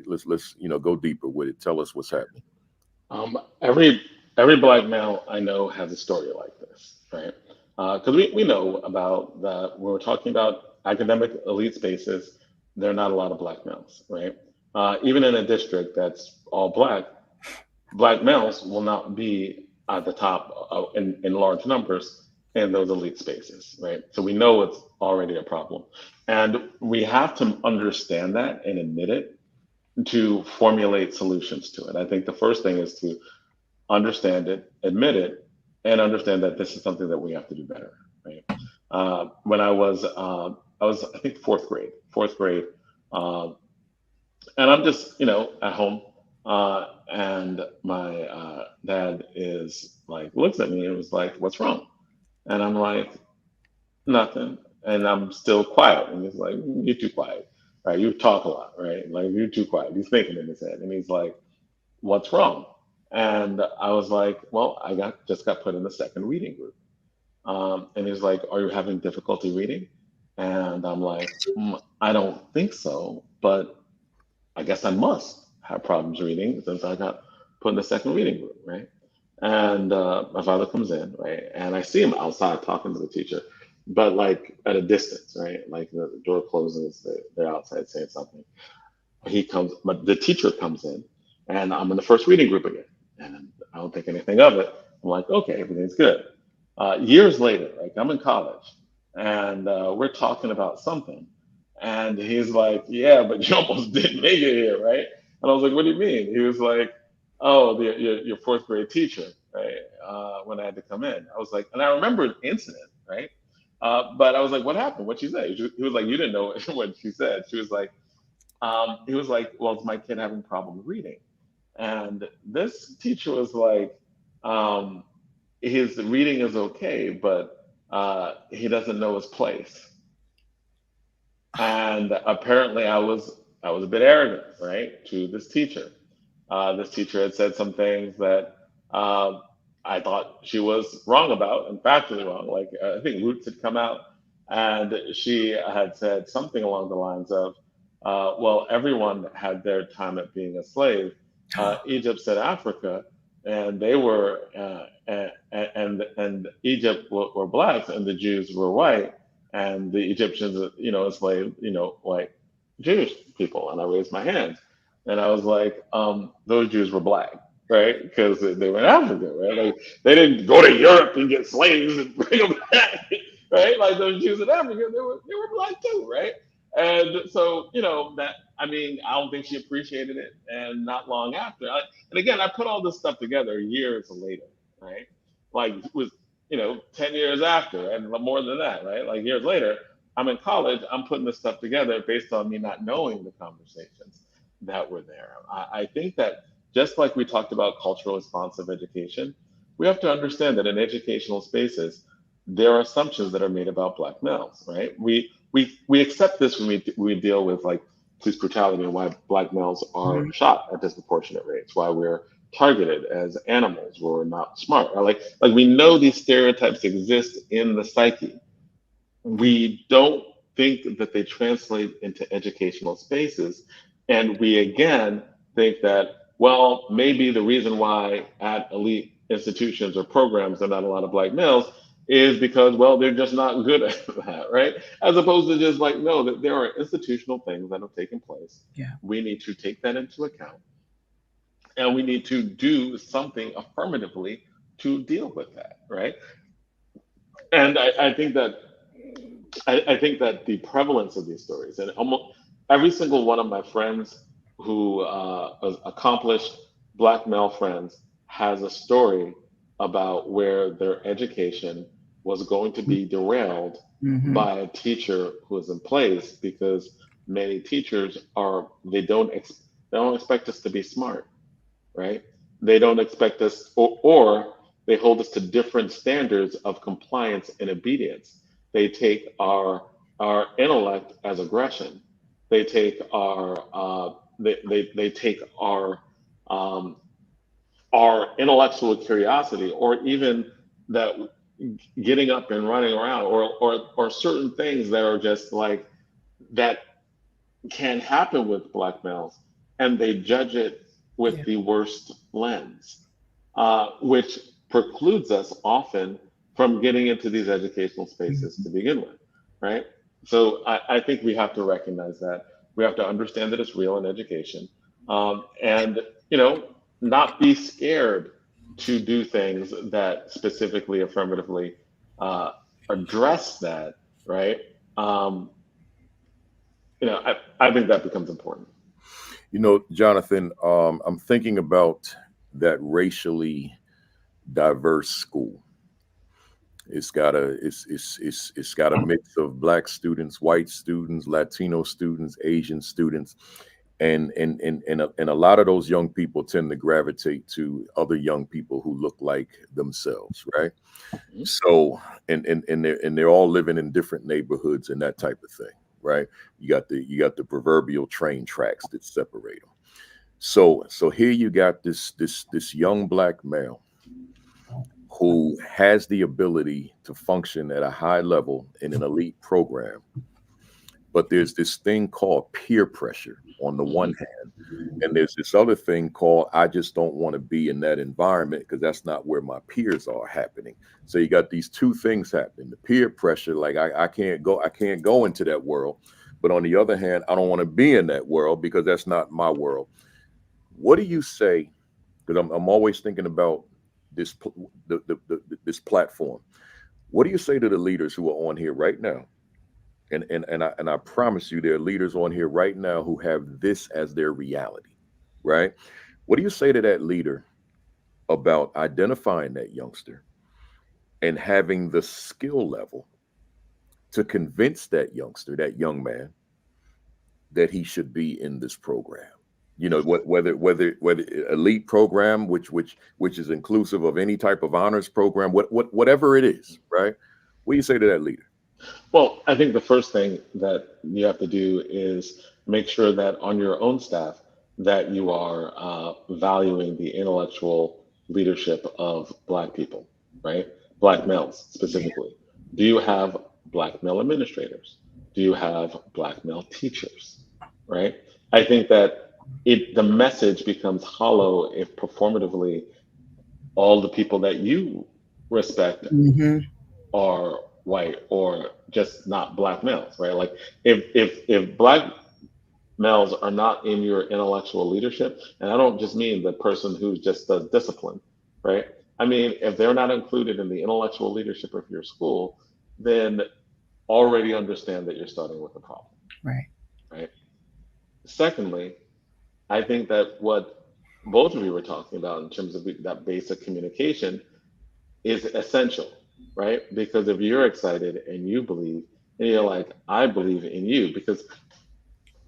let's go deeper with it. Tell us what's happening. Every Black male I know has a story like this, right? Because we know about that when we're talking about academic elite spaces, there are not a lot of Black males, right? Even in a district that's all Black males will not be at the top in large numbers in those elite spaces, right? So we know it's already a problem. And we have to understand that and admit it to formulate solutions to it. I think the first thing is to understand it, admit it, and understand that this is something that we have to do better, right? When I was I think fourth grade, uh, and I'm just at home, and my dad is like looks at me and was like, "What's wrong?" And I'm like, "Nothing," and I'm still quiet, and he's like, "You're too quiet, right? You talk a lot, right? Like you're too quiet." He's thinking in his head, and he's like, "What's wrong?" And I was like, "Well, I just got put in the second reading group." And he's like, "Are you having difficulty reading?" And I'm like, "I don't think so, but I guess I must have problems reading since I got put in the second reading group, right?" And my father comes in, right? And I see him outside talking to the teacher, but like at a distance, right? Like the door closes, they're outside saying something. He comes, but the teacher comes in, and I'm in the first reading group again, and I don't think anything of it. I'm like, okay, everything's good. Years later, like I'm in college, and we're talking about something, and he's like, "Yeah, but you almost didn't make it here, right?" And I was like, "What do you mean?" He was like, "Oh, your fourth grade teacher, right? When I had to come in." I was like, and I remember the incident, right? But I was like, "What happened? What'd she say?" He was like, "You didn't know what she said." She was like, he was like, "Well, is my kid having problem reading?" And this teacher was like, um, "His reading is okay, but he doesn't know his place." And apparently, I was a bit arrogant, right, to this teacher. This teacher had said some things that I thought she was wrong about, and factually wrong. Like I think Roots had come out, and she had said something along the lines of, "Well, everyone had their time at being a slave. Egypt said Africa, and they were and Egypt were blacks, and the Jews were white, and the Egyptians, enslaved, white Jewish people." And I raised my hand. And I was like, those Jews were black, right? Because they were in Africa, right? Like they didn't go to Europe and get slaves and bring them back, right? Like those Jews in Africa, they were black too, right? And so, that I mean, I don't think she appreciated it. And not long after, and again, I put all this stuff together years later, right? Like it was, 10 years after, and more than that, right? Like years later, I'm in college, I'm putting this stuff together based on me not knowing the conversations that were there. I think that just like we talked about cultural responsive education, we have to understand that in educational spaces, there are assumptions that are made about Black males, right? We accept this when we deal with like police brutality and why Black males are Mhm. shot at disproportionate rates, why we're targeted as animals, we're not smart. Or like we know these stereotypes exist in the psyche. We don't think that they translate into educational spaces. And we again think that, well, maybe the reason why at elite institutions or programs there are not a lot of Black males is because, well, they're just not good at that, right? As opposed to just like, no, that there are institutional things that have taken place. Yeah. We need to take that into account, and we need to do something affirmatively to deal with that, right? And I think that the prevalence of these stories, and almost every single one of my friends who accomplished Black male friends has a story about where their education was going to be derailed Mhm. by a teacher who is in place because many teachers they don't expect us to be smart, right? They don't expect us, or they hold us to different standards of compliance and obedience. They take our intellect as aggression. They take they take our intellectual curiosity, or even that getting up and running around, or certain things that are just like that can happen with Black males, and they judge it with Yeah. the worst lens, which precludes us often from getting into these educational spaces to begin with, right? So I think we have to recognize that. We have to understand that it's real in education, and not be scared to do things that specifically affirmatively address that, right? Um, I think that becomes important. Jonathan, I'm thinking about that racially diverse school. It's got a mix of Black students, white students, Latino students, Asian students, and a lot of those young people tend to gravitate to other young people who look like themselves, right? Mhm. So and they're all living in different neighborhoods and that type of thing, right? You got the proverbial train tracks that separate them. So here you got this young Black male who has the ability to function at a high level in an elite program, but there's this thing called peer pressure on the one hand, and there's this other thing called I just don't want to be in that environment because that's not where my peers are happening. So you got these two things happening: the peer pressure, like I can't go into that world, but on the other hand, I don't want to be in that world because that's not my world. What do you say? Because I'm always thinking about this this platform. What do you say to the leaders who are on here right now? And I promise you, there are leaders on here right now who have this as their reality, right? What do you say to that leader about identifying that youngster and having the skill level to convince that youngster, that young man, that he should be in this program? Whether elite program, which is inclusive of any type of honors program, whatever it is, right? What do you say to that leader? Well, I think the first thing that you have to do is make sure that on your own staff that you are valuing the intellectual leadership of Black people, right? Black males specifically. Do you have Black male administrators? Do you have Black male teachers? Right? I think that the message becomes hollow if performatively all the people that you respect Mhm. are white or just not Black males, right? Like if Black males are not in your intellectual leadership, and I don't just mean the person who just does discipline, right? I mean, if they're not included in the intellectual leadership of your school, then already understand that you're starting with a problem, Right. right? Secondly, I think that what both of you were talking about in terms of that basic communication is essential, right? Because if you're excited and you believe, and you're like, I believe in you, because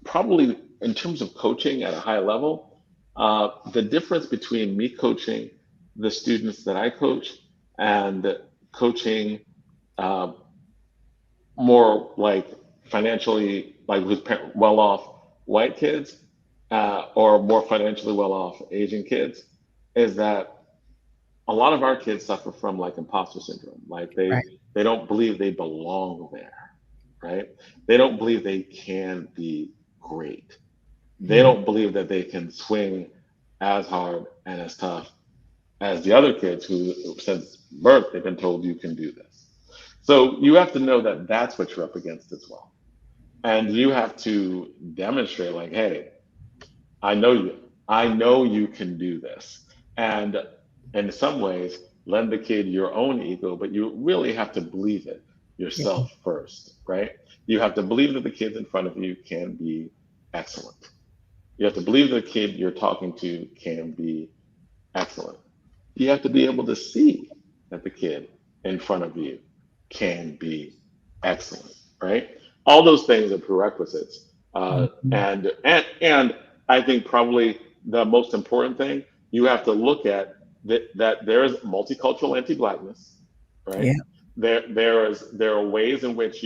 probably in terms of coaching at a high level, the difference between me coaching the students that I coach and coaching uh, more like financially, like with well off white kids or more financially well off Asian kids, is that a lot of our kids suffer from like imposter syndrome. Like Right. they don't believe they belong there, right? They don't believe they can be great. They Mhm. don't believe that they can swing as hard and as tough as the other kids who, since birth, they've been told you can do this. So you have to know that that's what you're up against as well. And you have to demonstrate, like, hey, I know you. I know you can do this. And in some ways, lend the kid your own ego, but you really have to believe it Yeah. yourself first, right? You have to believe that the kids in front of you can be excellent. You have to believe the kid you're talking to can be excellent. You have to be able to see that the kid in front of you can be excellent, right? All those things are prerequisites. Mhm. And I think probably the most important thing you have to look at that there's multicultural anti-blackness, right? Yeah. there are ways in which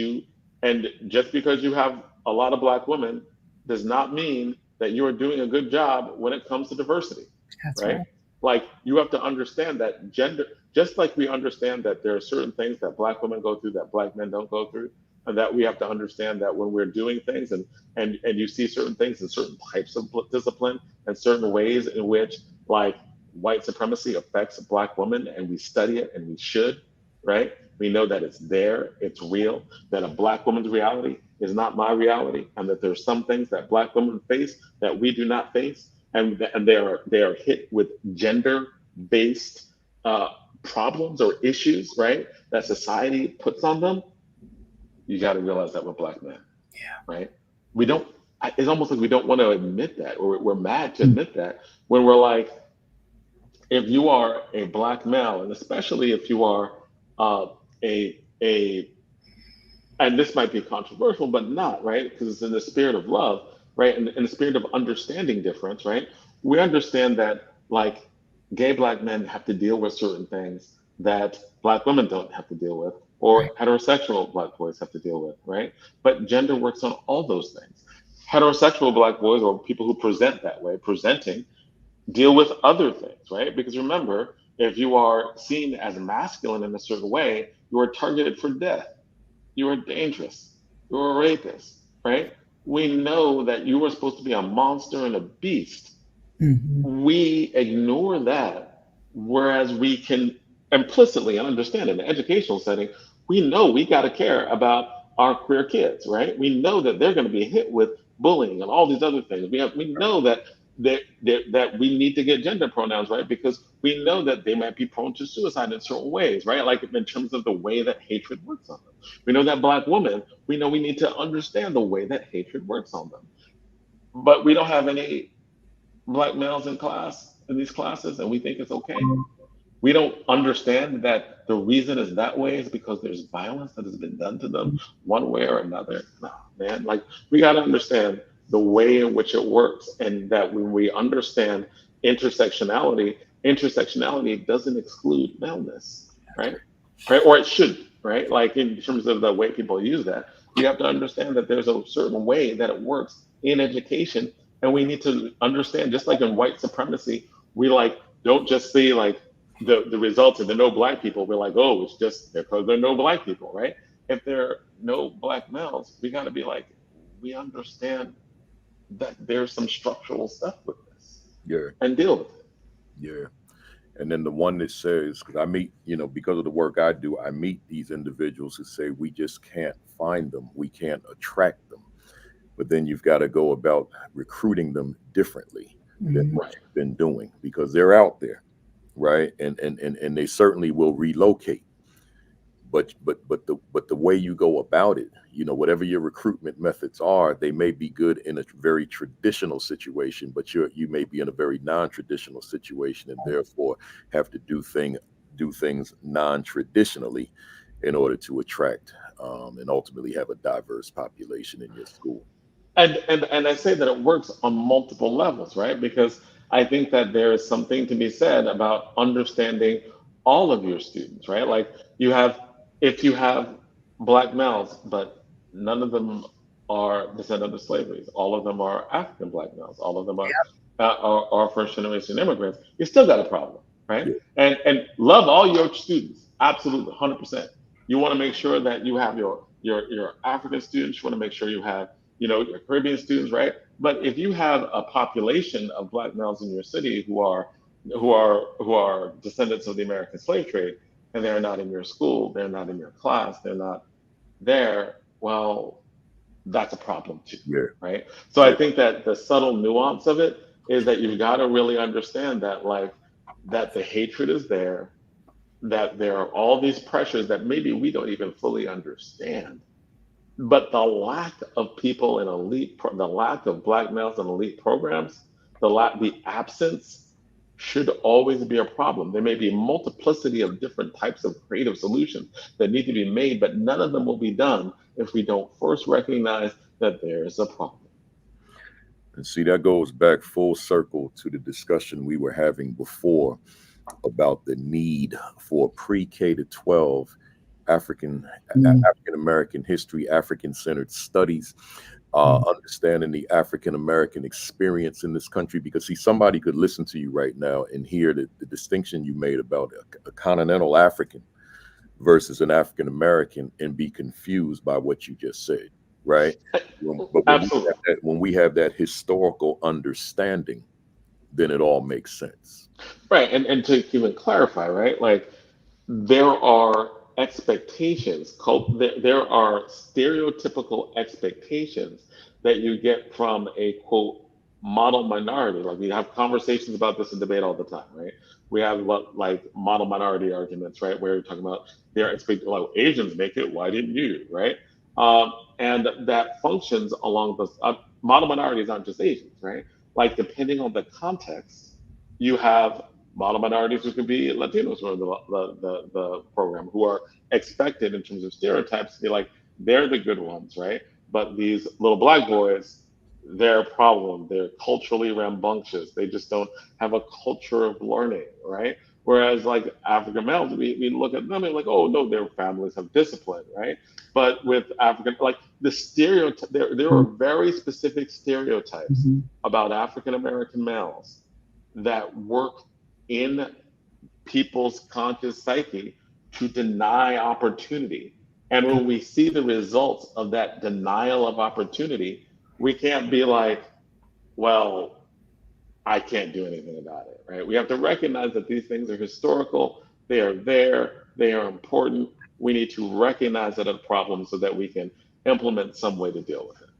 and just because you have a lot of Black women does not mean that you are doing a good job when it comes to diversity, That's right? right. Like, you have to understand that gender, just like we understand that there are certain things that Black women go through that Black men don't go through, and that we have to understand that when we're doing things, and you see certain things in certain types of discipline and certain ways in which, like, white supremacy affects Black women, and we study it, and we should, right? We know that it's there, it's real, that a Black woman's reality is not my reality, and that there's some things that Black women face that we do not face, and they are hit with gender-based problems or issues, right? That society puts on them. You got to realize that we're Black men, right? We don't. It's almost like we don't want to admit that, or we're mad to admit that when we're like, if you are a Black male, and especially if you are uh, a and this might be controversial, but not, right? Because it's in the spirit of love, right? And in the spirit of understanding difference, right? We understand that, like, gay Black men have to deal with certain things that Black women don't have to deal with, or heterosexual Black boys have to deal with, right? But gender works on all those things. Heterosexual Black boys, or people who present that way, presenting, deal with other things, right? Because remember, if you are seen as masculine in a certain way, you are targeted for death. You are dangerous. You're a rapist, right? We know that you were supposed to be a monster and a beast. We ignore that, whereas we can implicitly understand in the educational setting, we know we got to care about our queer kids, right? We know that they're going to be hit with bullying and all these other things. We know that we need to get gender pronouns, right? Because we know that they might be prone to suicide in certain ways, right? Like, in terms of the way that hatred works on them. We know that Black women, we know we need to understand the way that hatred works on them. But we don't have any Black males in these classes, and we think it's okay. We don't understand that the reason is that way is because there's violence that has been done to them one way or another. No, man, like, we got to understand the way in which it works, and that when we understand intersectionality, intersectionality doesn't exclude maleness, right? Right, or it should, right? Like, in terms of the way people use that, you have to understand that there's a certain way that it works in education, and we need to understand, just like in white supremacy, we, like, don't just see, like, the results of the no Black people. We're like, oh, it's just because there are no Black people, right? If there are no Black males, we got to be like, we understand that there's some structural stuff with this, Yeah, and deal with it. yeah. And then the one that says, because I meet, because of the work I do, I meet these individuals who say we just can't find them, we can't attract them. But then you've got to go about recruiting them differently than what Right. you've been doing, because they're out there, right? And they certainly will relocate. But the way you go about it, whatever your recruitment methods are, they may be good in a very traditional situation, but you may be in a very non-traditional situation, and therefore have to do things non-traditionally in order to attract and ultimately have a diverse population in your school. And I say that it works on multiple levels, right? Because I think that there is something to be said about understanding all of your students, right? Like, you have, if you have Black males, but none of them are descendants of slavery, all of them are African Black males, all of them are first generation immigrants, you still got a problem, right? Yeah, And love all your students, absolutely, 100%. You want to make sure that you have your African students. You want to make sure you have, your Caribbean students, right? But if you have a population of Black males in your city who are descendants of the American slave trade, and they're not in your school, they're not in your class, they're not there, well, that's a problem too, yeah, right? So I yeah, think that the subtle nuance of it is that you've got to really understand that, like, that the hatred is there, that there are all these pressures that maybe we don't even fully understand. But the lack of people in the lack of Black males in elite programs, the absence should always be a problem. There may be a multiplicity of different types of creative solutions that need to be made, but none of them will be done if we don't first recognize that there is a problem. and see, that goes back full circle to the discussion we were having before about the need for pre-K to 12 African Mm. African American history, African-centered studies, understanding the African American experience in this country. Because see, somebody could listen to you right now and hear the distinction you made about a continental African versus an African American and be confused by what you just said, right? But Absolutely. when we have that historical understanding, then it all makes sense. Right. And to even clarify, right? Like there are expectations, there are stereotypical expectations that you get from a quote model minority. Like we have conversations about this in debate all the time, right? We have what like model minority arguments, right? Where you're talking about their expect like Asians make it, why didn't you, right? And that functions along the model minorities aren't just Asians, right? Like depending on the context, you have model minorities who can be Latinos who are in the program, who are expected in terms of stereotypes to be like, they're the good ones, right? But these little black boys, they're a problem. They're culturally rambunctious. They just don't have a culture of learning, right? Whereas like African males, we look at them and like, oh no, their families have discipline, right? But with African, like the stereotype, there are very specific stereotypes Mhm. about African American males that work in people's conscious psyche to deny opportunity. And when we see the results of that denial of opportunity, we can't be like, well, I can't do anything about it, right? We have to recognize that these things are historical, they are there, they are important. We need to recognize that a problem so that we can implement some way to deal with it.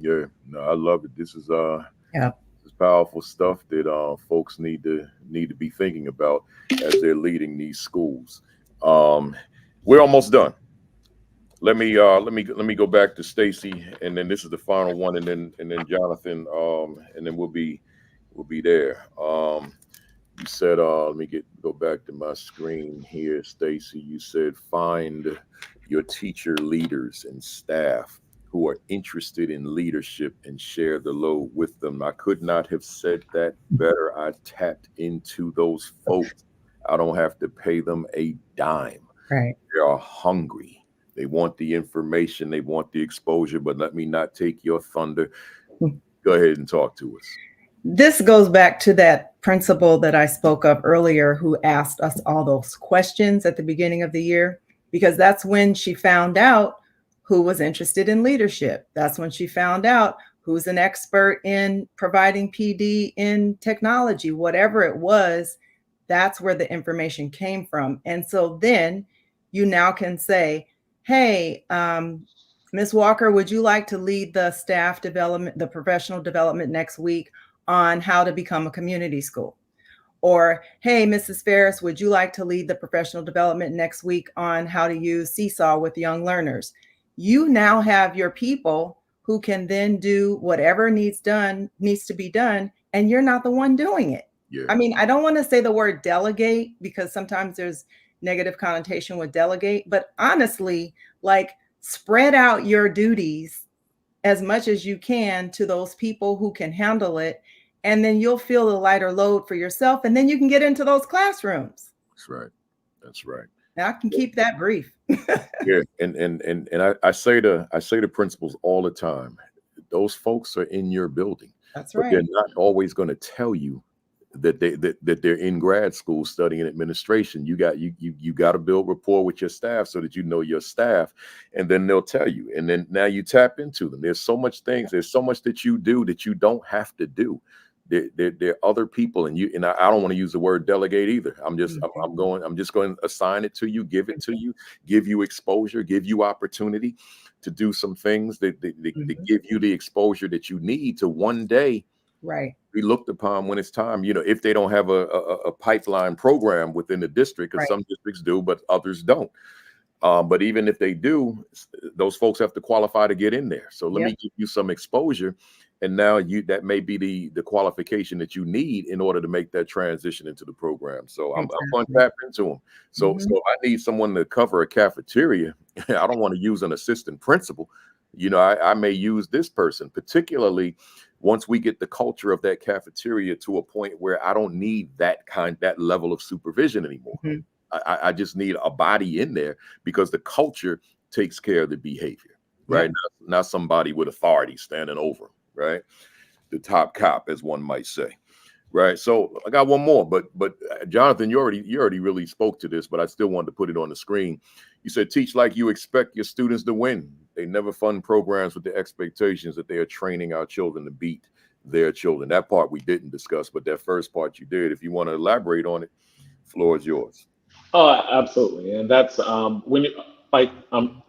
Yeah, no, I love it. This is Yeah. this is powerful stuff that folks need to be thinking about as they're leading these schools. We're almost done. Let me go back to Stacey, and then this is the final one, and then Jonathan, and then we'll be there. You said, let me go back to my screen here, Stacey. You said find your teacher leaders and staff who are interested in leadership and share the load with them. I could not have said that better. I tapped into those folks. I don't have to pay them a dime. Right. They are hungry. They want the information. They want the exposure. But let me not take your thunder. Go ahead and talk to us. This goes back to that principal that I spoke of earlier who asked us all those questions at the beginning of the year, because that's when she found out who was interested in leadership. That's when she found out who's an expert in providing PD in technology, whatever it was. That's where the information came from. And so then you now can say, hey, Ms. Walker, would you like to lead the staff development, the professional development next week on how to become a community school? Or, hey, Mrs. Ferris, would you like to lead the professional development next week on how to use Seesaw with young learners? You now have your people who can then do whatever needs to be done, and you're not the one doing it. Yeah. I mean, I don't want to say the word delegate because sometimes there's negative connotation with delegate, but honestly, like spread out your duties as much as you can to those people who can handle it. And then you'll feel a lighter load for yourself. And then you can get into those classrooms. That's right. That's right. Now I can keep that brief. Yeah. And I say to principals all the time, those folks are in your building. That's but right. They're not always going to tell you that they're in grad school studying administration. You got to build rapport with your staff so that you know your staff, and then they'll tell you. And then now you tap into them. There's so much that you do that you don't have to do. There are other people, and I don't want to use the word delegate either. I'm just going to assign it to you, give it to you, give you exposure, give you opportunity to do some things that give you the exposure that you need to one day be looked upon when it's time, if they don't have a pipeline program within the district, because some districts do, but others don't. But even if they do, those folks have to qualify to get in there. So let me give you some exposure. And now that may be the qualification that you need in order to make that transition into the program. So I'm going to tap into them. So if I need someone to cover a cafeteria, I don't want to use an assistant principal. I may use this person, particularly once we get the culture of that cafeteria to a point where I don't need that level of supervision anymore. I just need a body in there, because the culture takes care of the behavior, right? Not somebody with authority standing over, right? The top cop, as one might say. Right. So I got one more, but Jonathan, you already really spoke to this, but I still wanted to put it on the screen. You said, teach like you expect your students to win. They never fund programs with the expectations that they are training our children to beat their children. That part we didn't discuss, but that first part you did. If you want to elaborate on it, floor is yours. Oh, absolutely. And that's when you like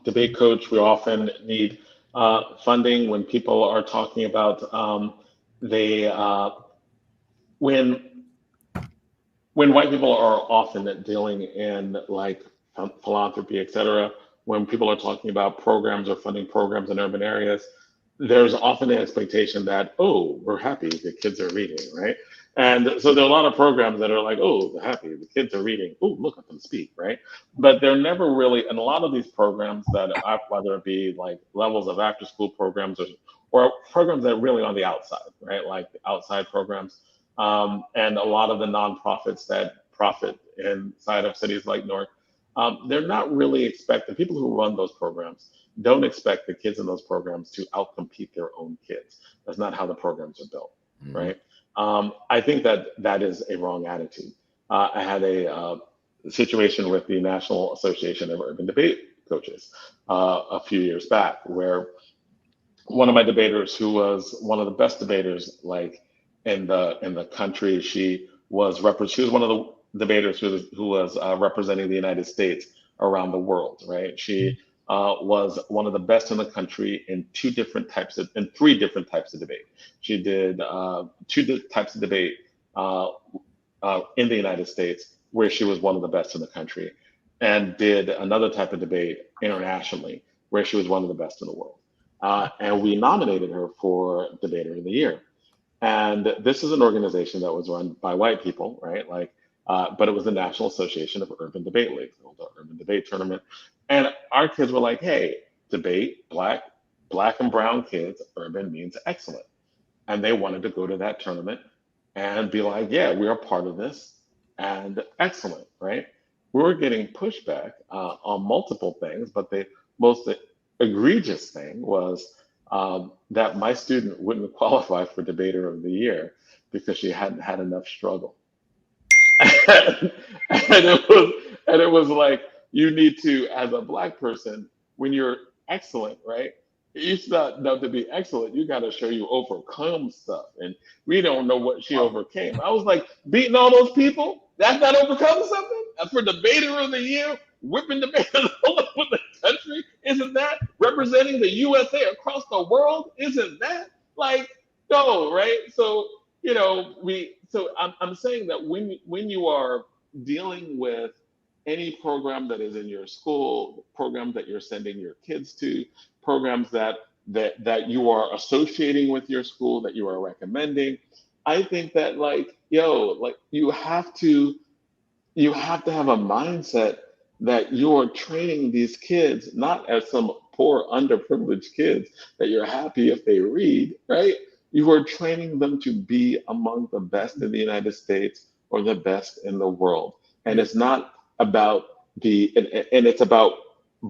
debate coach, we often need funding when people are talking about they when white people are often dealing in like philanthropy, et cetera, when people are talking about programs or funding programs in urban areas, there's often an expectation that, oh, we're happy the kids are reading, right? And so there are a lot of programs that are like, oh, they're happy the kids are reading. Oh, look at them speak, right? But they're never really, and a lot of these programs that, whether it be like levels of after school programs or programs that are really on the outside, right? Like the outside programs, and a lot of the nonprofits that profit inside of cities like Newark, they're not really expecting, people who run those programs don't expect the kids in those programs to outcompete their own kids. That's not how the programs are built, right? I think that is a wrong attitude. I had a situation with the National Association of Urban Debate Coaches a few years back, where one of my debaters, who was one of the best debaters like in the country, she was one of the debaters who was representing the United States around the world, right? She was one of the best in the country in three different types of debate. She did types of debate in the United States, where she was one of the best in the country, and did another type of debate internationally, where she was one of the best in the world. And we nominated her for Debater of the Year. And this is an organization that was run by white people, right? Like, but it was the National Association of Urban Debate Leagues, the Urban Debate Tournament. And our kids were like, hey, debate, black and brown kids, urban means excellent. And they wanted to go to that tournament and be like, yeah, we are part of this and excellent, right? We were getting pushback on multiple things, but the most egregious thing was that my student wouldn't qualify for Debater of the Year because she hadn't had enough struggle. and it was like, you need to, as a black person, when you're excellent, right? It's not enough to be excellent. You got to show you overcome stuff. And we don't know what she overcame. I was like, beating all those people? That's not overcoming something? That's for Debater of the Year? Whipping debaters all over the country? Isn't that representing the USA across the world? Isn't that? Like, no, right? So, I'm saying that when you are dealing with any program that is in your school, programs that you're sending your kids to, programs that you are associating with your school, that you are recommending, I think that you have to have a mindset that you're training these kids not as some poor underprivileged kids that you're happy if they read, right? You are training them to be among the best in the United States or the best in the world. And it's not about and it's about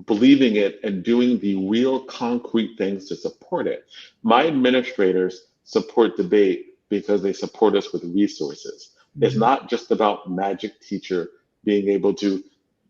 believing it and doing the real concrete things to support it. My administrators support debate because they support us with resources. It's not just about magic teacher being able to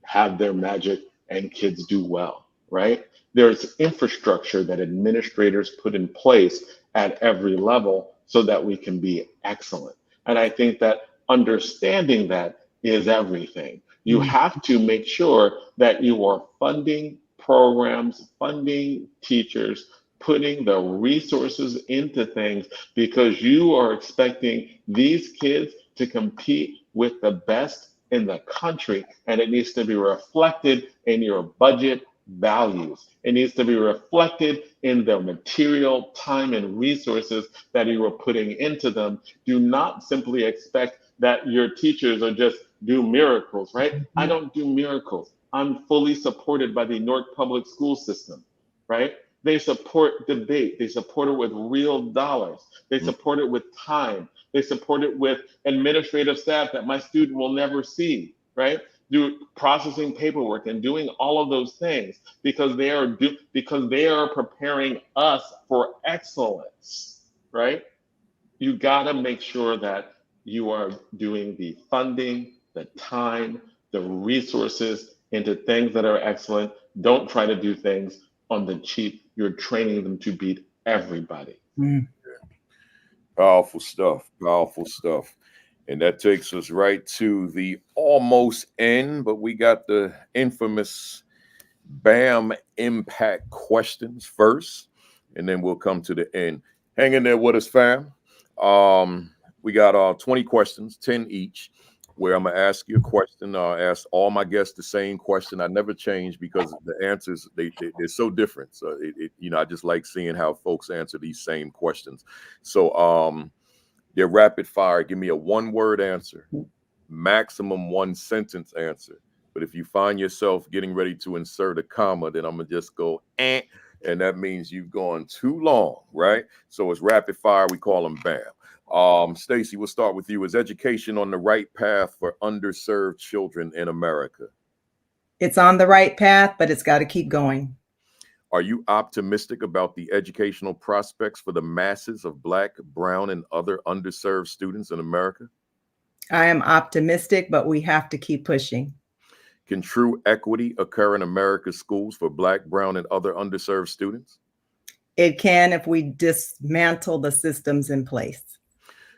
have their magic and kids do well, right? There's infrastructure that administrators put in place at every level so that we can be excellent. And I think that understanding that is everything. You have to make sure that you are funding programs, funding teachers, putting the resources into things, because you are expecting these kids to compete with the best in the country, and it needs to be reflected in your budget values. It needs to be reflected in the material, time, and resources that you are putting into them. Do not simply expect that your teachers are just do miracles, right? I don't do miracles. I'm fully supported by the Newark Public School System, right? They support debate. They support it with real dollars. They support it with time. They support it with administrative staff that my student will never see, right? processing paperwork and doing all of those things because they are preparing us for excellence, right? You got to make sure that you are doing the funding, the time, the resources into things that are excellent. Don't try to do things on the cheap. You're training them to beat everybody. Powerful stuff. Powerful stuff. And that takes us right to the almost end, but we got the infamous BAM impact questions first, and then we'll come to the end. Hang in there with us, fam. We got 20 questions, 10 each, where I'm gonna ask you a question. I ask all my guests the same question. I never change because the answers they're so different. So I just like seeing how folks answer these same questions. So they're rapid fire. Give me a one-word answer, maximum one sentence answer. But if you find yourself getting ready to insert a comma, then I'm gonna just go and that means you've gone too long, right? So it's rapid fire. We call them BAM. Stacey, we'll start with you. Is education on the right path for underserved children in America? It's on the right path, but it's got to keep going. Are you optimistic about the educational prospects for the masses of Black, brown, and other underserved students in America? I am optimistic, but we have to keep pushing. Can true equity occur in America's schools for Black, brown, and other underserved students? It can if we dismantle the systems in place.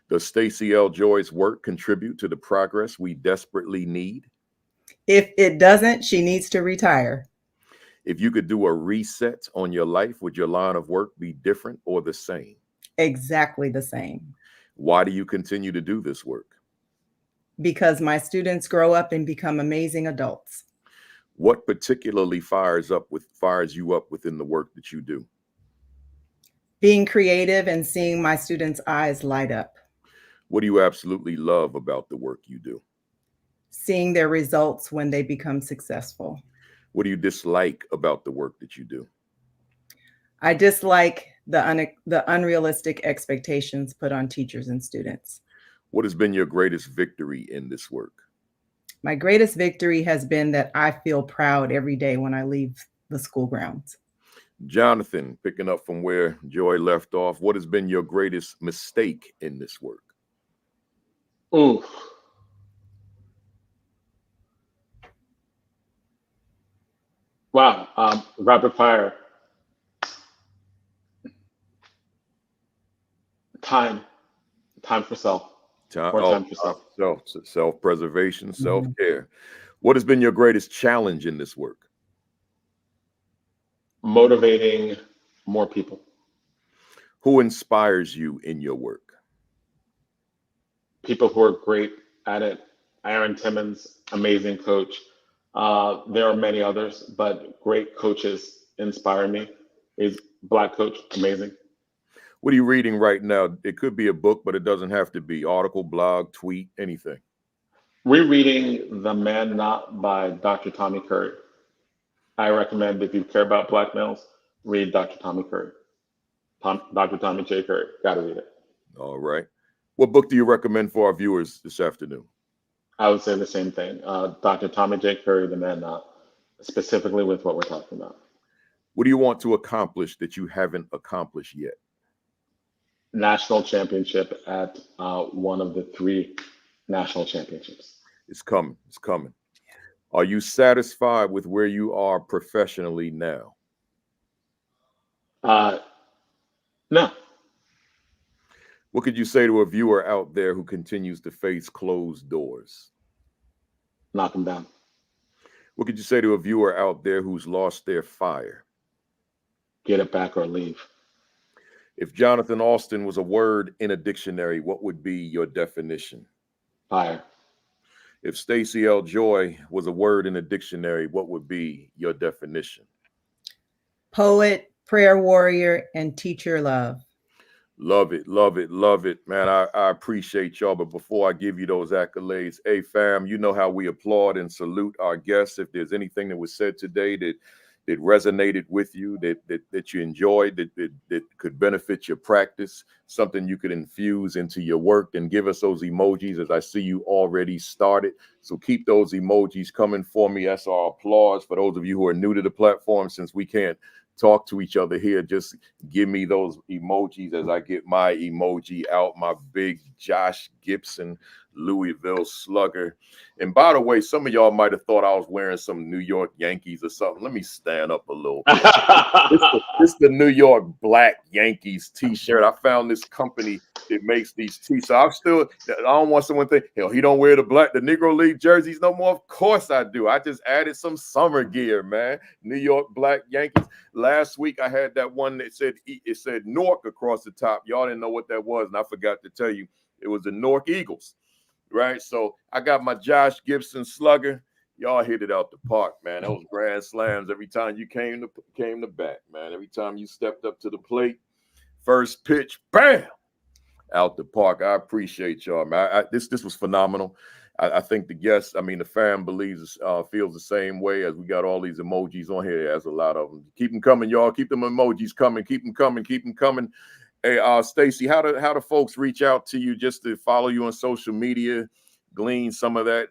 Does Stacey L. Joy's work contribute to the progress we desperately need? If it doesn't, she needs to retire. If you could do a reset on your life, would your line of work be different or the same? Exactly the same. Why do you continue to do this work? Because my students grow up and become amazing adults. What particularly fires you up within the work that you do? Being creative and seeing my students' eyes light up. What do you absolutely love about the work you do? Seeing their results when they become successful. What do you dislike about the work that you do? I dislike the unrealistic expectations put on teachers and students. What has been your greatest victory in this work? My greatest victory has been that I feel proud every day when I leave the school grounds. Jonathan, picking up from where Joy left off, what has been your greatest mistake in this work? Ooh. Wow. Rapid fire. Time for self. Time for self. Self-preservation, self-care. What has been your greatest challenge in this work? Motivating more people. Who inspires you in your work? People who are great at it. Aaron Timmons, amazing coach. There are many others, but great coaches inspire me. He's Black coach, amazing. What are you reading right now? It could be a book, but it doesn't have to be. Article, blog, tweet, anything. Rereading The Man Not by Dr. Tommy Curry. I recommend, if you care about Black males, read Dr. Tommy Curry. Dr. Tommy J. Curry. Got to read it. All right. What book do you recommend for our viewers this afternoon? I would say the same thing. Dr. Tommy J. Curry, The Man Not, specifically with what we're talking about. What do you want to accomplish that you haven't accomplished yet? National championship at one of the 3 national championships. It's coming. It's coming. Are you satisfied with where you are professionally now? No. What could you say to a viewer out there who continues to face closed doors? Knock them down. What could you say to a viewer out there who's lost their fire? Get it back or leave. If Jonathan Alston was a word in a dictionary, what would be your definition? Fire. If Stacey L. Joy was a word in a dictionary, what would be your definition? Poet, prayer warrior, and teacher love. Love it, love it, love it, man. I appreciate y'all. But before I give you those accolades, hey, fam, you know how we applaud and salute our guests. If there's anything that was said today that that resonated with you, that you enjoyed, that could benefit your practice, something you could infuse into your work, then give us those emojis, as I see you already started. So keep those emojis coming for me. That's our applause. For those of you who are new to the platform, since we can't talk to each other here, just give me those emojis as I get my emoji out, my big Josh Gibson Louisville Slugger. And by the way, some of y'all might have thought I was wearing some New York Yankees or something. Let me stand up a little bit. It's the New York Black Yankees t-shirt. I found this company that makes these t-shirts. I don't want someone to think, hell, he don't wear the Negro League jerseys no more. Of course I do. I just added some summer gear, man. New York Black Yankees. Last week I had that one that said Newark across the top. Y'all didn't know what that was, and I forgot to tell you. It was the Newark Eagles, right? So I got my Josh Gibson Slugger. Y'all hit it out the park, man. Those grand slams every time you came to bat, man. Every time you stepped up to the plate, first pitch, bam, out the park. I appreciate y'all, man. This was phenomenal. I think the guests, the fam feels the same way, as we got all these emojis on here. There's a lot of them. Keep them coming, y'all. Keep them emojis coming. Keep them coming. Keep them coming. Hey, Stacey, how do folks reach out to you just to follow you on social media, glean some of that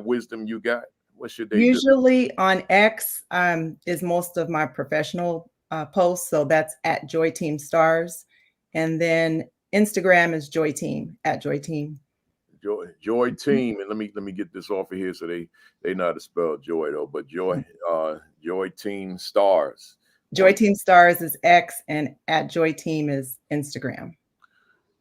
wisdom you got? What should they usually do? On X is most of my professional posts, so that's at Joy Team Stars, and then Instagram is Joy Team, at Joy Team. Joy Team, and let me get this off of here so they know how to spell joy though. But Joy Team Stars. Joy Team Stars is X, and at Joy Team is Instagram.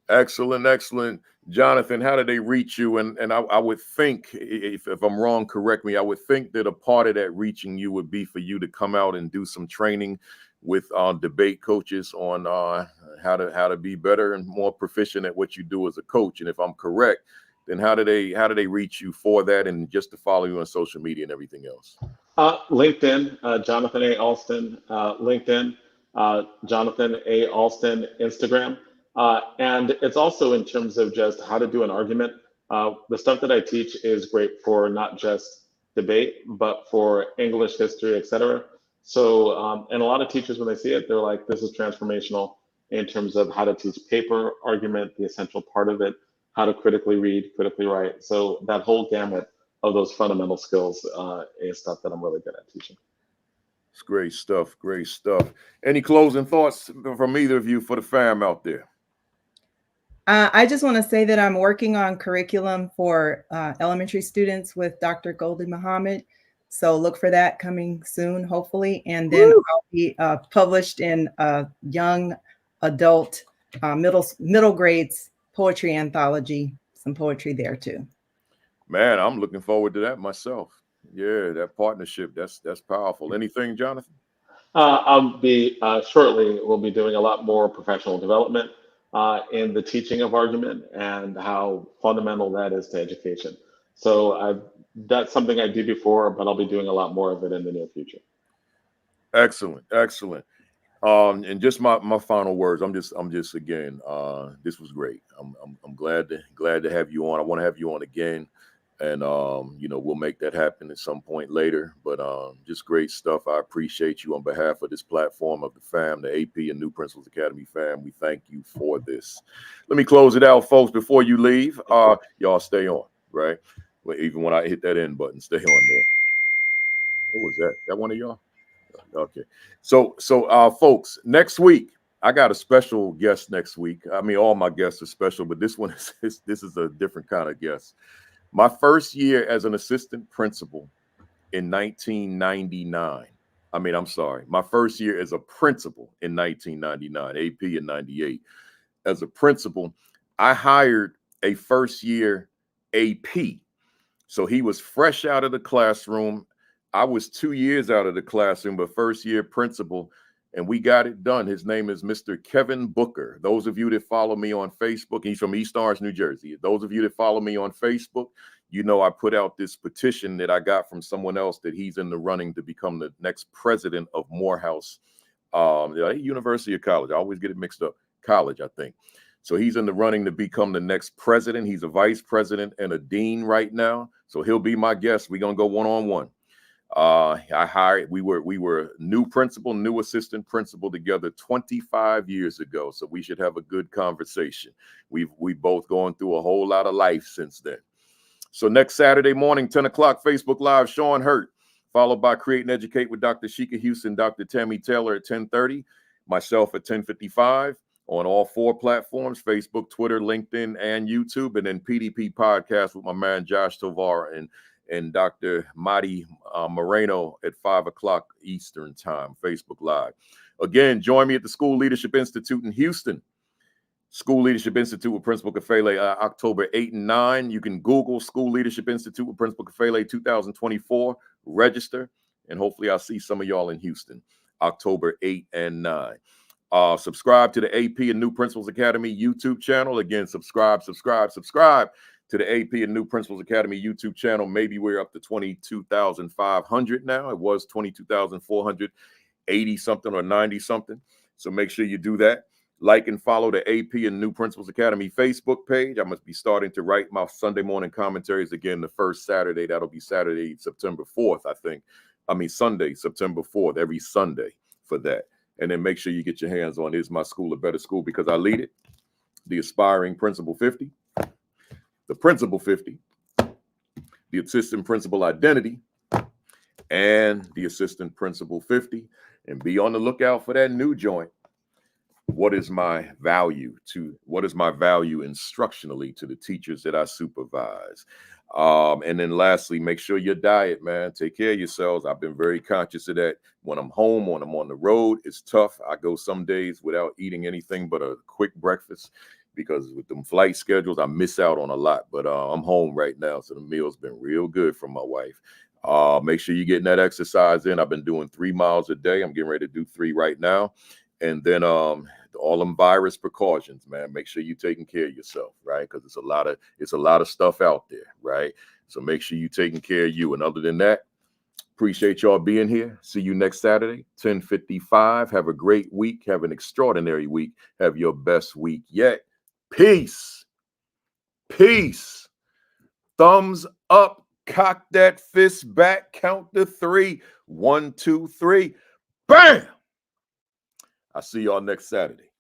Excellent. Jonathan, how do they reach you? And I would think, if I'm wrong, correct me, I would think that a part of that reaching you would be for you to come out and do some training with debate coaches on how to be better and more proficient at what you do as a coach. And if I'm correct, then how do they reach you for that, and just to follow you on social media and everything else? LinkedIn, Jonathan A. Alston, LinkedIn, Jonathan A. Alston, Instagram. And it's also in terms of just how to do an argument. The stuff that I teach is great for not just debate, but for English, history, etc. So, and a lot of teachers, when they see it, they're like, this is transformational in terms of how to teach paper, argument, the essential part of it, how to critically read, critically write. So that whole gamut of those fundamental skills is stuff that I'm really good at teaching. It's great stuff. Any closing thoughts from either of you for the fam out there? I just want to say that I'm working on curriculum for elementary students with Dr. Goldie Muhammad. So look for that coming soon, hopefully. And then I'll be published in a young adult middle grades poetry anthology, some poetry there too. Man, I'm looking forward to that myself. Yeah, that partnership, that's powerful. Anything, Jonathan? I'll be shortly, we'll be doing a lot more professional development in the teaching of argument and how fundamental that is to education. So that's something I did before, but I'll be doing a lot more of it in the near future. Excellent. And just my final words. I'm just again. This was great. I'm glad to have you on. I want to have you on again, and we'll make that happen at some point later. But just great stuff. I appreciate you on behalf of this platform of the fam, the AP and New Principals Academy fam. We thank you for this. Let me close it out, folks. Before you leave, y'all stay on, right? Even when I hit that end button, stay on there. What was that? That one of y'all? Okay. So folks, next week, I got a special guest next week. All my guests are special, but this one is a different kind of guest. My first year as an assistant principal in 1999. My first year as a principal in 1999, AP in 98. As a principal, I hired a first year AP. So he was fresh out of the classroom. I was 2 years out of the classroom, but first year principal, and we got it done. His name is Mr. Kevin Booker. Those of you that follow me on Facebook, he's from East Orange, New Jersey. Those of you that follow me on Facebook, I put out this petition that I got from someone else that he's in the running to become the next president of Morehouse University or college. I always get it mixed up. College, I think. So he's in the running to become the next president. He's a vice president and a dean right now. So he'll be my guest. We're going to go one-on-one. We were new principal, new assistant principal together 25 years ago. So we should have a good conversation. We've both gone through a whole lot of life since then. So next Saturday morning, 10 o'clock, Facebook Live, Sean Hurt, followed by Create and Educate with Dr. Sheikah Houston, Dr. Tammy Taylor at 10:30, myself at 10:55 on all 4 platforms, Facebook, Twitter, LinkedIn, and YouTube, and then PDP Podcast with my man Josh Tovar and Dr. Madi Moreno at 5 o'clock Eastern Time, Facebook Live. Again, join me at the School Leadership Institute in Houston. School Leadership Institute with Principal Kafele, October 8 and 9. You can Google School Leadership Institute with Principal Kafele 2024, register, and hopefully I'll see some of y'all in Houston, October 8 and 9. Subscribe to the AP and New Principals Academy YouTube channel. Again, subscribe to the AP and New Principals Academy YouTube channel. Maybe we're up to 22,500 now. It was 22,480 something or 90 something. So make sure you do that. Like and follow the AP and New Principals Academy Facebook page. I must be starting to write my Sunday morning commentaries again the first Saturday. That'll be Saturday, September 4th, I think. Sunday, September 4th, every Sunday for that. And then make sure you get your hands on Is My School a Better School? Because I lead it. The Aspiring Principal 50, the Principal 50, the Assistant Principal Identity, and the Assistant Principal 50. And be on the lookout for that new joint. What is my value instructionally to the teachers that I supervise? And then lastly, make sure your diet, man, take care of yourselves. I've been very conscious of that. When I'm home, when I'm on the road, it's tough. I go some days without eating anything but a quick breakfast because with them flight schedules, I miss out on a lot. But I'm home right now, so the meal's been real good from my wife. Make sure you're getting that exercise in. I've been doing 3 miles a day. I'm getting ready to do 3 right now. And then all them virus precautions, man. Make sure you're taking care of yourself, right? Because it's a lot of stuff out there, right? So make sure you're taking care of you. And other than that, appreciate y'all being here. See you next Saturday, 10:55. Have a great week. Have an extraordinary week. Have your best week yet. Peace. Peace. Thumbs up. Cock that fist back. Count to 3. 1, 2, 3. Bam! I'll see y'all next Saturday.